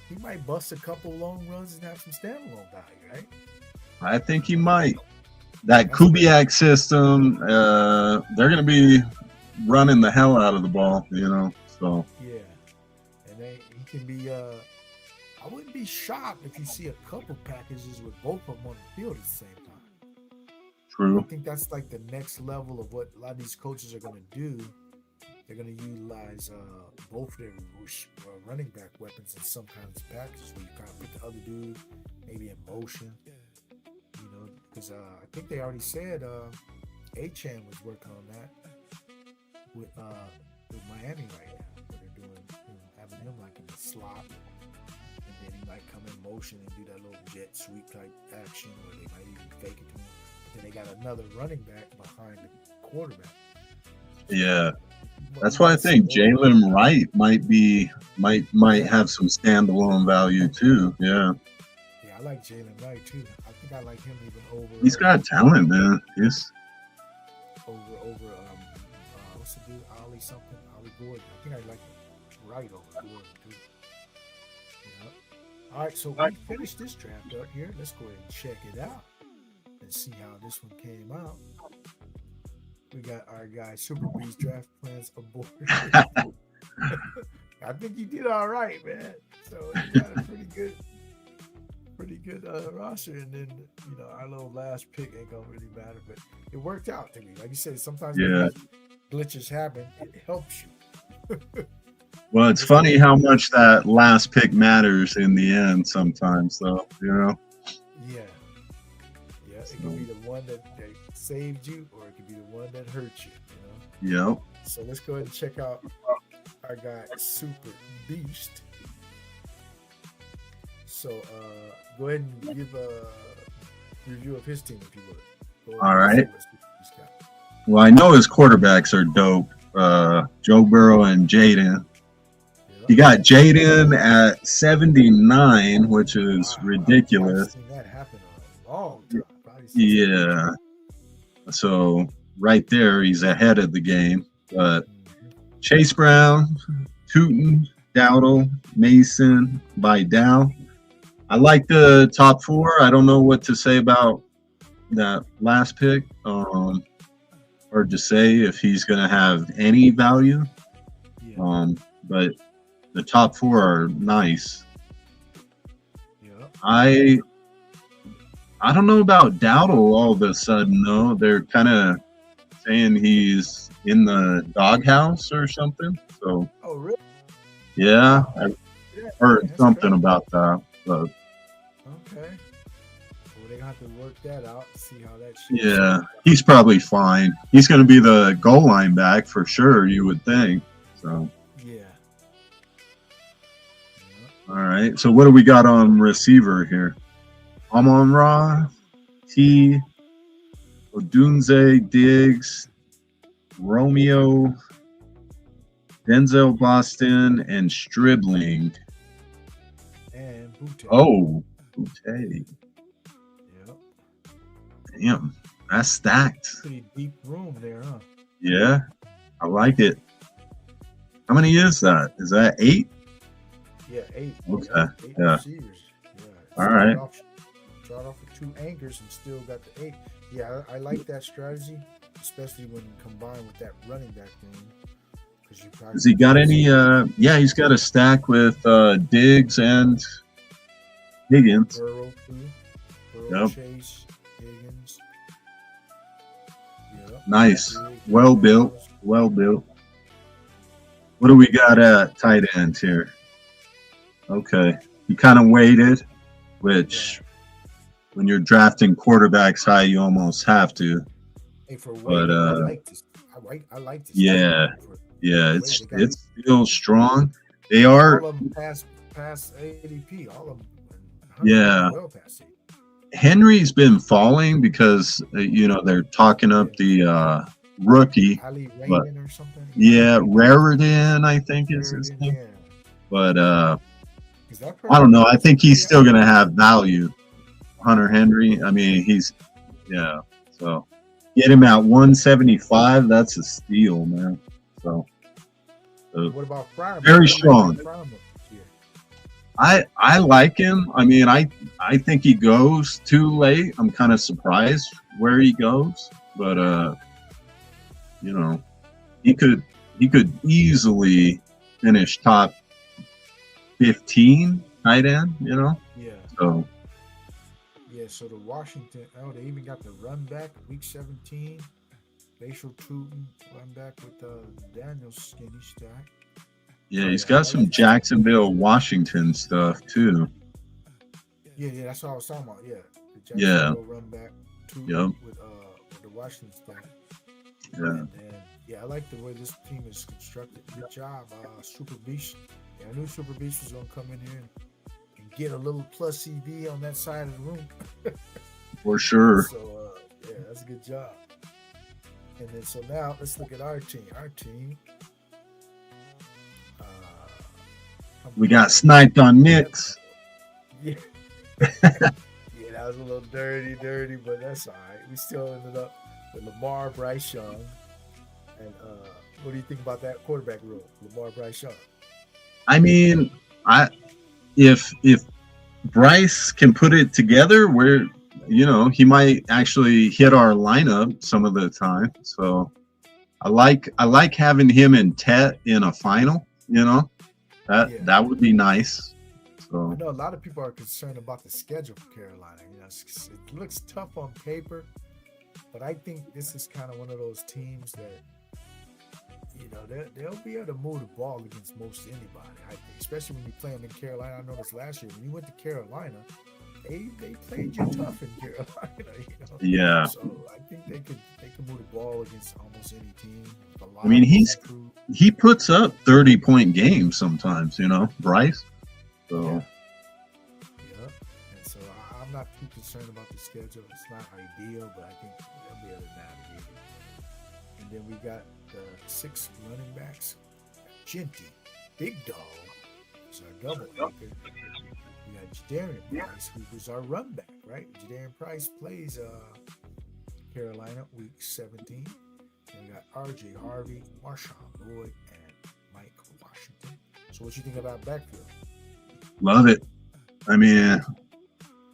he might bust a couple long runs and have some standalone value, right? I think he might. That Kubiak system, they're going to be running the hell out of the ball, so. Yeah. And he can be, I wouldn't be shocked if you see a couple packages with both of them on the field at the same time. True. I think that's like the next level of what a lot of these coaches are going to do. They're going to utilize both their running back weapons in some kinds of packages where you kind of put the other dude maybe in motion, because I think they already said A-Chan was working on that with Miami right now, where they're doing, having him like in the slot, and then he might come in motion and do that little jet sweep type action, or they might even fake it to him. But then they got another running back behind the quarterback. Yeah. That's why I think Jalen Wright might have some standalone value too. Yeah. Yeah, I like Jalen Wright too. I think I like him even over. He's got talent, man. Over what's the dude? Ollie something? Ollie Gordon. I think I like Wright over Gordon too. Yeah. All right, so we finished this draft up here. Let's go ahead and check it out and see how this one came out. We got our guy Super B's draft plans aboard. I think he did all right, man. So he got a pretty good roster. And then our little last pick ain't gonna really matter, but it worked out to me. Like you said, sometimes when glitches happen, it helps you. Well, it's funny how much that last pick matters in the end sometimes, though. Yeah. It can be the one that saved you, or it could be the one that hurt you. Yep. So let's go ahead and check out our guy Super Beast. So go ahead and give review of his team, if you would. Go All ahead and right. see what he's got. Well, I know his quarterbacks are dope. Joe Burrow and Jaden. You got Jaden at 79, which is ridiculous. I've seen that happen a long time. Probably since- Yeah. So right there, he's ahead of the game. But Chase Brown, Tootin, Dowdle, Mason, Vidal. I like the top four. I don't know what to say about that last pick. Hard to say if he's going to have any value. Yeah. But the top four are nice. Yeah. I don't know about Dowdle all of a sudden, though. They're kind of saying he's in the doghouse or something. So, Oh, really? yeah, I Yeah. heard That's something great. about that. But, Okay. Well, they're gonna have to work that out. See how that. shapes yeah, up. he's probably fine. He's going to be the goal line back for sure, you would think. So, Yeah. Yeah. all right. So, what do we got on receiver here? Amon-Ra, T, Odunze, Diggs, Romeo, Denzel Boston, and Stribling. And Butte. Oh, Boutte. Yeah. Damn, that's stacked. Pretty deep room there, huh? Yeah, I like it. How many is that? Is that 8? Yeah, 8. Okay, Eight yeah. receivers. Yeah. All right. Start off with 2 anchors and still got the 8. Yeah, I like that strategy, especially when combined with that running back thing. Because you probably Has he got any? Yeah, he's got a stack with Diggs and Higgins. Burrow too. Burrow, Yep. Chase, Higgins. Yep. Nice. Diggs, Well built. Burrows. Well built. What do we got at tight end here? Okay. He kind of waited, which when you're drafting quarterbacks high, you almost have to. Hey, for But, weight, I like this. I like this. yeah. For- Yeah, Wait, it's they got- it's still strong. They are, all of them past ADP. All of them. Yeah. Well past it. Henry's been falling because they're talking up the rookie. Ali But- Raymond or something. Yeah, Raritan, I think is his name. Yeah. But Is that I don't know. I think he's still gonna have value. Hunter Henry. I mean, yeah. So get him at 175. That's a steal, man. So What about Fryer? Very strong. I like him. I mean, I think he goes too late. I'm kind of surprised where he goes, but he could easily finish top 15 tight end. Yeah. So Yeah. So the Washington. Oh, they even got the run back week 17. Facial Tootin run back with Daniel's skinny stack. yeah, he's got some Jacksonville, Washington stuff too. Yeah, that's what I was talking about. Yeah. The Yeah. Jacksonville run back Tootin Yep. with the Washington stack. Yeah, And yeah, I like the way this team is constructed. Good job, Super Beast. Yeah, I knew Super Beast was gonna come in here and get a little plus CV on that side of the room. for sure. So yeah, that's a good job. And then so now let's look at our team. Our team. We got sniped on Knicks. Yeah. Yeah, that was a little dirty, but that's all right. We still ended up with Lamar, Bryce Young. And what do you think about that quarterback role, Lamar, Bryce Young? I mean, if Bryce can put it together, where he might actually hit our lineup some of the time. So I like having him and Tet in a final. That would be nice. I So know a lot of people are concerned about the schedule for Carolina. It looks tough on paper, but I think this is kind of one of those teams that they'll be able to move the ball against most anybody. I think, especially when you play them in Carolina. I noticed last year when you went to Carolina, they played you tough in Carolina. yeah, So I think they could move the ball against almost any team. I mean, he puts up 30-point games sometimes. Bryce. So Yeah. And so I'm not too concerned about the schedule. It's not ideal, but I think they'll be able to navigate it. And then we got the 6 running backs. Genty, Big Dog, is our double maker. We got Jadarian Price, who is our run back, right? Jadarian Price plays Carolina week 17. And we got RJ Harvey, Marshawn Lloyd, and Mike Washington. So what you think about backfield? Love it. I mean,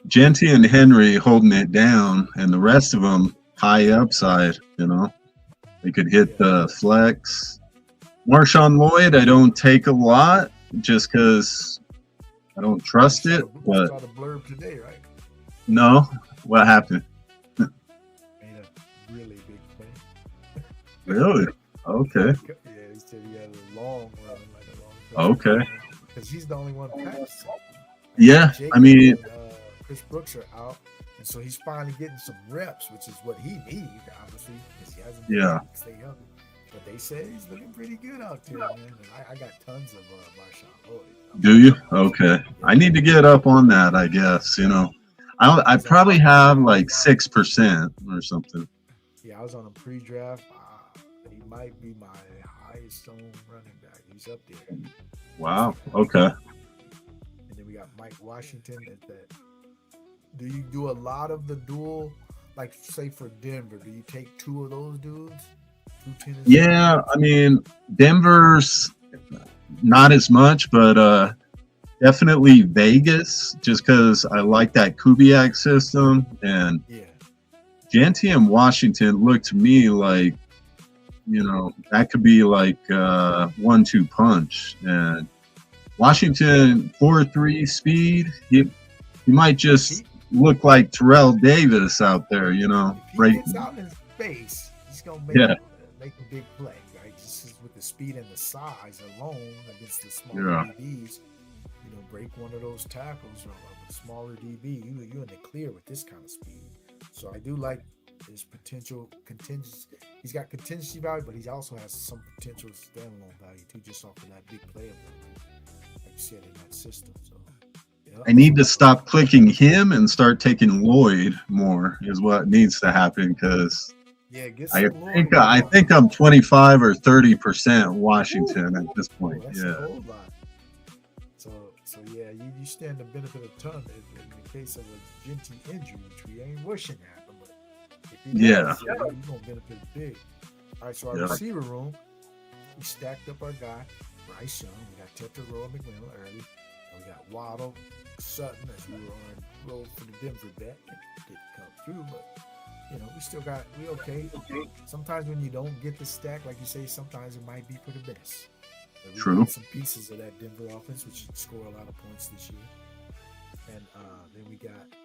Genty and Henry holding it down, and the rest of them high upside. You know, they could hit the flex. Marshawn Lloyd, I don't take a lot just because I don't trust it. But saw the blurb today, right? No, what happened? Ain't a really big play. Really? Okay. Yeah, he said he had a long run, like a long. Okay. Because he's the only one passing. Yeah, Jake I mean, and, Chris Brooks are out, and so he's finally getting some reps, which is what he needs, obviously, because he hasn't been able to stay healthy. But they say he's looking pretty good out there, man. And I got tons of Marshawn Lloyd. do you? Okay. I need to get up on that, I guess. You know, I probably have like 6% or something. Yeah, I was on a pre-draft. He might be my highest owned running back. He's up there. Wow. Okay. And then we got Mike Washington at that. Do you do a lot of the dual, like say for Denver? Do you take 2 of those dudes? 2 Tennessee? Yeah, I mean, Denver's not as much, but definitely Vegas, just because I like that Kubiak system. And Genty and Washington look to me like, you know, that could be like 1-2 punch. And Washington 4.3 speed, he might just look like Terrell Davis out there, you know. If he gets out in space, he's gonna make a big play, right? Just with the speed and the size alone against the smaller DBs, you know, break one of those tackles or a smaller DB, you're in the clear with this kind of speed. So I do like his potential contingency. He's got contingency value, but he also has some potential standalone value too, just off of that big play ability, like you said, in that system. So I need to stop clicking him and start taking Lloyd more is what needs to happen, because I think I'm 25 or 30% Washington at this point. That's a whole lot. So yeah, you stand to benefit a ton in the case of a Genty injury, which we ain't wishing happen, but if he does, you're gonna benefit big. All right, so our receiver room, we stacked up our guy Bryce Young. We got Tetairoa McMillan early. And we got Waddle, Sutton, as we were on road for the Denver bet. It didn't come through, but you know, we okay. Sometimes when you don't get the stack, like you say, sometimes it might be for the best. We got some pieces of that Denver offense, which should score a lot of points this year. And then we got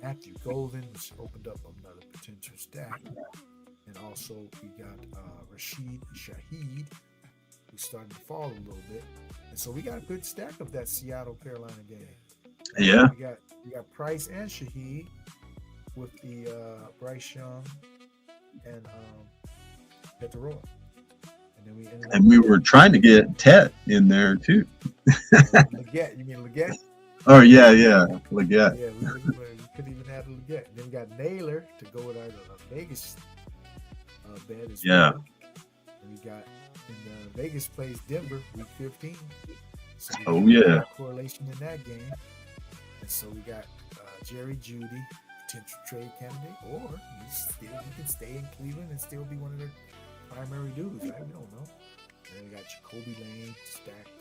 Matthew Golden, which opened up another potential stack. And also we got Rashid Shaheed, who's starting to fall a little bit. And so we got a good stack of that Seattle Carolina game. Yeah. We got Price and Shaheed with the Bryce Young and Tetairoa. And we were trying to get Tet in there too. Leggett, you mean Leggett? Oh yeah, Leggett. Yeah, we couldn't even have Leggett. Then we got Naylor to go with our Vegas bet as well. And we got Vegas plays Denver week 15. So correlation in that game. And so we got Jerry Jeudy, potential trade candidate, or he can stay in Cleveland and still be one of their primary dudes, right? We don't know. And then we got Jacoby Lane stacked,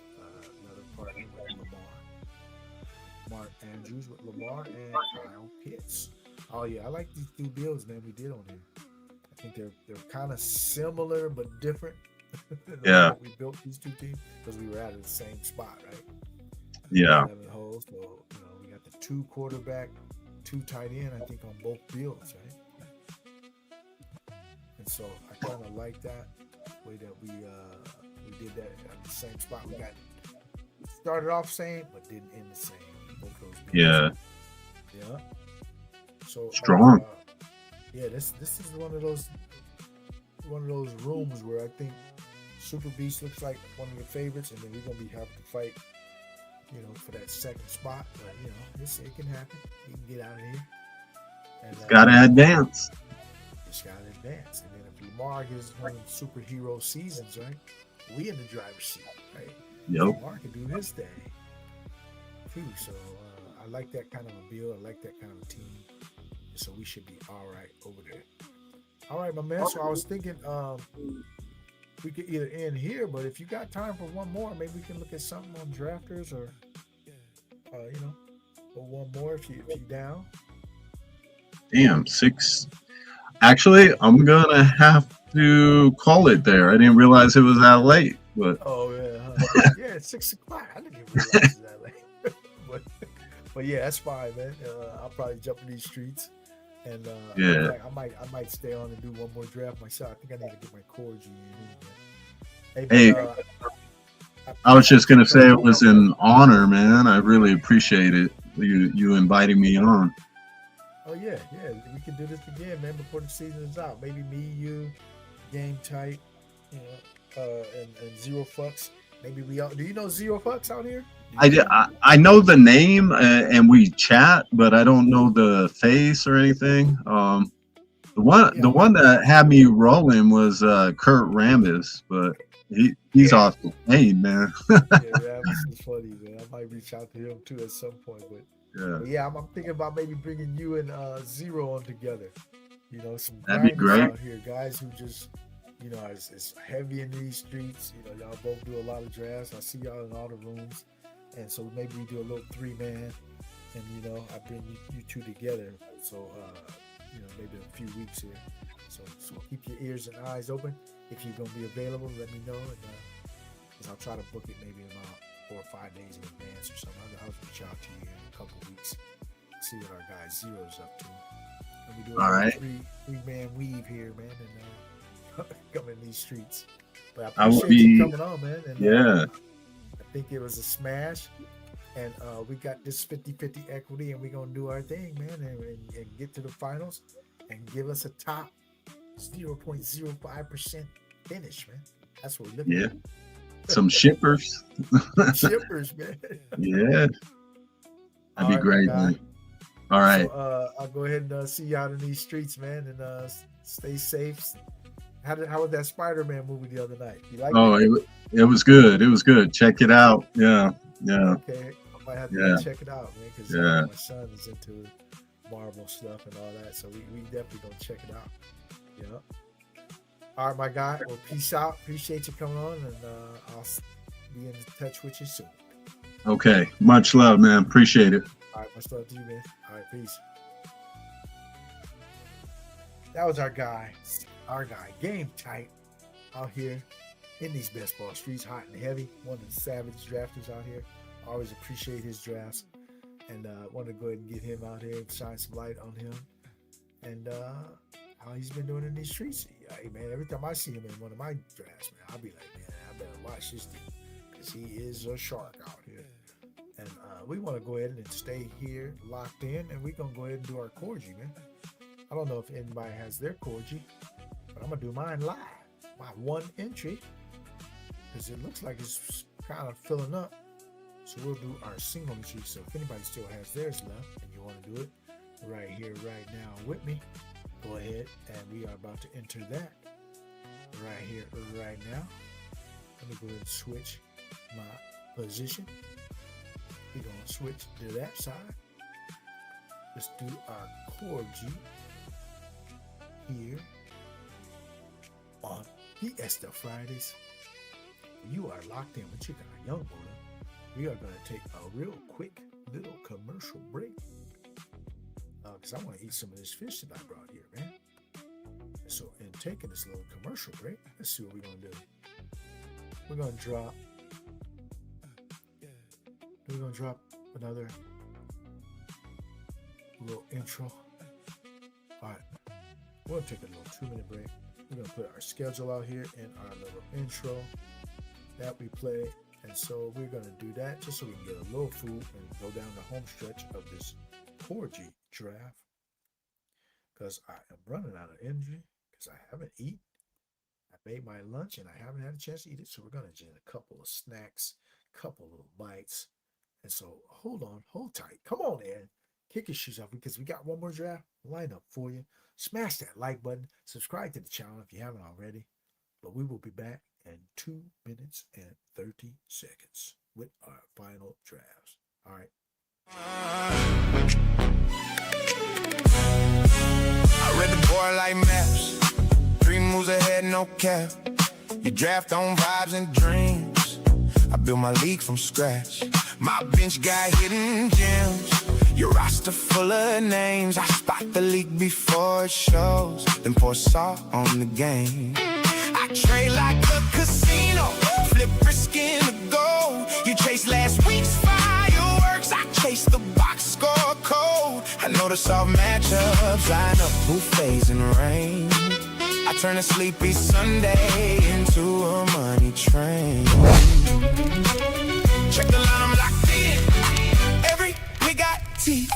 another partner with Lamar. Mark Andrews with Lamar and Kyle Pitts. Oh yeah, I like these 2 builds, man, we did on here. I think they're kind of similar but different. We built these 2 teams because we were out of the same spot, right? 11 holes, so you know, we got the 2 quarterback, 2 tight end, I think, on both builds, right? And so I kind of like that way that we did that at the same spot. We got started off same, but didn't end the same. Both those builds. Yeah. So strong. This is one of those rooms where I think Super Beast looks like one of the favorites, and then we're gonna have to fight you know, for that second spot. But you know, it can happen. He can get out of here. And Gotta advance. just gotta advance. And then if Lamar gets one of the superhero seasons, right? We in the driver's seat, right? Yep. Lamar can do his thing too. So I like that kind of a build. I like that kind of a team. So we should be all right over there. All right, my man. So I was thinking we could either end here, but if you got time for one more, maybe we can look at something on drafters or you know, or one more if you down. Damn, 6. Actually, I'm gonna have to call it there. I didn't realize it was that late, but Oh yeah, yeah, it's 6 o'clock. I didn't even realize it was that late. but yeah, that's fine, man. I'll probably jump in these streets, and Yeah. in fact, I might stay on and do one more draft myself. I think I need to get my core G in. Hey, I was just gonna say it was an honor, man. I really appreciate it. You inviting me on. Oh yeah, we can do this again, man. Before the season is out, maybe me, you, Game Tight, you know, and Zero Fucks. Maybe we all. Do you know Zero Fucks out here? I know the name and we chat, but I don't know the face or anything. The one that had me rolling was Kurt Rambis, but he's off the plane, man. Yeah, Rambis is funny, man. I might reach out to him too at some point, but. Yeah, I'm thinking about maybe bringing you and Zero on together. You know, some That'd be grinders great. out here, guys who just, you know, is heavy in these streets. You know, y'all both do a lot of drafts. I see y'all in all the rooms, and so maybe we do a little 3-man, and you know, I bring you two together. So, you know, maybe a few weeks here. So keep your ears and eyes open. If you're gonna be available, let me know, and cause I'll try to book it maybe about 4 or 5 days in advance or something. I'll reach out to you in a couple weeks, see what our guy Zero's up to. And we do a three-man weave here, man, and come in these streets. But I appreciate you coming on, man. And, I think it was a smash, and we got this 50-50 equity, and we're gonna do our thing, man, and get to the finals and give us a top 0.05% finish, man. That's what we're looking at. Some shippers. Shippers, man. Yeah. That'd be great, man. All right. So, I'll go ahead and see you out in these streets, man, and stay safe. How was that Spider-Man movie the other night? You like it? It was good. It was good. Check it out. Yeah. Okay. I might have to go check it out, man, because my son is into Marvel stuff and all that, so we definitely gonna check it out. Yeah. All right, my guy. Well, peace out. Appreciate you coming on, and I'll be in touch with you soon. Okay. Much love, man. Appreciate it. All right. Much love to you, man. All right. Peace. That was our guy, Game Tight, out here in these best ball streets, hot and heavy. One of the savage drafters out here. I always appreciate his drafts, and want to go ahead and get him out here and shine some light on him. And how he's been doing in these streets. Hey, man, every time I see him in one of my drafts, man, I'll be like, man, I better watch this dude because he is a shark out here. And we want to go ahead and stay here locked in, and we're going to go ahead and do our core G, man. I don't know if anybody has their core G, but I'm going to do mine live. My one entry, because it looks like it's kind of filling up. So we'll do our single entry. So if anybody still has theirs left and you want to do it right here, right now with me, go ahead, and we are about to enter that right here, right now. Let me go ahead and switch my position. We're going to switch to that side. Let's do our core G here on FIESTA Fridays. You are locked in with your guy, YUUNGMOOLAHH. We are going to take a real quick little commercial break. Because I want to eat some of this fish that I brought here, man. And so, in taking this little commercial break, let's see what we're going to do. We're going to drop another little intro. All right. We're going to take a little 2-minute break. We're going to put our schedule out here in our little intro that we play. And so, we're going to do that just so we can get a little food and go down the home stretch of this core G draft, because I am running out of energy because I haven't eaten. I made my lunch and I haven't had a chance to eat it, so we're gonna get a couple of snacks, couple little bites, And so hold on, hold tight. Come on, Aaron. Kick your shoes off because we got one more draft lineup for you. Smash that like button. Subscribe to the channel if you haven't already. But we will be back in 2 minutes and 30 seconds with our final drafts. All right. I read the board like maps. 3 moves ahead, no cap. You draft on vibes and dreams. I build my league from scratch. My bench got hidden gems. Your roster full of names. I spot the league before it shows. Then pour salt on the game. I trade like a casino. Flip risk in the gold. You chase last week's fireworks. I chase the box score code. I know the soft matchups. Line up buffets in the rain. I turn a sleepy Sunday into a money train. Check the line, I'm locked in. Every we got teeth.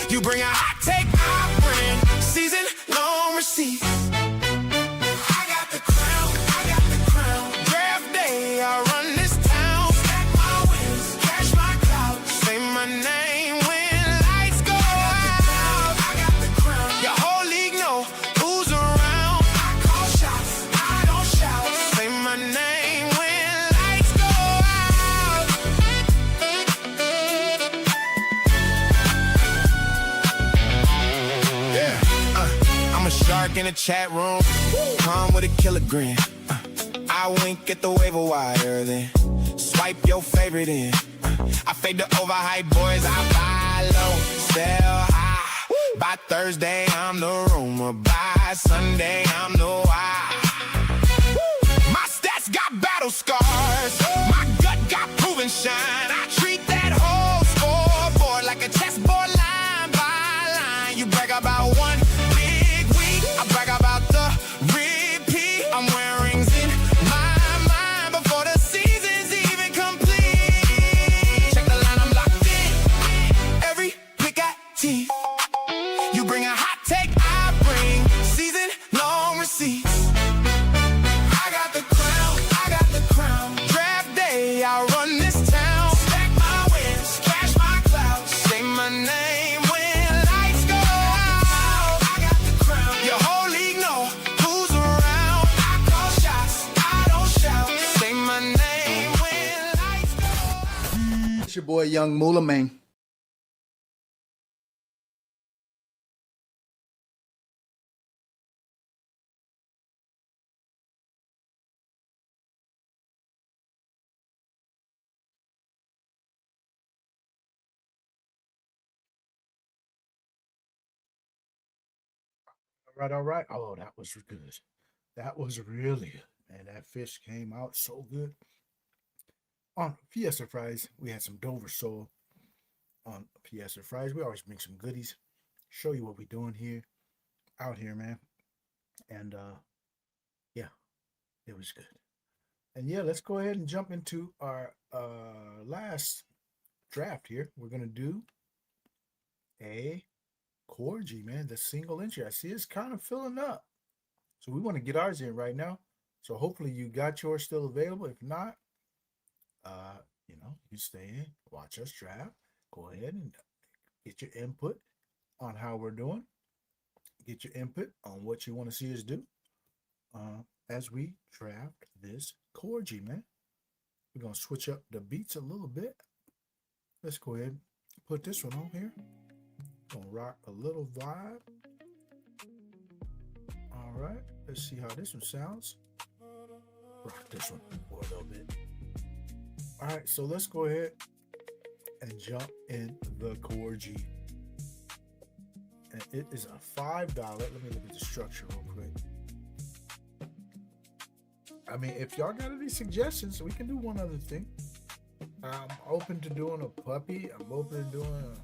You bring a hot take, I bring season long receipts. I got the crown, I got the crown. Draft day, I run this town. Stack my wins, cash my clout. Say my name when lights go out. I got the crown. Your whole league know who's around. I call shots, I don't shout. Say my name when lights go out. Yeah, I'm a shark in a chat room. Come with a killer grin. I wink at the waiver wire, then swipe your favorite in. I fade the overhyped boys, I buy low, sell high. By Thursday, I'm the rumor. By Sunday, I'm the why. My stats got battle scars. My gut got proven shine. I treat that whole scoreboard like a chessboard line by line. You brag about one big week, I brag about the repeat. I'm wearing rings in my mind before the season's even complete. Check the line, I'm locked in. Every pick got teeth. You bring a hot take, I bring season long receipts. I got the crown, I got the crown. Draft day, I run this town. Stack my wins, cash my clout. Say my name when lights go out. I got the crown. Your whole league know who's around. I call shots, I don't shout. Say my name when lights go out. It's your boy Young Moolah, man. All right. Oh, that was good. That was really good. Man, that fish came out so good. On Fiesta Fridays, we had some Dover sole. On Fiesta Fridays, we always bring some goodies. Show you what we're doing here, out here, man. And yeah, it was good. And yeah, let's go ahead and jump into our last draft here. We're gonna do a Corgi, man, the single entry. I see it's kind of filling up. So we want to get ours in right now. So hopefully you got yours still available. If not, you know, you stay in, watch us draft. Go ahead and get your input on how we're doing. Get your input on what you want to see us do as we draft this Corgi, man. We're going to switch up the beats a little bit. Let's go ahead and put this one on here. Gonna rock a little vibe. All right, let's see how this one sounds. Rock this one for a little bit. All right, so let's go ahead and jump in the Corgi. And it is a $5. Let me look at the structure real quick. I mean, if y'all got any suggestions, we can do one other thing. I'm open to doing a puppy. I'm open to doing a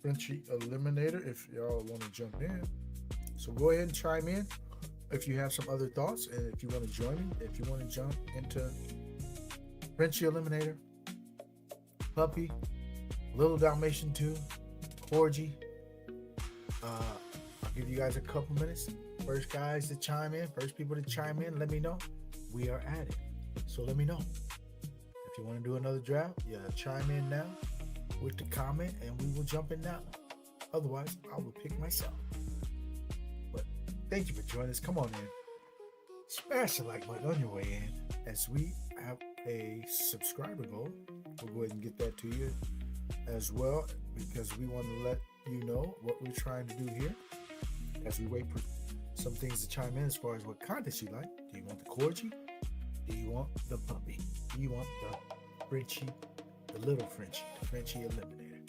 Frenchie Eliminator if y'all want to jump in. So go ahead and chime in if you have some other thoughts, and if you want to join me, if you want to jump into Frenchie Eliminator, Puppy, Little Dalmatian 2, Corgi. I'll give you guys a couple minutes. First guys to chime in, first people to chime in, let me know. We are at it. So let me know. If you want to do another draft, yeah, chime in now with the comment and we will jump in that one. Otherwise, I will pick myself. But thank you for joining us. Come on in. Smash the like button on your way in as we have a subscriber goal. We'll go ahead and get that to you as well because we want to let you know what we're trying to do here as we wait for some things to chime in as far as what content you like. Do you want the corgi? Do you want the puppy? Do you want the Frenchie, the little Frenchie, the Frenchie Eliminator?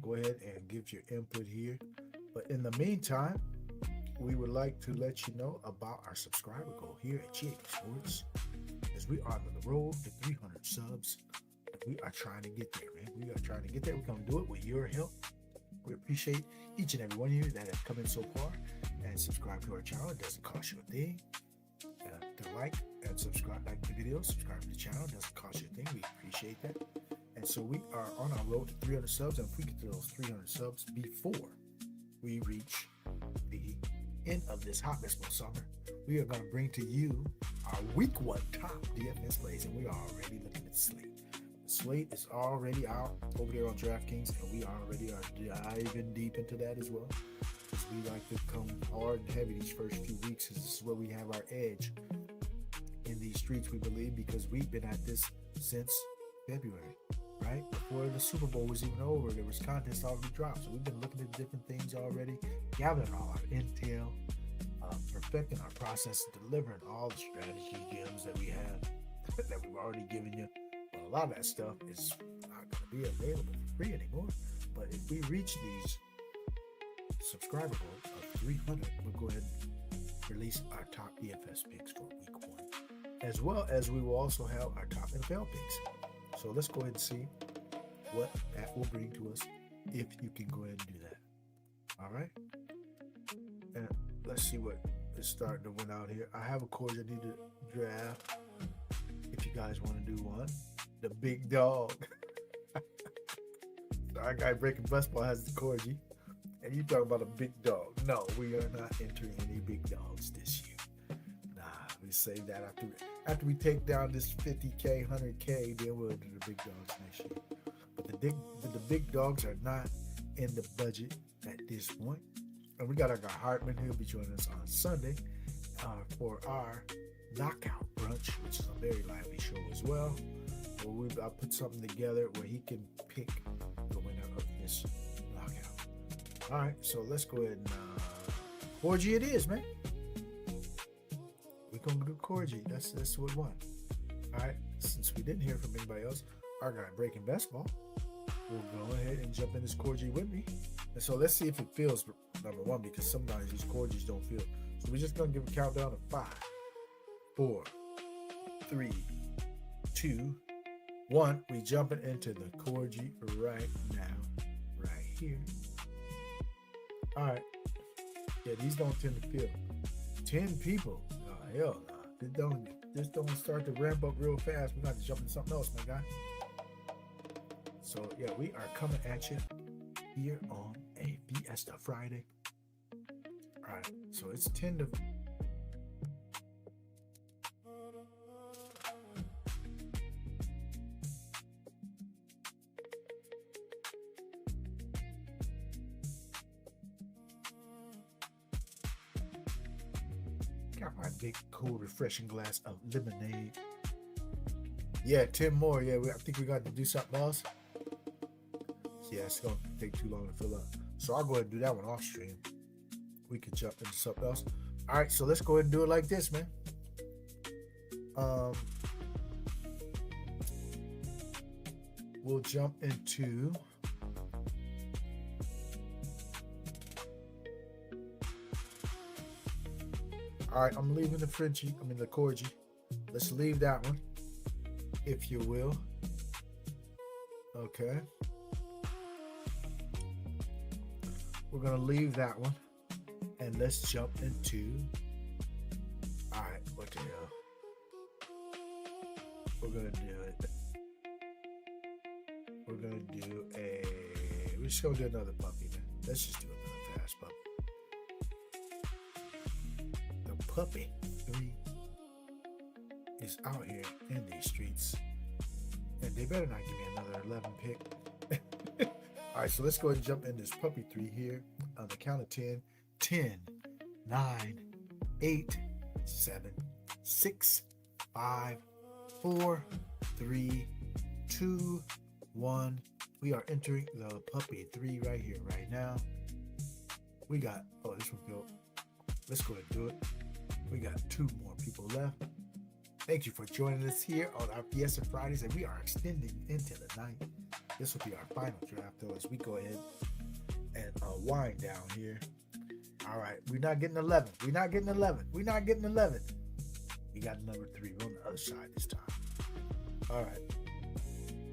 Go ahead and give your input here. But in the meantime, we would like to let you know about our subscriber goal here at GAB Sports as we are on the road to 300 subs. We are trying to get there, man. We are trying to get there. We're going to do it with your help. We appreciate each and every one of you that have come in so far and subscribe to our channel. It doesn't cost you a thing. To like and subscribe, like the video, subscribe to the channel. It doesn't cost you a thing. We appreciate that. And so we are on our road to 300 subs. And if we get to those 300 subs before we reach the end of this hot baseball summer, we are going to bring to you our week 1 top DFS plays. And we are already looking at the slate. The slate is already out over there on DRAFTKINGS, and we already are diving deep into that as well. We like to come hard and heavy these first few weeks. This is where we have our edge in these streets, we believe, because we've been at this since February, right? Before the Super Bowl was even over, there was contests already dropped. So we've been looking at different things already, gathering all our intel, perfecting our process, delivering all the strategy gems that we have, that we've already given you. But a lot of that stuff is not going to be available for free anymore. But if we reach these subscriber goal of 300, we'll go ahead and release our top DFS picks for week 1, as well as we will also have our top NFL picks. So let's go ahead and see what that will bring to us if you can go ahead and do that. All right, and let's see what is starting to win out here. I have a corgi I need to draft if you guys want to do one. The big dog. Our guy Breaking Bustball has the corgi. And you talk about a big dog. No, we are not entering any big dogs this year. Nah, we save that after we take down this 50K, 100K, then we'll do the big dogs next year. But the big dogs are not in the budget at this point. And we got our guy Hartman, who'll be joining us on Sunday for our knockout brunch, which is a very lively show as well. Where I'll put something together where he can pick the winner of this knockout. All right, so let's go ahead and corgi it is, man. We're gonna do corgi. That's what we want. All right, since we didn't hear from anybody else, our guy Breaking Bustball will go ahead and jump in this corgi with me. And so let's see if it feels, number one, because sometimes these corgis don't feel. So we're just gonna give a countdown of 5, 4, 3, 2, 1. We jumping into the corgi right now, right here. All right. Yeah, these don't tend to feel. 10 people. Oh, hell no. This don't start to ramp up real fast. We got to jump into something else, my guy. So, yeah, we are coming at you here on a Fiesta Friday. All right. So, it's 10 to... Got my big, cool, refreshing glass of lemonade. Yeah, 10 more. Yeah, I think we got to do something else. Yeah, it's going to take too long to fill up. So I'll go ahead and do that one off stream. We could jump into something else. All right, so let's go ahead and do it like this, man. We'll jump into... All right, I'm leaving the the corgi. Let's leave that one, if you will. Okay. We're going to leave that one. And let's jump into... All right, what the hell? We're going to do it. We're going to do a... We're just going to do another puppy, man. Let's just do another fast puppy. Puppy 3 is out here in these streets And they better not give me another 11 pick. All right, so let's go ahead and jump in this puppy 3 here on the count of 10. 10, 9, 8, 7, 6, 5, 4, 3, 2, 1. We are entering the puppy 3 right here, right now. We got, oh, this one go. Let's go ahead and do it. We got 2 more people left. Thank you for joining us here on our Fiesta Fridays, and we are extending into the night. This will be our final draft, though, as we go ahead and wind down here. All right, we're not getting 11. We're not getting 11. We're not getting 11. We got number 3. We're on the other side this time. All right.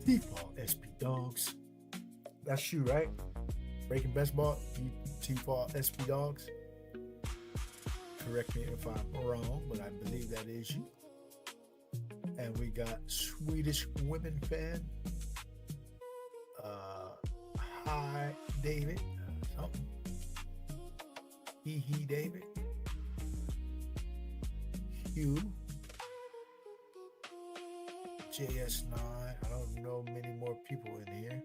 T-Fall SP Dogs. That's you, right? Breaking Best Ball, you T-Fall SP Dogs. Correct me if I'm wrong, but I believe that is you. And we got Swedish Women Fan. Hi, David. Something. He, David. Hugh. JS9. I don't know many more people in here.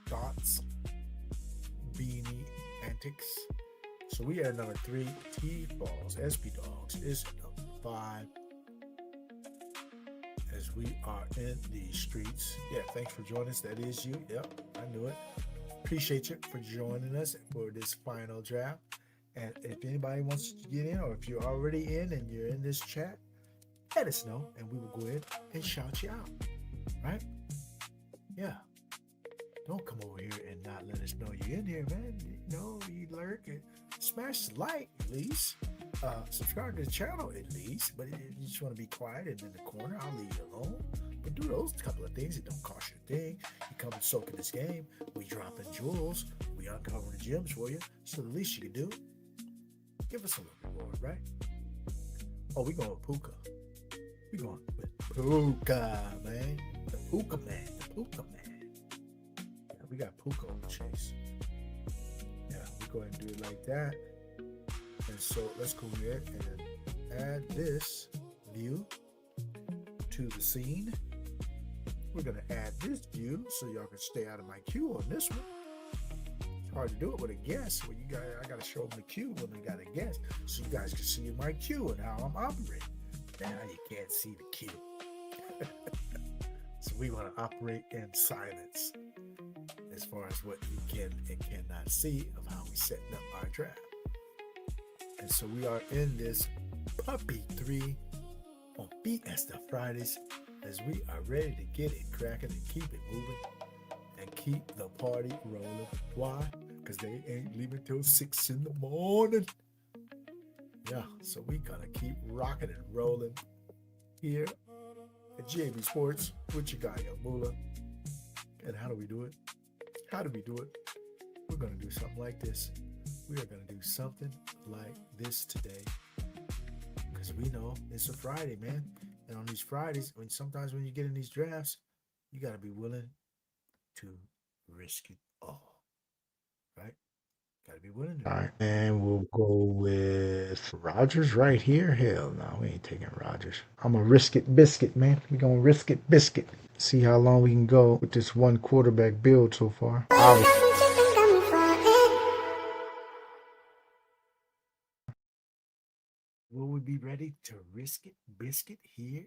Dots. Beanie Antics. So we are number 3. T-Balls. SP Dogs is number 5. As we are in the streets. Yeah, thanks for joining us. That is you. Yep, I knew it. Appreciate you for joining us for this final draft. And if anybody wants to get in, or if you're already in and you're in this chat, let us know and we will go ahead and shout you out. Right? Yeah. Don't come over here and not let us know you're in here, man. You know, you lurk and smash the like at least. Subscribe to the channel at least. But if you just want to be quiet and in the corner, I'll leave you alone. But do those couple of things. It don't cost you a thing. You come and soak in this game. We dropping jewels. We uncovering gems for you. So the least you can do, give us a little reward, right? Oh, we going with Puka. We going with Puka, man. The Puka man. The Puka man. Yeah, we got Puka on the chase. Yeah, we go ahead and do it like that. And so let's go ahead and add this view to the scene. We're going to add this view so y'all can stay out of my queue on this one. It's hard to do it with a guest. Well, I got to show them the queue when we got a guest so you guys can see my queue and how I'm operating. Now you can't see the queue. So we want to operate in silence as far as what you can and cannot see of how we setting up our draft. And so we are in this puppy 3 on Fiesta Fridays as we are ready to get it cracking and keep it moving and keep the party rolling. Why? Because they ain't leaving till 6 in the morning. Yeah, so we gonna keep rocking and rolling here at GAB Sports with your guy YUUNGMOOLAHH. And how do we do it? How do we do it? We're gonna do something like this. We are going to do something like this today because we know it's a Friday, man. And on these Fridays, sometimes when you get in these drafts, you got to be willing to risk it all, right? Got to be willing to. All right, and we'll go with Rodgers right here. Hell no, we ain't taking Rodgers. I'm going to risk it biscuit, man. We're going to risk it biscuit. See how long we can go with this 1 quarterback build so far. Will we be ready to risk it, biscuit here?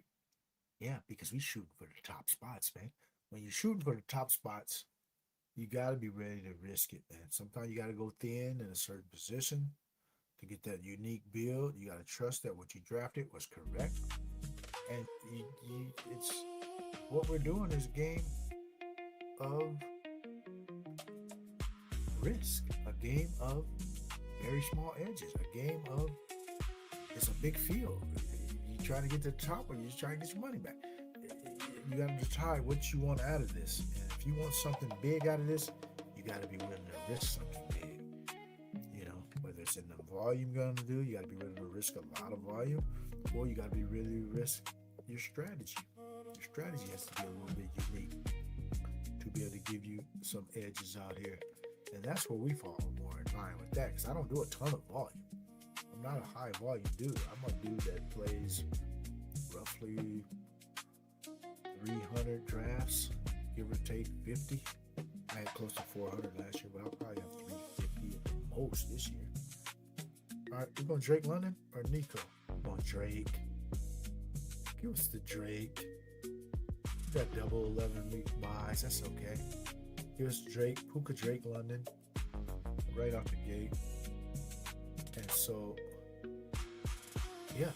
Yeah, because we shooting for the top spots, man. When you're shooting for the top spots, you got to be ready to risk it, man. Sometimes you got to go thin in a certain position to get that unique build. You got to trust that what you drafted was correct. And it's what we're doing is a game of risk, a game of very small edges, a game of it's a big field. You trying to get to the top or you just trying to get your money back. You got to decide what you want out of this. And if you want something big out of this, you got to be willing to risk something big. You know, whether it's in the volume you're going to do, you got to be willing to risk a lot of volume, or you got to be really risk your strategy. Your strategy has to be a little bit unique to be able to give you some edges out here. And that's where we fall more in line with that, because I don't do a ton of volume. I'm not a high volume dude. I'm a dude that plays roughly 300 drafts, give or take 50. I had close to 400 last year, but I'll probably have 350 at the most this year. All right, we're going Drake London or Nico? We're going Drake. Give us the Drake. We got double 11-week buys. That's okay. Give us Drake, Puka Drake London, right off the gate. And so, yeah,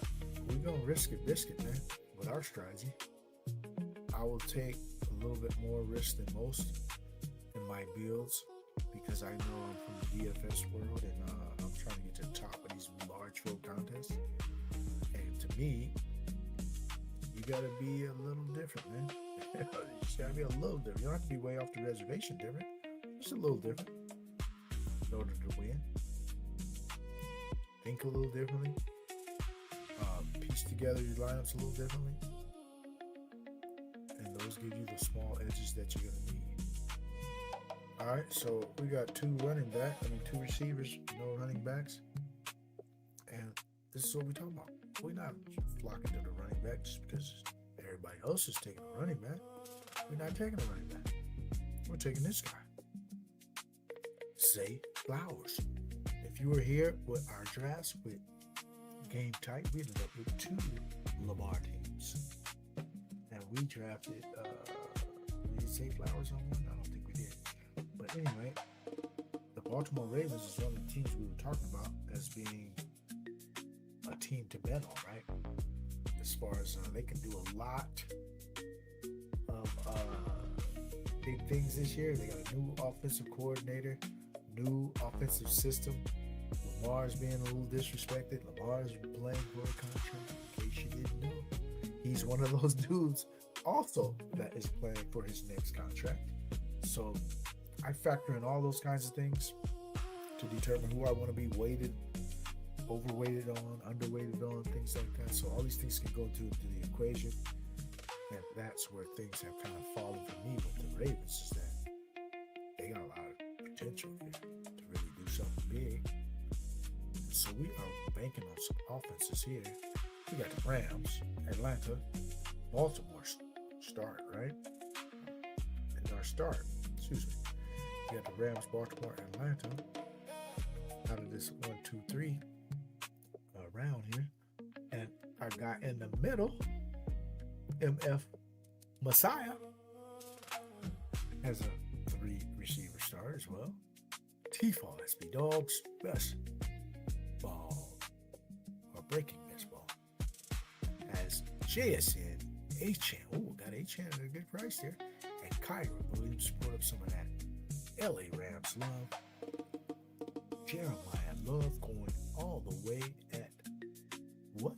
we're going to risk it, biscuit, man, with our strategy. I will take a little bit more risk than most in my builds because I know I'm from the DFS world and I'm trying to get to the top of these large field contests. And to me, you got to be a little different, man. You just got to be a little different. You don't have to be way off the reservation different. Just a little different in order to win. Think a little differently. Piece together your lineups a little differently. And those give you the small edges that you're going to need. All right, so we got two receivers, no running backs. And this is what we're talking about. We're not flocking to the running back just because everybody else is taking a running back. We're not taking a running back. We're taking this guy. Zay Flowers. If you were here with our drafts with Game Tight, we ended up with 2 Lamar teams. And we drafted, did Zay Flowers on one? I don't think we did. But anyway, the Baltimore Ravens is one of the teams we were talking about as being a team to bet on, right? As far as they can do a lot of big things this year. They got a new offensive coordinator, new offensive system. Lamar's being a little disrespected. Lamar's playing for a contract, in case you didn't know. He's one of those dudes also that is playing for his next contract. So I factor in all those kinds of things to determine who I want to be weighted, overweighted on, underweighted on, things like that. So all these things can go to the equation. And that's where things have kind of fallen for me with the Ravens, is that they got a lot of potential here to really do something big. So we are banking on some offenses here. We got the Rams, Atlanta, Baltimore start, right? And our start, excuse me. We got the Rams, Baltimore, Atlanta. Out of this 1, 2, 3 round here. And our guy in the middle, MF Messiah, has a 3 receiver start as well. T-Fall SB Dogs, best ball or breaking best ball. As JSN, H-Chan, got H-Chan at a good price there. And Kyra Williams put up some of that LA Rams love. Jeremiah Love going all the way at what?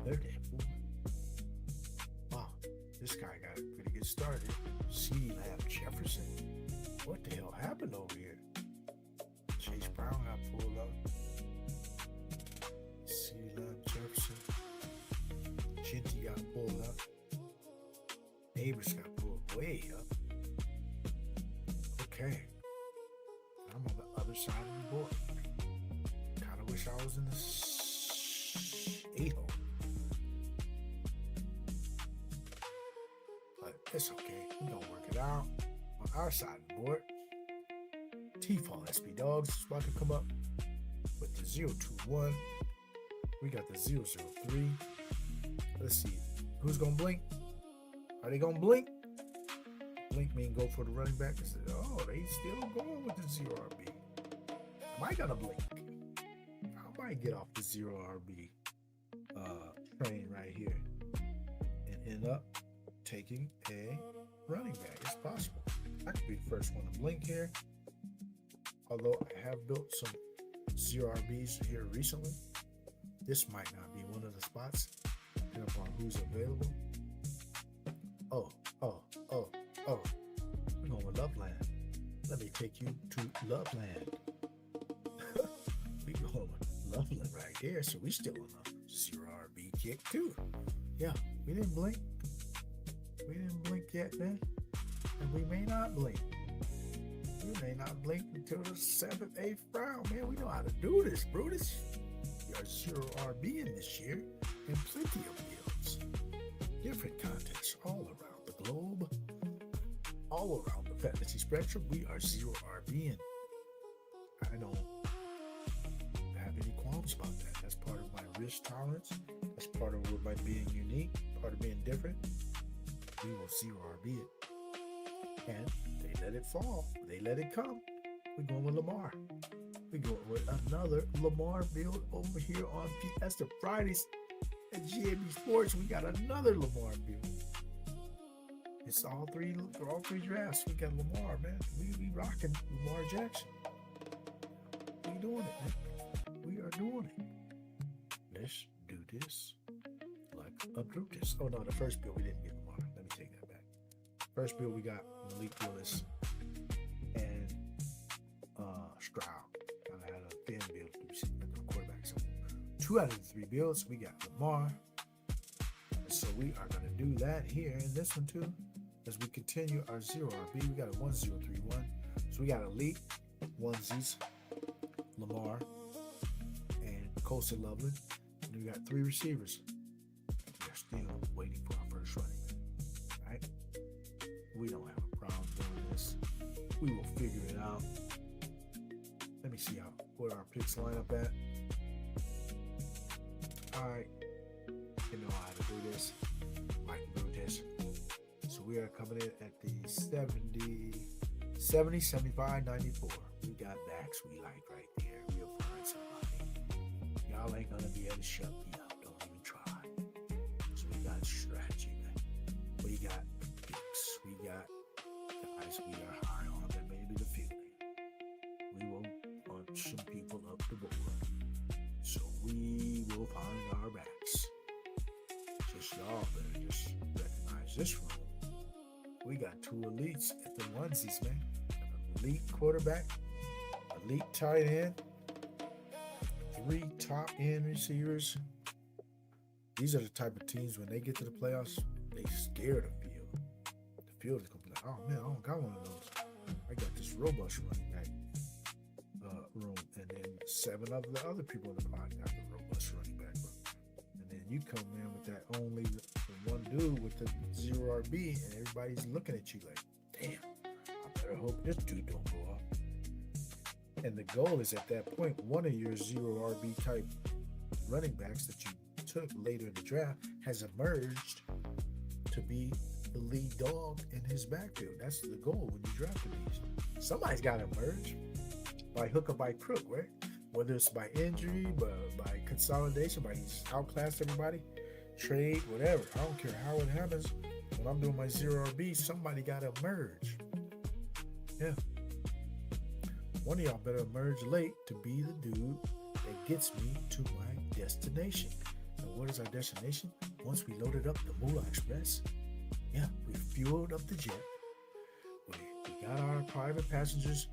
34. Wow, this guy got a pretty good start here. CeeDee Lamb Jefferson. What the hell happened over here? Chase Brown got pulled up. CeeDee Lamb Jefferson. Chinty got pulled up. Neighbors got pulled way up. Okay. I'm on the other side of the board. Kind of wish I was in the 8 hole. But it's okay. We're going to work it out. On our side of the board, T-Fall SB Dogs is about to come up with the 021. We got the 003. Let's see. Who's going to blink? Are they going to blink? Blink mean go for the running back. I said, oh, they still going with the 0 RB. Am I going to blink? I might get off the 0 RB train right here and end up taking a running back. It's possible. I could be the first one to blink here. Although I have built some 0 RBs here recently. This might not be one of the spots, depending upon who's available. Oh. We're going with Loveland. Let me take you to Loveland. We going with Loveland right there. So we still on a 0 RB kick too. Yeah, we didn't blink. We didn't blink yet, man. And we may not blink. We may not blink until the 7th, 8th round, man. We know how to do this, Brutus. We are 0 RB in this year and plenty of builds. Different contests all all around the fantasy spectrum. We are 0 RB, and I don't have any qualms about that. That's part of my risk tolerance. That's part of what my being unique, part of being different. We will 0 RB it. And they let it fall. They let it come. We're going with Lamar. We're going with another Lamar build over here on Fiesta Fridays at GAB Sports. We got another Lamar build. It's all three drafts. We got Lamar, man. We rocking Lamar Jackson. We doing it, man. We are doing it. Let's do this like a Brutus. Oh no, the first build we didn't get Lamar. Let me take that back. First build we got Malik Willis and Stroud. I had a thin build to quarterback. So 2 out of the 3 builds we got Lamar. So we are going to do that here in this one too. As we continue our 0 RB, we got a 1031. So we got elite onesies, Lamar, and Kelce Loveland. And we got 3 receivers. We're still waiting for our first running back. Right? We don't have a problem doing this. We will figure it out. Let me see where our picks line up at. All right. You know how to do this. Like do this. So we are coming in at the 70, 75, 94. We got backs we like right there. We'll find somebody. Y'all ain't gonna be able to shut me up. Don't even try. So we got strategy. We got picks. We got guys we are high on that maybe the fielding. We will punch some people up the board. So we will find our backs. Just y'all better just recognize this room. We got 2 elites at the onesies, man. Elite quarterback, elite tight end, 3 top end receivers. These are the type of teams when they get to the playoffs, they scare the field. The field is gonna be like, oh man, I don't got one of those. I got this robust running back room, and then 7 of the other people in the block got the robust running back room. And then you come in with that only the one dude with the 0 RB, and everybody's looking at you like, damn, I better hope this dude don't go up. And the goal is at that point, one of your 0 RB type running backs that you took later in the draft has emerged to be the lead dog in his backfield. That's the goal when you draft these. Somebody's got to emerge by hook or by crook, right? Whether it's by injury, by consolidation, by he's outclassed everybody, trade, whatever. I don't care how it happens. When I'm doing my 0 RB, somebody got to emerge. Yeah. One of y'all better emerge late to be the dude that gets me to my destination. And what is our destination? Once we loaded up the Moolah Express, yeah, we fueled up the jet. We got our private passengers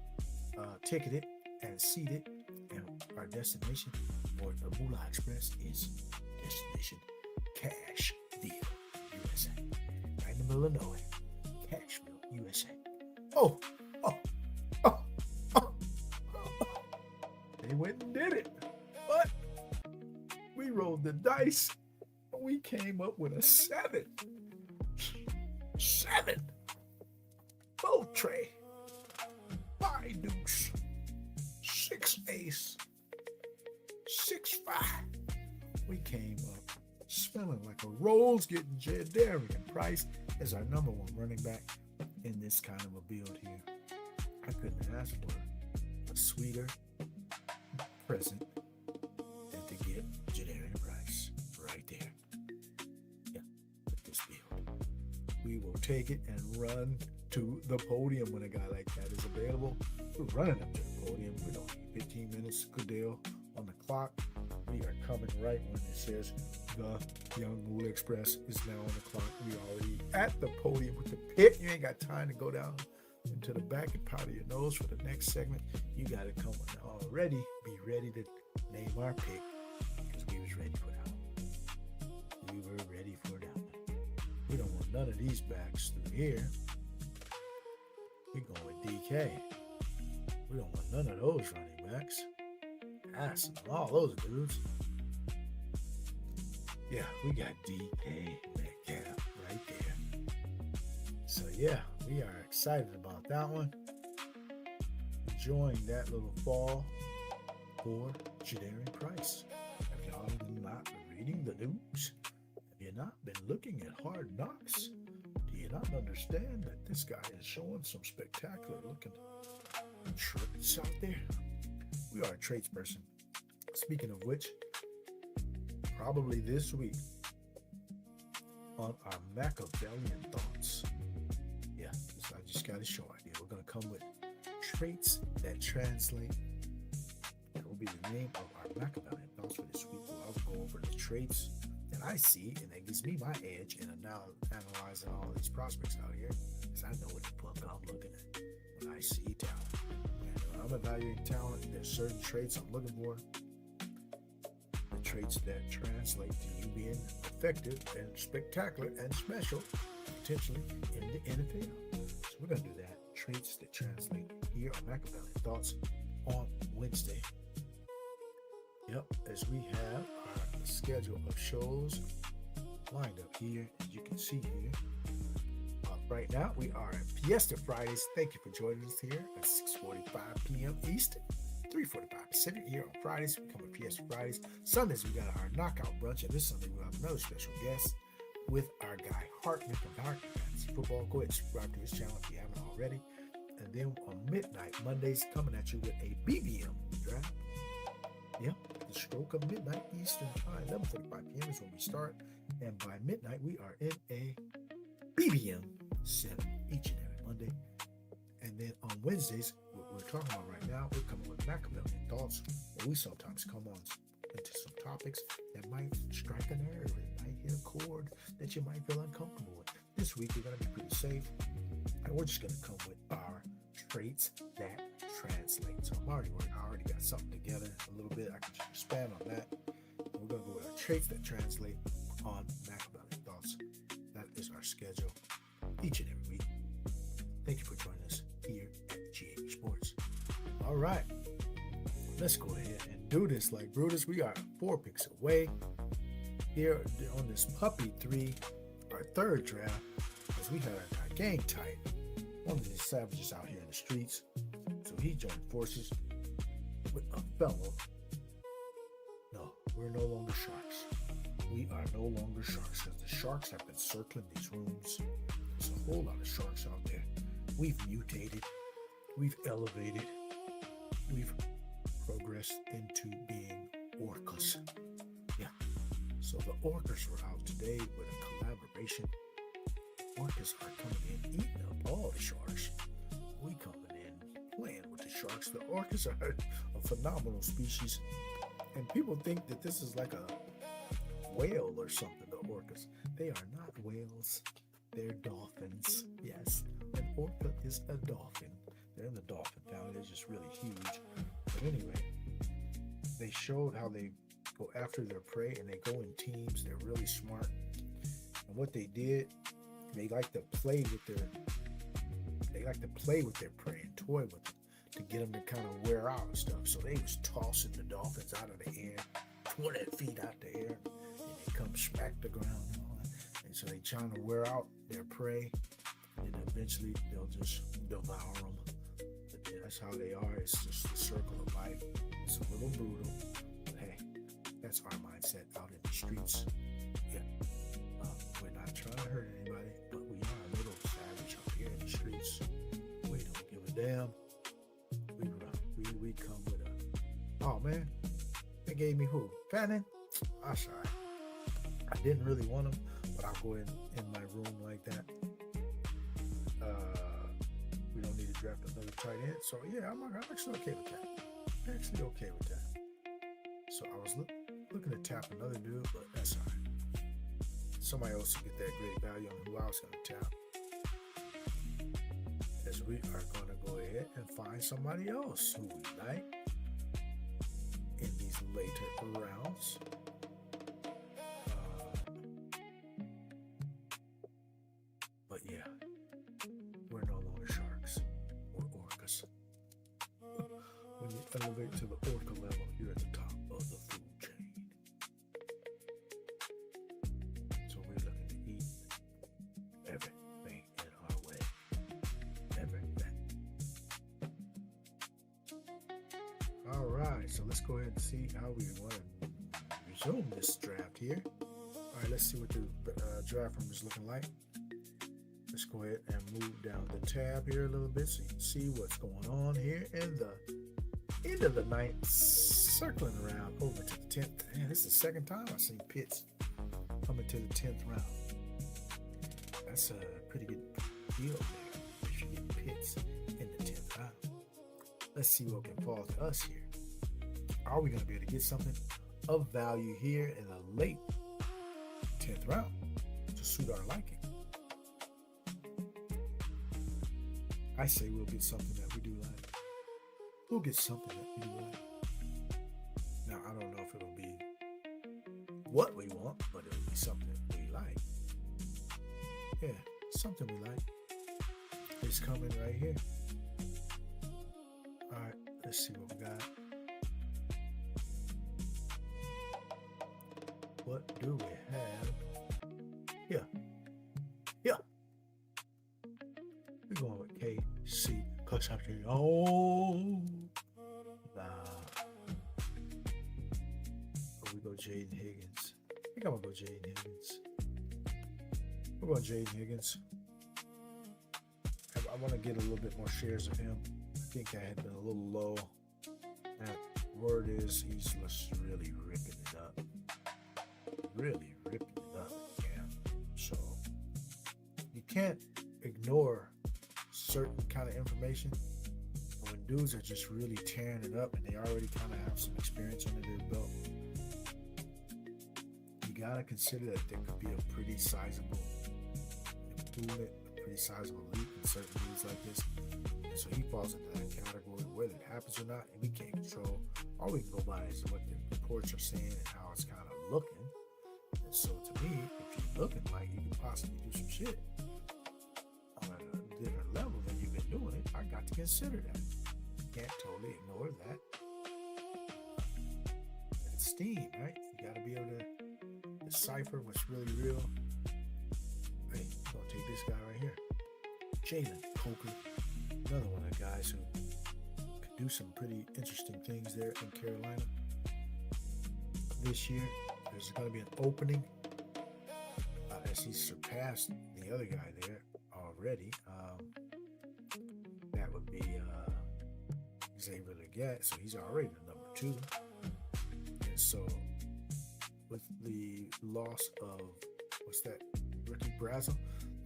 ticketed and seated, and our destination for the Moolah Express is destination Cashville, USA. Right in the middle of nowhere. Cashville, USA. Oh. They went and did it. But we rolled the dice. We came up with a 7. 7. Both tray. 5 deuce. 6 ace. 6 5. We came up smelling like a rose, getting Jadarian Price as our number 1 running back in this kind of a build here. I couldn't ask for a sweeter present than to get Jadarian Price right there. Yeah, with this build. We will take it and run to the podium when a guy like that is available. We're running up to the podium. We don't need 15 minutes. Good deal on the clock. We are coming right when it says the YUUNGMOOLAHH Express is now on the clock. We already at the podium with the pit. You ain't got time to go down into the back and powder your nose for the next segment. You got to come already. Be ready to name our pick because we was ready for that one. We were ready for that one. We don't want none of these backs through here. We're going with DK. We don't want none of those running backs. Passing all those dudes. Yeah, we got DK Metcalf right there. So yeah, we are excited about that one. Enjoying that little fall for Jadarian Price. Have y'all not been reading the news? Have you not been looking at Hard Knocks? Do you not understand that this guy is showing some spectacular looking traits out there? We are a traits person. Speaking of which, probably this week on our Machiavellian thoughts. Yeah, I just got a show idea. We're going to come with traits that translate. That will be the name of our Machiavellian thoughts for this week. We'll also go over the traits that I see, and that gives me my edge in now analyzing all these prospects out here, because I know what the fuck I'm looking at when I see talent. And when I'm evaluating talent, there's certain traits I'm looking for. The traits that translate to you being effective and spectacular and special, potentially in the NFL. So we're going to do that. Traits that translate here on Machiavellian Thoughts on Wednesday. Yep, as we have our schedule of shows lined up here, as you can see here. Right now, we are at Fiesta Fridays. Thank you for joining us here at 6:45 p.m. Eastern, 3:45 Pacific here on Fridays. We come with Fiesta Fridays. Sundays, we got our knockout brunch, and this Sunday we'll have another special guest with our guy Hartman from Hartman Fantasy Football. Go ahead and subscribe to his channel if you haven't already. And then on midnight, Mondays, coming at you with a BBM draft. Yep, the stroke of midnight Eastern time, 11:45 p.m. is when we start. And by midnight, we are in a BBM 7 each and every Monday. And then on Wednesdays, what we're talking about right now, we're coming with Machiavellian thoughts, where we sometimes come on into some topics that might strike a nerve, it might hit a chord that you might feel uncomfortable with. This week, we're going to be pretty safe, and we're just going to come with our traits that translate. So I already got something together a little bit. I can just expand on that. And we're going to go with our traits that translate on Machiavellian Thoughts. That is our schedule each and every week. Thank you for joining us here at GAB Sports. All right, let's go ahead and do this like Brutus. We are 4 picks away here on this Puppy 3, our third draft, as we had our gang tight. One of these savages out here in the streets. So he joined forces with a fellow. No, we're no longer sharks. We are no longer sharks, because the sharks have been circling these rooms. There's a whole lot of sharks out there. We've mutated, we've elevated, we've progressed into being orcas. Yeah. So the orcas were out today with a collaboration. Orcas are coming in, eating up all the sharks. We coming in, playing with the sharks. The orcas are a phenomenal species, and people think that this is like a whale or something. The orcas, they are not whales. They're dolphins. Yes, an orca is a dolphin. They're in the dolphin family. They're just really huge. But anyway, they showed how they go after their prey, and they go in teams. They're really smart. And what they did, they like to play with their prey and toy with them to get them to kind of wear out and stuff. So they was tossing the dolphins out of the air, 20 feet out the air, and they come smack the ground and all that. And so they trying to wear out their prey, and eventually they'll just devour them. But that's how they are. It's just the circle of life. It's a little brutal, but hey, that's our mindset out in the streets. Yeah. We're not trying to hurt anybody, but we are a little savage up here in the streets. We don't give a damn. We come with a, oh man, they gave me who? Fannin? I'm sorry. I didn't really want him, but I'll go in my room like that. We don't need to draft another tight end. So yeah, I'm actually okay with that. So I was looking to tap another dude, but that's all right. Somebody else to get that great value on who I was going to tap. As we are going to go ahead and find somebody else who we like in these later rounds. But yeah, we're no longer sharks. We're orcas. When you elevate to the orca level, you're at the top of the food chain. So we're looking to eat everything in our way. right, so let's go ahead and see how we want to resume this draft here. All right, let's see what the draft room is looking like. Let's go ahead and move down the tab here a little bit so you can see what's going on here in the end of the ninth, circling around over to the 10th. Man, this is the second time I've seen Pitts coming to the 10th round. That's a pretty good deal there if you get Pitts in the 10th round. Let's see what can fall to us here. Are we going to be able to get something of value here in the late 10th round to suit our liking? I say we'll get something that we do like. We'll get something that we do like. Now, I don't know if it'll be what we want, but it'll be something we like. Yeah, something we like. It's coming right here. All right, let's see what we got. What do we have? Yeah. We're going with KC because I'm saying, oh, nah. Or we go Jaden Higgins. I think I'm going to go Jaden Higgins. We're going Jaden Higgins. I want to get a little bit more shares of him. I think I had been a little low. That word is he's just really ripping it up. Really ripping it up, yeah. So you can't ignore certain kind of information when dudes are just really tearing it up and they already kind of have some experience under their belt. You gotta consider that there could be a pretty sizable improvement, a pretty sizable leap in certain leagues like this. And so he falls into that category. Whether it happens or not, and we can't control. All we can go by is what the reports are saying and how it's kind of looking. And so to me, if you're looking like you could possibly do some shit on a different level than you've been doing it, I got to consider that. Can't totally ignore that. It's steam, right? You got to be able to decipher what's really real. Hey, I'm going to take this guy right here. Jalen Coker. Another one of the guys who could do some pretty interesting things there in Carolina. This year, there's going to be an opening as he surpassed the other guy there already. That would be Xavier Legette, so he's already the number 2. And so with the loss of, Ricky Brazel,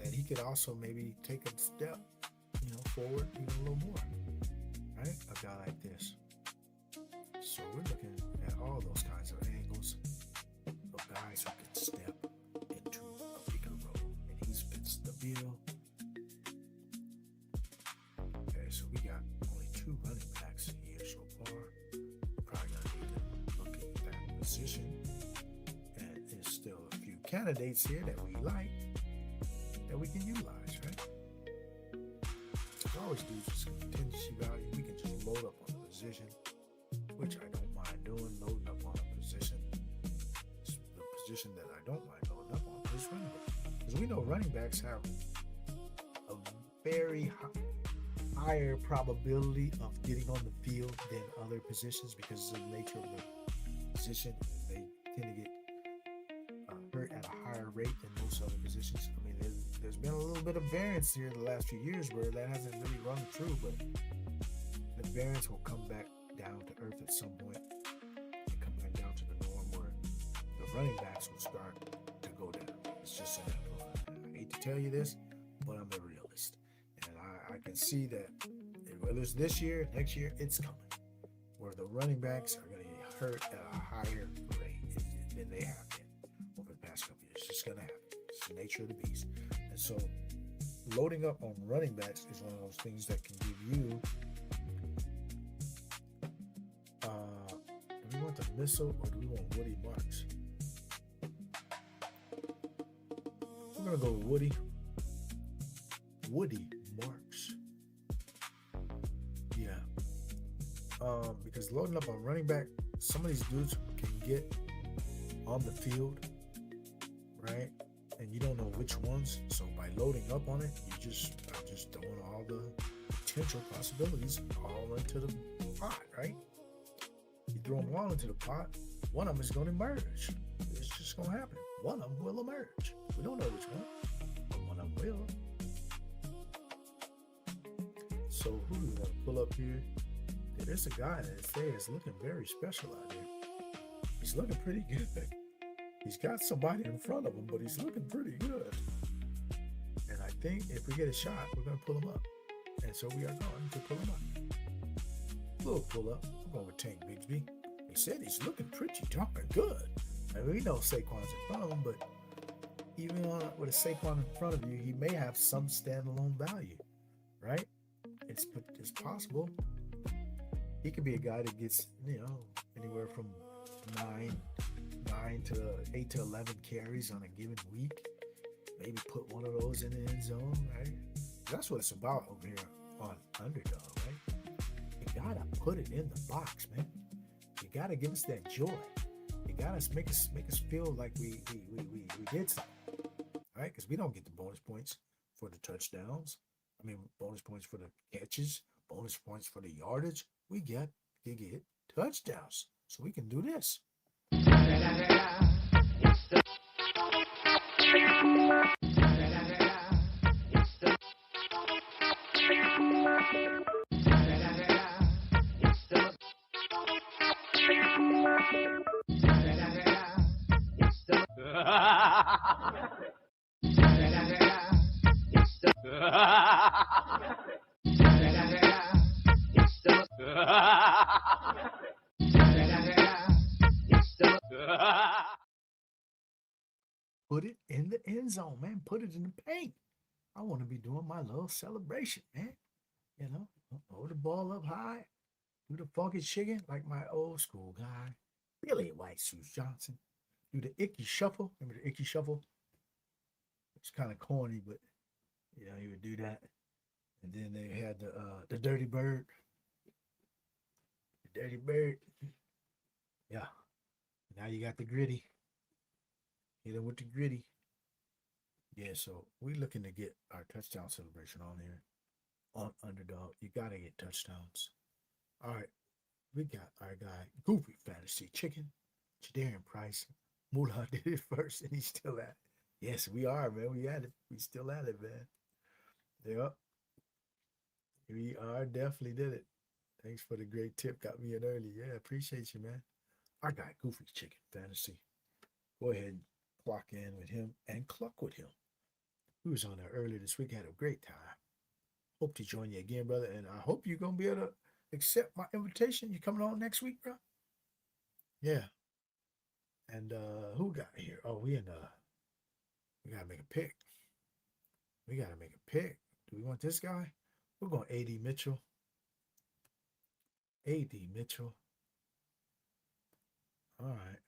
that he could also maybe take a step, forward even a little more, right? A guy like this. So we're looking at all those kinds of angles of guys who can step into a bigger role, and he's been stable. Okay, so we got only 2 running backs here so far. Probably gonna need to look at that position, and there's still a few candidates here that we like that we can utilize, right? Always do just contingency value. We can just load up on the position, which I don't mind doing, loading up on a position. The position that I don't mind loading up on is running back. Because we know running backs have a very higher probability of getting on the field than other positions because of the nature of the position. They tend to get hurt at a higher rate than most other positions. I mean, there's been a little bit of variance here the last few years where that hasn't really rung true, but the variance will come back down to earth at some point and come back down to the norm where the running backs will start to go down. It's just inevitable. I hate to tell you this, but I'm a realist. And I can see that whether it's this year, next year, it's coming. Where the running backs are going to get hurt at a higher rate than they have been over the past couple years. It's just going to happen. It's the nature of the beast. And so loading up on running backs is one of those things that can give you do we want the missile or do we want Woody Marks? We're gonna go with Woody Marks. Yeah. Because loading up on running back, some of these dudes can get on the field, right? And you don't know which ones. So by loading up on it, you just throwing all the potential possibilities all into the pot, right? You throw them all into the pot, one of them is going to emerge. It's just going to happen. One of them will emerge. We don't know which one, but one of them will. So who do we want to pull up here? There's a guy that says looking very special out there. He's looking pretty good. He's got somebody in front of him, but he's looking pretty good. And I think if we get a shot, we're going to pull him up. And so we are going to pull him up. We'll pull up. I'm going with Tank Bigsby. He said he's looking pretty darn good. I mean, we know Saquon's in front of him, but even with a Saquon in front of you, he may have some standalone value, right? It's possible. He could be a guy that gets, anywhere from 8 to 11 carries on a given week. Maybe put one of those in the end zone, right? That's what it's about over here on Underdog, right? You gotta put it in the box, man. You gotta give us that joy. You gotta make us feel like we did something, right? Because we don't get the bonus points for the touchdowns. I mean, bonus points for the catches, bonus points for the yardage. We get touchdowns, so we can do this. Put it in the end zone, man. Put it in the paint. I want to be doing my little celebration, man. Hold the ball up high, do the funky chicken like my old school guy, Billy White Shoes Johnson. Do the icky shuffle. Remember the icky shuffle? It's kind of corny, but he would do that. And then they had the Dirty Bird. The Dirty Bird. Yeah. Now you got the gritty. Hit him with the gritty. Yeah, so we're looking to get our touchdown celebration on here. On Underdog. You got to get touchdowns. All right. We got our guy, Goofy Fantasy Chicken, Jadarian Price. Moolah did it first, and he's still at it. Yes, we are, man. We at it. We still at it, man. Yep. We are definitely did it. Thanks for the great tip. Got me in early. Yeah, appreciate you, man. Our guy, Goofy Chicken Fantasy. Go ahead and clock in with him and cluck with him. We was on there earlier this week. Had a great time. Hope to join you again, brother. And I hope you're going to be able to accept my invitation. You coming on next week, bro? Yeah. And who got here? Oh, we got to make a pick. We got to make a pick. Do we want this guy? We're going A.D. Mitchell. A.D. Mitchell. All right.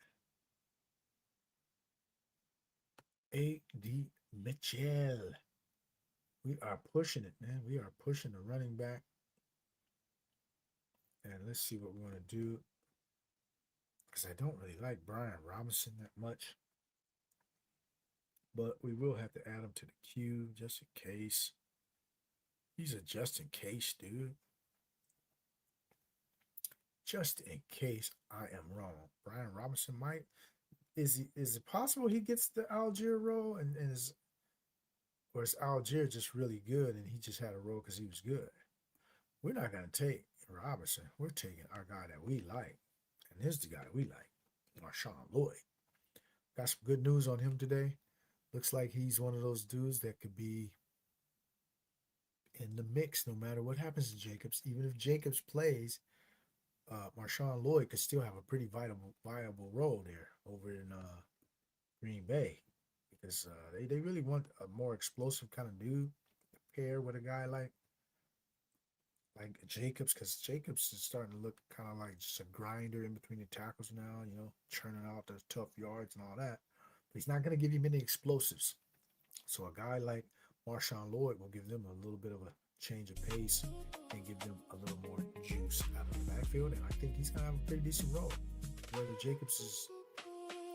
A.D. Mitchell. We are pushing it, man. We are pushing the running back. And let's see what we want to do. Because I don't really like Brian Robinson that much. But we will have to add him to the queue just in case. He's a just in case, dude. Just in case I am wrong. Brian Robinson might. Is it possible he gets the Algier role or is Algier just really good and he just had a role because he was good? We're not going to take Robinson. We're taking our guy that we like. And here's the guy we like, Marshawn Lloyd. Got some good news on him today. Looks like he's one of those dudes that could be in the mix no matter what happens to Jacobs. Even if Jacobs plays, Marshawn Lloyd could still have a pretty viable role there over in Green Bay because they really want a more explosive kind of dude to pair with a guy like Jacobs, because Jacobs is starting to look kind of like just a grinder in between the tackles now, churning out those tough yards and all that. But he's not going to give you many explosives. So a guy like Marshawn Lloyd will give them a little bit of a change of pace and give them a little more juice out of the backfield. And I think he's going to have a pretty decent role, whether Jacobs is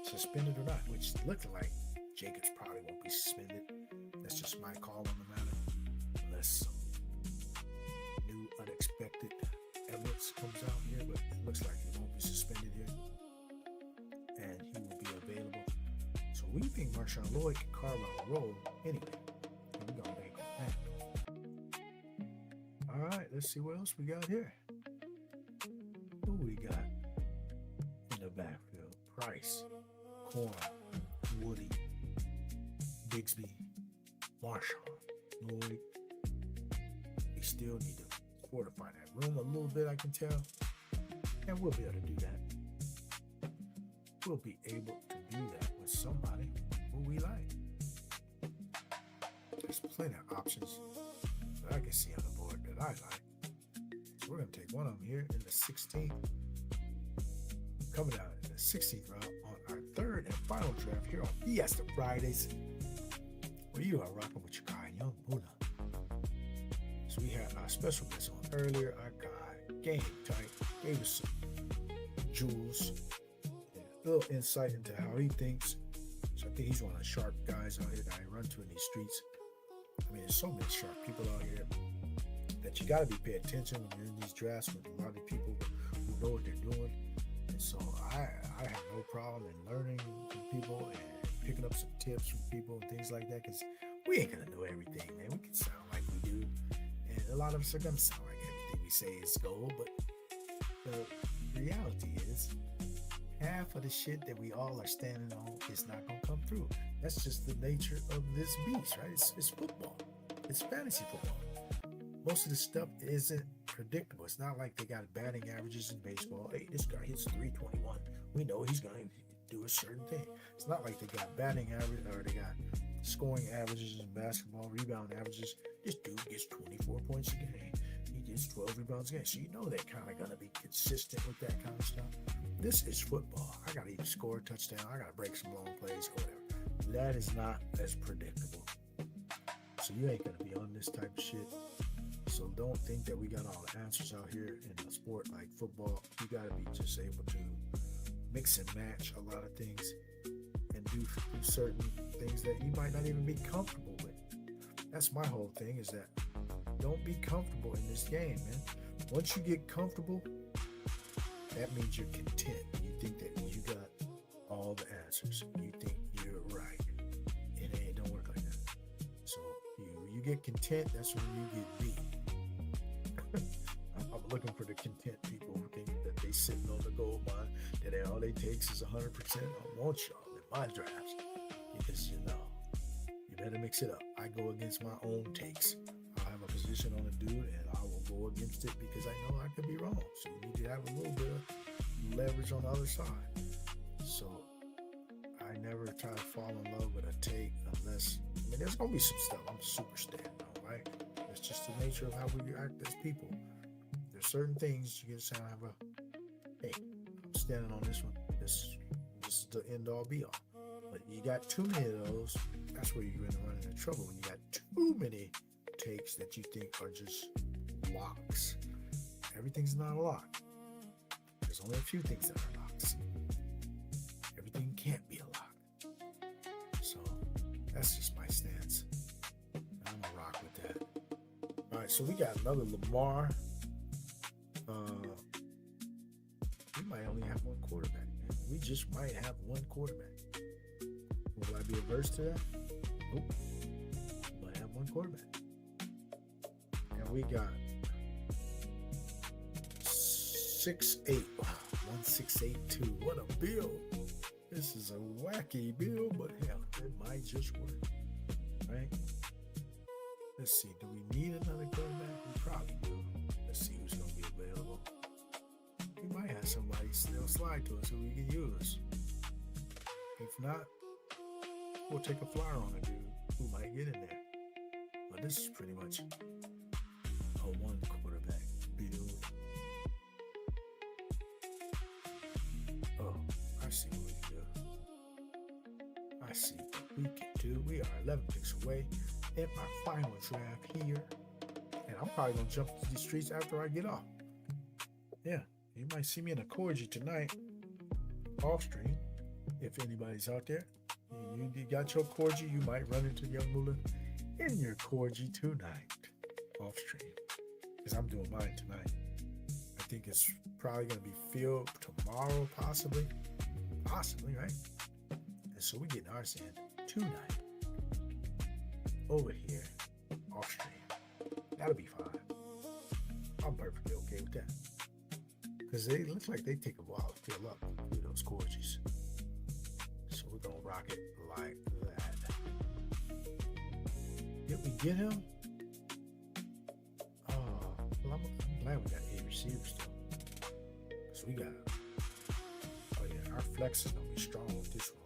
suspended or not, which looks like Jacobs probably won't be suspended. That's just my call on the matter, unless some new unexpected evidence comes out here, but it looks like he won't be suspended. we think Marshawn Lloyd can carve out a role anyway. And we're going to bank on that. All right, let's see what else we got here. Who we got in the backfield? Price, Corn, Woody, Bigsby, Marshawn Lloyd. We still need to fortify that room a little bit, I can tell. And we'll be able to do that. We'll be able to do that with somebody who we like. There's plenty of options that I can see on the board that I like. So we're going to take one of them here in the 16th. Coming out in the 16th round on our third and final draft here on Fiesta Fridays, where you are rocking with your guy, YUUNGMOOLAHH. So we had our special guest on earlier, our guy, Game Tight, gave us some jewels, and a little insight into how he thinks. So I think he's one of the sharp guys out here that I run to in these streets. I mean, there's so many sharp people out here that you got to be paying attention when you're in these drafts with a lot of people who know what they're doing. And so I have no problem in learning from people and picking up some tips from people and things like that, because we ain't gonna know everything, man. We can sound like we do, and a lot of us are gonna sound like everything we say is gold, but the reality is half of the shit that we all are standing on is not gonna come through. That's just the nature of this beast, right? It's football. It's fantasy football. Most of the stuff isn't predictable. It's not like they got batting averages in baseball. Hey, this guy hits 321. We know he's going to do a certain thing. It's not like they got batting average or they got scoring averages in basketball, rebound averages. This dude gets 24 points a game. He gets 12 rebounds a game. So you know they're kind of going to be consistent with that kind of stuff. This is football. I got to either score a touchdown. I got to break some long plays or whatever. That is not as predictable. So you ain't going to be on this type of shit. So don't think that we got all the answers out here in a sport like football. You got to be just able to mix and match a lot of things and do certain things that you might not even be comfortable with. That's my whole thing, is that don't be comfortable in this game, man. Once you get comfortable, that means you're content. You think that you got all the answers. You think you're right. And it don't work like that. So you get content, that's when you get beat. I'm looking for the content people who think that they sitting on the gold mine, that all they takes is 100%. I want y'all in my drafts, because you better mix it up. I go against my own takes. I'll have a position on a dude and I will go against it because I know I could be wrong. So you need to have a little bit of leverage on the other side. So I never try to fall in love with a take unless, I mean, there's going to be some stuff I'm super standing on, right? It's just the nature of how we act as people. There's certain things you just have hey, I'm standing on this one. This is the end all be all. But you got too many of those, that's where you're going to run into trouble. When you got too many takes that you think are just locks. Everything's not a lock. There's only a few things that are locks. Everything can't be a lock. So that's just my stance. I'm gonna rock with that. All right, so we got another Lamar. We might only have one quarterback, man. We just might have one quarterback. Will I be averse to that? Nope. We might have one quarterback. And we got 6'8". Wow, 1682. What a build. This is a wacky build, but hell, it might just work. Right? Let's see. Do we need another quarterback? We probably do. Let's see who's going to be available. We might have somebody still slide to us who we can use. If not, we'll take a flyer on a dude who might get in there. But this is pretty much a one quarterback build. Oh, I see what we can do. I see what we can do. We are 11 picks away in our final draft here. And I'm probably going to jump to the streets after I get off. Yeah, you might see me in a Corgi tonight, off stream, if anybody's out there. You got your Corgi, you might run into YUUNGMOOLAHH in your Corgi tonight, off stream, because I'm doing mine tonight. I think it's probably going to be filled tomorrow, possibly, right? And so we're getting ours in tonight. Over here, off stream. That'll be fine. I'm perfectly okay with that. Because they look like they take a while to fill up with those gorges. So we're going to rock it like that. Did we get him? Oh, well, I'm glad we got 8 receivers though. So we got, oh yeah, our flex is going to be strong with this one.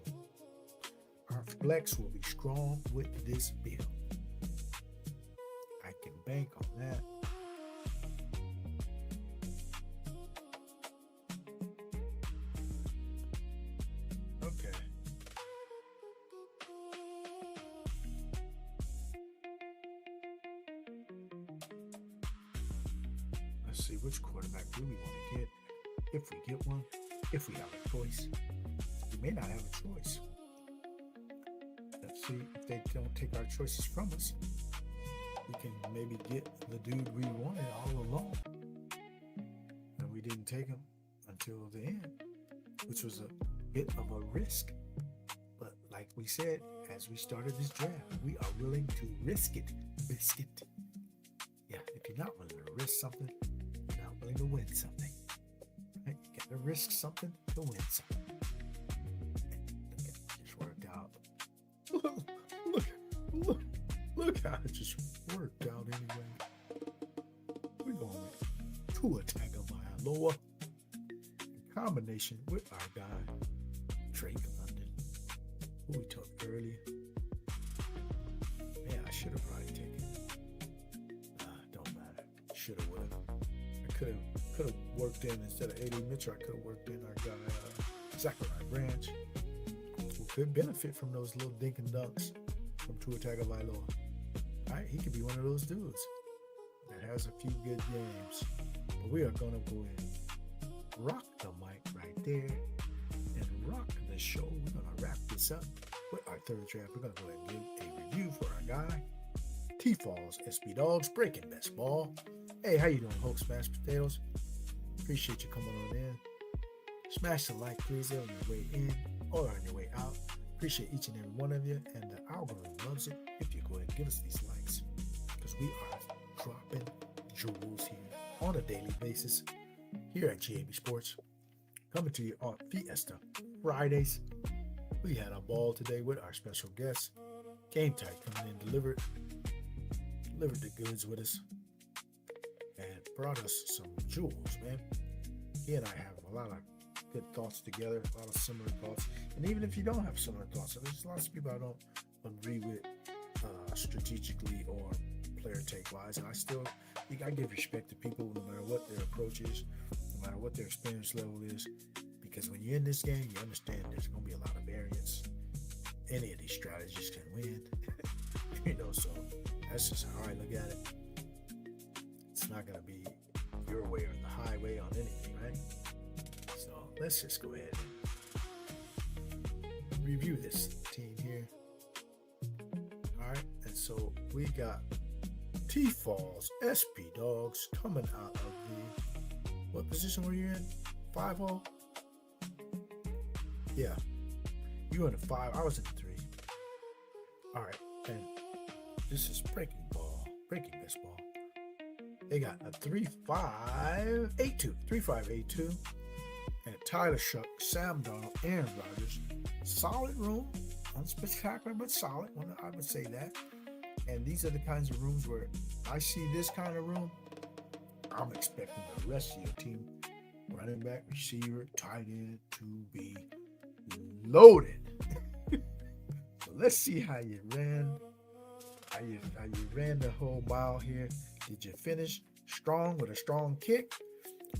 Our flex will be strong with this build. I can bank on that. Okay. Let's see, which quarterback do we want to get? If we get one, if we have a choice. We may not have a choice. Let's see if they don't take our choices from us. We can maybe get the dude we wanted all along. And we didn't take him until the end, which was a bit of a risk. But like we said, as we started this draft, we are willing to risk it. Risk it. Yeah, if you're not willing to risk something, you're not willing to win something. Right? You gotta risk something to win something. And it just worked out. Look how it just worked out anyway. We're going with Tua Tagovailoa in combination with our guy Drake London, who we took early. Man, I should have probably taken. Don't matter. Should have, would have. I could have worked in instead of A.D. Mitchell. I could have worked in our guy Zachariah Branch, who could benefit from those little dink and dunks from Tua Tagovailoa. Right, he could be one of those dudes that has a few good games. But we are gonna go ahead and rock the mic right there and rock the show. We're gonna wrap this up with our third draft. We're gonna go ahead and give a review for our guy T-Falls SB Dogs Breaking Best Ball. Hey, how you doing, Hulk Smash Potatoes? Appreciate you coming on in. Smash the like, please, on your way in or on your way out. Appreciate each and every one of you, and the algorithm loves it if you go ahead and give us these likes, because we are dropping jewels here on a daily basis here at GAB Sports, coming to you on Fiesta Fridays. We had a ball today with our special guest, GAMETIGHT, coming in, delivered the goods with us, and brought us some jewels, man. He and I have a lot of good thoughts together, a lot of similar thoughts. And even if you don't have similar thoughts, there's lots of people I don't agree with strategically or player take wise. And I give respect to people no matter what their approach is, no matter what their experience level is. Because when you're in this game, you understand there's going to be a lot of variance. Any of these strategies can win. So that's just how I look at it. It's not going to be your way or the highway on anything, right? So let's just go ahead and review this team here. All right, and so we got T-Falls SP Dogs coming out of the, what position were you in? 5-0? Yeah, you were in the 5. I was in the 3. All right, and this is Breaking Best Ball. They got a 3-5-8-2, 3-5-8-2. And Tyler Shuck, Sam Donald, Aaron Rodgers. Solid room. Unspectacular, but solid. I would say that. And these are the kinds of rooms where I see this kind of room, I'm expecting the rest of your team, running back, receiver, tight end, to be loaded. So let's see how you ran. How you ran the whole mile here. Did you finish strong with a strong kick?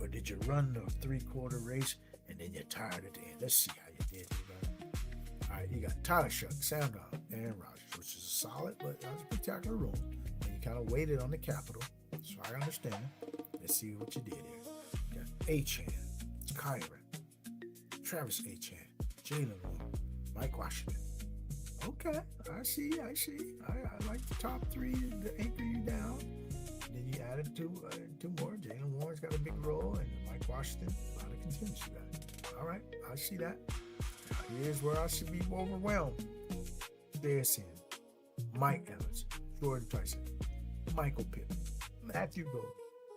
Or did you run the 3/4 race and then you're tired at the end? Let's see how you did. All right, you got Tyler Shuck, Sam Donald, Aaron Rodgers, which is a solid but spectacular room. And you kind of waited on the capital, so I understand. Let's see what you did here. You got Achane, Kyron, Travis Achane, Jalen Warren, Mike Washington. Okay, I see. I like the top 3 to anchor you down. Then you added two more. Jalen Warren's got a big role, and Mike Washington, a lot of contingency guy. All right, I see that. here's where I should be overwhelmed. There's him. Mike Evans, Jordan Tyson, Michael Pittman, Matthew Golden,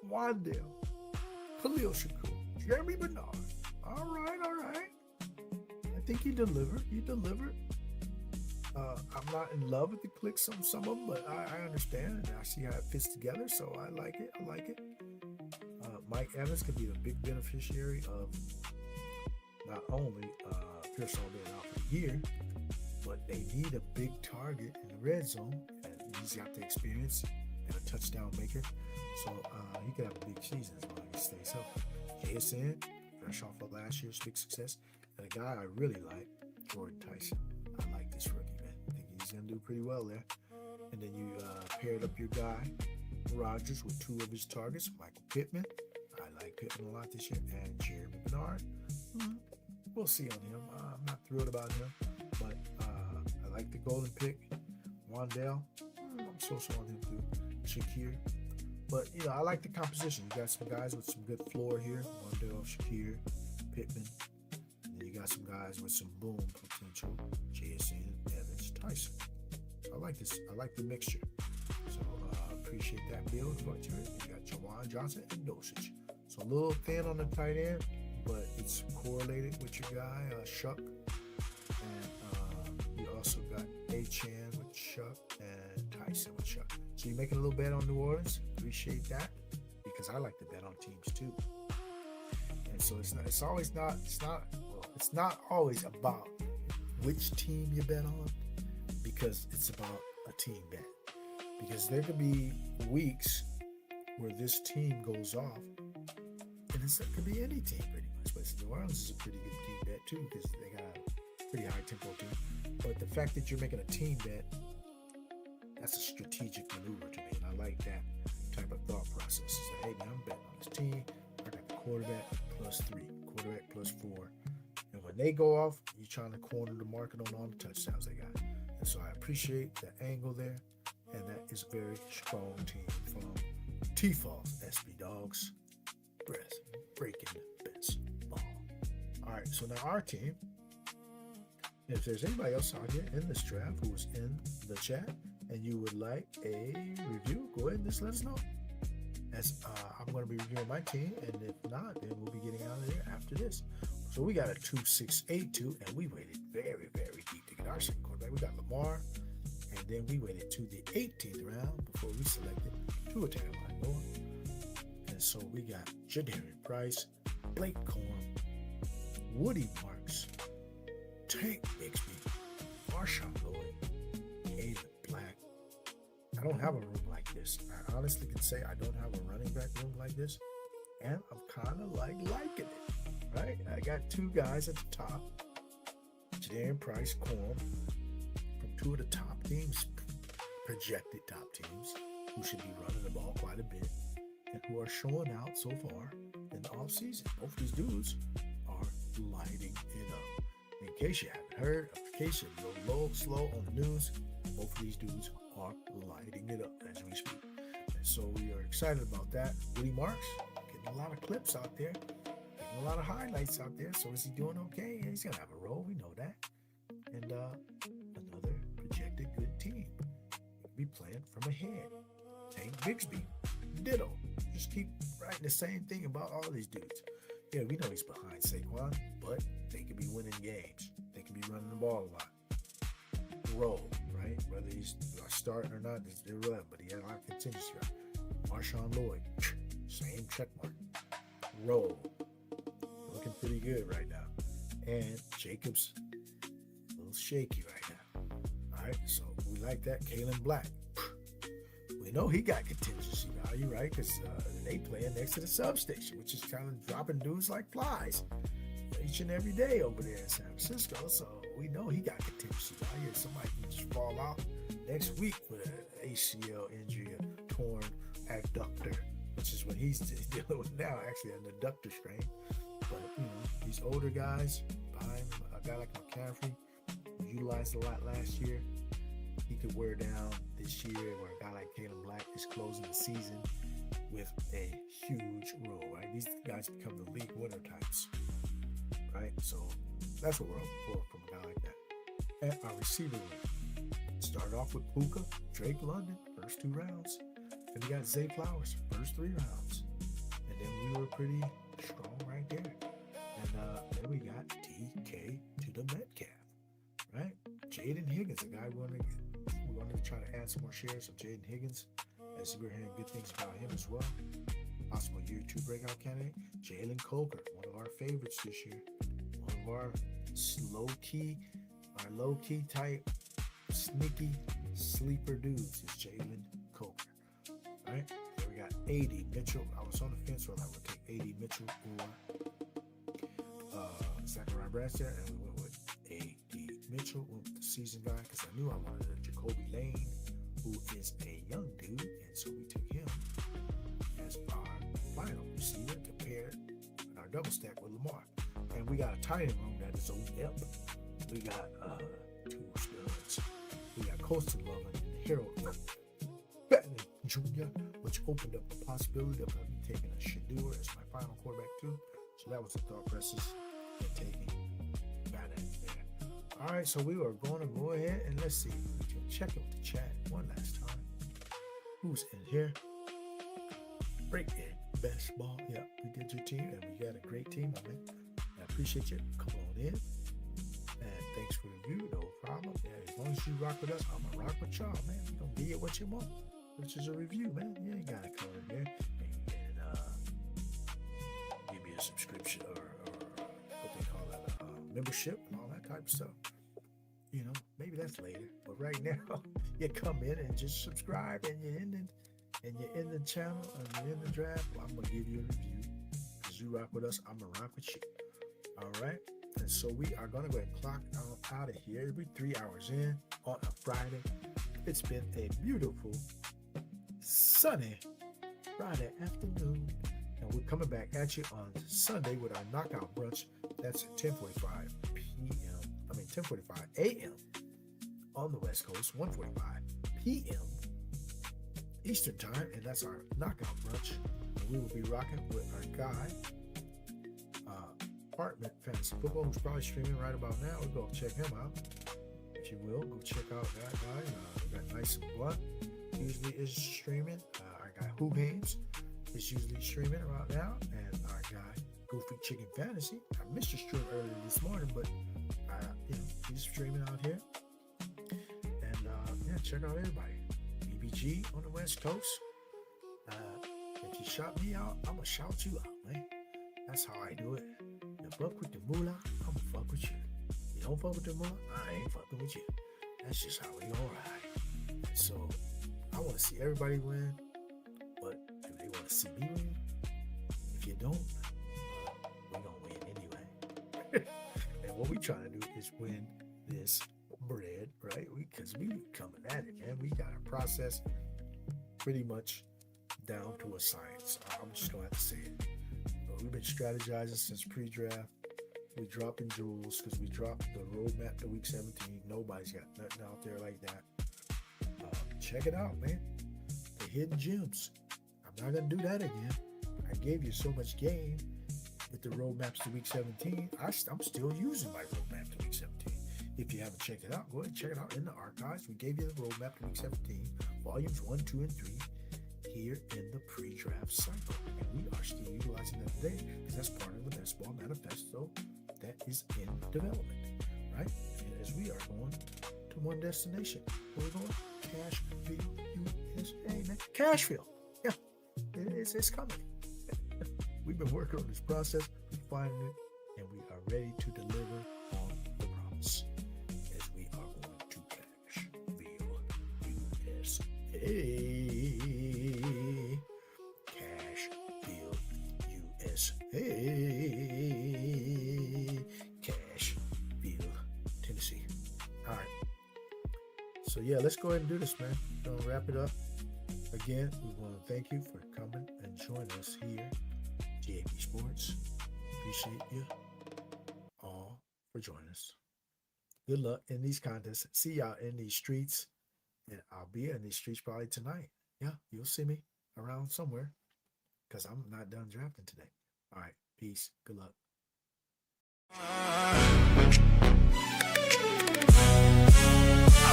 Wandale, Khalil Shakur, Jeremy Bernard. All right. I think he delivered. I'm not in love with the clicks on some of them, but I understand and I see how it fits together, so I like it. Mike Evans could be the big beneficiary of not only Pearson being out for the year, but they need a big target in the red zone, and he's got the experience and a touchdown maker, so he could have a big season as long as he stays healthy. JSN, fresh off of last year's big success, and a guy I really like, Jordan Tyson. I like this rookie, man. I think he's going to do pretty well there. And then you paired up your guy, Rodgers, with two of his targets, Michael Pittman. I like Pittman a lot this year, and Jeremy Bernard. We'll see on him. I'm not thrilled about him, but I like the golden pick. Wandale, I'm so on him too. Shakir. But, I like the composition. You got some guys with some good floor here. Wandale, Shakir, Pittman. And then you got some guys with some boom potential. JSN, Evans, Tyson. I like this. I like the mixture. So appreciate that build. You got Jawan Johnson and Dosage. So a little thin on the tight end, but it's correlated with your guy, Shuck. And you also got A-Chan with Shuck and Tyson with Shuck. So you're making a little bet on New Orleans. Appreciate that, because I like to bet on teams too. And so it's not always about which team you bet on, because it's about a team bet. Because there could be weeks where this team goes off, and it could be any team pretty much. But New Orleans is a pretty good team bet too, because they got a pretty high tempo team. But the fact that you're making a team bet, that's a strategic maneuver to me, and I like that type of thought process. It's like, hey man, I'm betting on this team. I got the quarterback +3, quarterback +4, and when they go off, you're trying to corner the market on all the touchdowns they got. And so I appreciate the angle there, and that is a very strong team from T-Falls, SB Dogs, breaking the best ball. All right, so now our team. If there's anybody else out here in this draft who was in the chat and you would like a review, go ahead and just let us know. As I'm going to be reviewing my team, and if not, then we'll be getting out of there after this. So we got a 2-6-8-2, and we waited very, very deep to get our second quarterback. We got Lamar, and then we waited to the 18th round before we selected Tua Tagovailoa. And so we got Jadarian Price, Blake Corum, Woody Marks, Tank Bixby, Marshawn Lloyd, Caleb Black. I don't have a room like this. I honestly can say I don't have a running back room like this, and I'm kind of liking it, right? I got two guys at the top, Jadarian Price, Corum, from two of the top teams, projected top teams, who should be running the ball quite a bit, and who are showing out so far in the offseason. Both of these dudes are lighting it up. In case you haven't heard, in case you're a little slow on the news, both of these dudes are lighting it up as we speak. And so we are excited about that. Woody Marks, getting a lot of clips out there, getting a lot of highlights out there. So is he doing okay? Yeah, he's going to have a role. We know that. And another projected good team. We'll be playing from ahead. Tank Bixby, ditto. Just keep writing the same thing about all these dudes. Yeah, we know he's behind Saquon, but they could be winning games. They could be running the ball a lot. Role, right? Whether he's starting or not is irrelevant, but he had a lot of contingency. Right? Marshawn Lloyd, same check mark. Role, looking pretty good right now. And Jacobs, a little shaky right now. All right, so we like that. Kalen Black, we know he got contingency value, right? Because they playing next to the substation, which is kind of dropping dudes like flies each and every day over there in San Francisco. So we know he got contingency value. Somebody can just fall out next week with an ACL injury, a torn adductor, which is what he's dealing with now, actually an adductor strain. But, these older guys behind a guy like McCaffrey, who utilized a lot last year, he could wear down this year, where a guy like Kalen Black is closing the season with a huge role, right? These guys become the league winner types, right? So that's what we're hoping for from a guy like that. At our receiver room, started off with Puka, Drake London, first 2 rounds. Then we got Zay Flowers, first 3 rounds. And then we were pretty strong right there. And then we got DK to the Metcalf, right? Jaden Higgins, a guy we wanted to try to add some more shares of Jaden Higgins, as we're hearing good things about him as well. Possible year 2 breakout candidate. Jalen Coker, one of our favorites this year. One of our low-key type, sneaky sleeper dudes is Jalen Coker. All right? Then we got AD Mitchell. I was on the fence whether I would take AD Mitchell or Zachariah Bradshaw, and we went with AD Mitchell, went with the season guy, because I knew I wanted a Jacoby Lane, who is a young dude, and so we took him as our final receiver to pair in our double stack with Lamar. And we got a tight end room that is OEP. We got 2 studs. We got Coastal Lovin and Harold Benton Jr., which opened up the possibility of me taking a Shadur as my final quarterback too. So that was the thought process in taking that there. All right, so we are going to go ahead and let's see. We can check out the chat one last time. Who's in here? Break in best ball. Yeah, we did your team, and we got a great team. I appreciate you. Come on in. And thanks for the view. No problem. Yeah, as long as you rock with us, I'm going to rock with y'all, man. We're going to give you what you want, which is a review, man. You ain't got it covered there. And give me a subscription or what they call that, membership and all that type of stuff. You know, maybe that's later. But right now, you come in and just subscribe, and you're in the channel, and you're in the draft. Well, I'm going to give you a review. Because you rock with us, I'm going to rock with you. All right? And so we are going to go ahead and clock out of here. We're 3 hours in on a Friday. It's been a beautiful, sunny Friday afternoon. And we're coming back at you on Sunday with our knockout brunch. That's at 10:45 p.m. 10:45 a.m. on the West Coast, 1:45 p.m. Eastern Time, and that's our knockout brunch. And we will be rocking with our guy, Apartment Fantasy Football, who's probably streaming right about now. We'll go check him out. If you will, go check out that guy. Got Nice and Blunt usually is streaming. Our guy Who Games is usually streaming right now, and our guy Goofy Chicken Fantasy. I missed your stream earlier this morning, but he's streaming out here. And yeah, check out everybody. BBG on the West Coast. If you shout me out, I'm gonna shout you out, man. That's how I do it. You fuck with the moolah, I'm gonna fuck with you. You don't fuck with the moolah, I ain't fucking with you. That's just how we gonna ride. So I want to see everybody win, but do they want to see me win? If you don't, we're gonna win anyway. And what we trying to do is win this bread, right? Because we coming at it, man. We got a process pretty much down to a science. I'm just gonna have to say it. We've been strategizing since pre-draft. We dropping jewels because we dropped the roadmap to week 17. Nobody's got nothing out there like that. Check it out, man. The hidden gems. I'm not gonna do that again. I gave you so much game with the roadmaps to week 17. I'm still using my roadmap to week 17. If you haven't checked it out, go ahead and check it out in the archives. We gave you the roadmap to week 17, volumes 1, 2, and 3 here in the pre-draft cycle. And we are still utilizing that today because that's part of the Best Ball Manifesto that is in development, right? And as we are going to one destination, we're going Cashville, USA, man. Cashville. Yeah, it's coming. We've been working on this process, refining it, and we are ready to deliver on the promise as we are going to Cashville, USA. Cashville, USA. Cashville, Tennessee. All right. So yeah, let's go ahead and do this, man. Gonna wrap it up. Again, we want to thank you for coming and joining us here, GAB Sports. Appreciate you all for joining us. Good luck in these contests. See y'all in these streets, and I'll be in these streets probably tonight. Yeah, you'll see me around somewhere because I'm not done drafting today. All right, peace. Good luck. I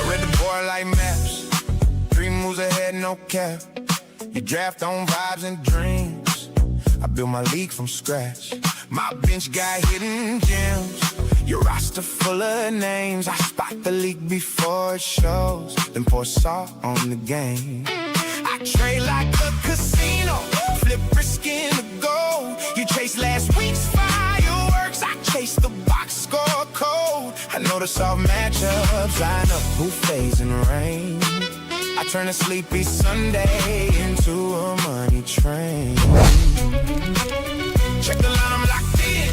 read the board like maps. 3 moves ahead, no cap. You draft on vibes and dreams. I built my league from scratch. My bench got hidden gems. Your roster full of names. I spot the league before it shows, then pour salt on the game. I trade like a casino, flip risk in the gold. You chase last week's fireworks, I chase the box score code. I know the soft matchups, line up buffets in the rain. I turn a sleepy Sunday into a money train. Check the line, I'm locked in.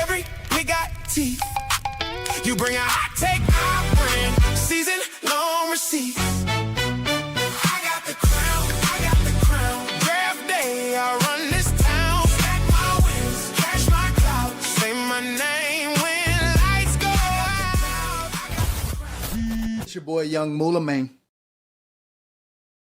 Every we got teeth. You bring a hot take, I bring season long receipts. I got the crown, I got the crown. Draft day, I run this town. Stack my wins, cash my clout. Say my name when lights go out. It's your boy Young Moolah, man.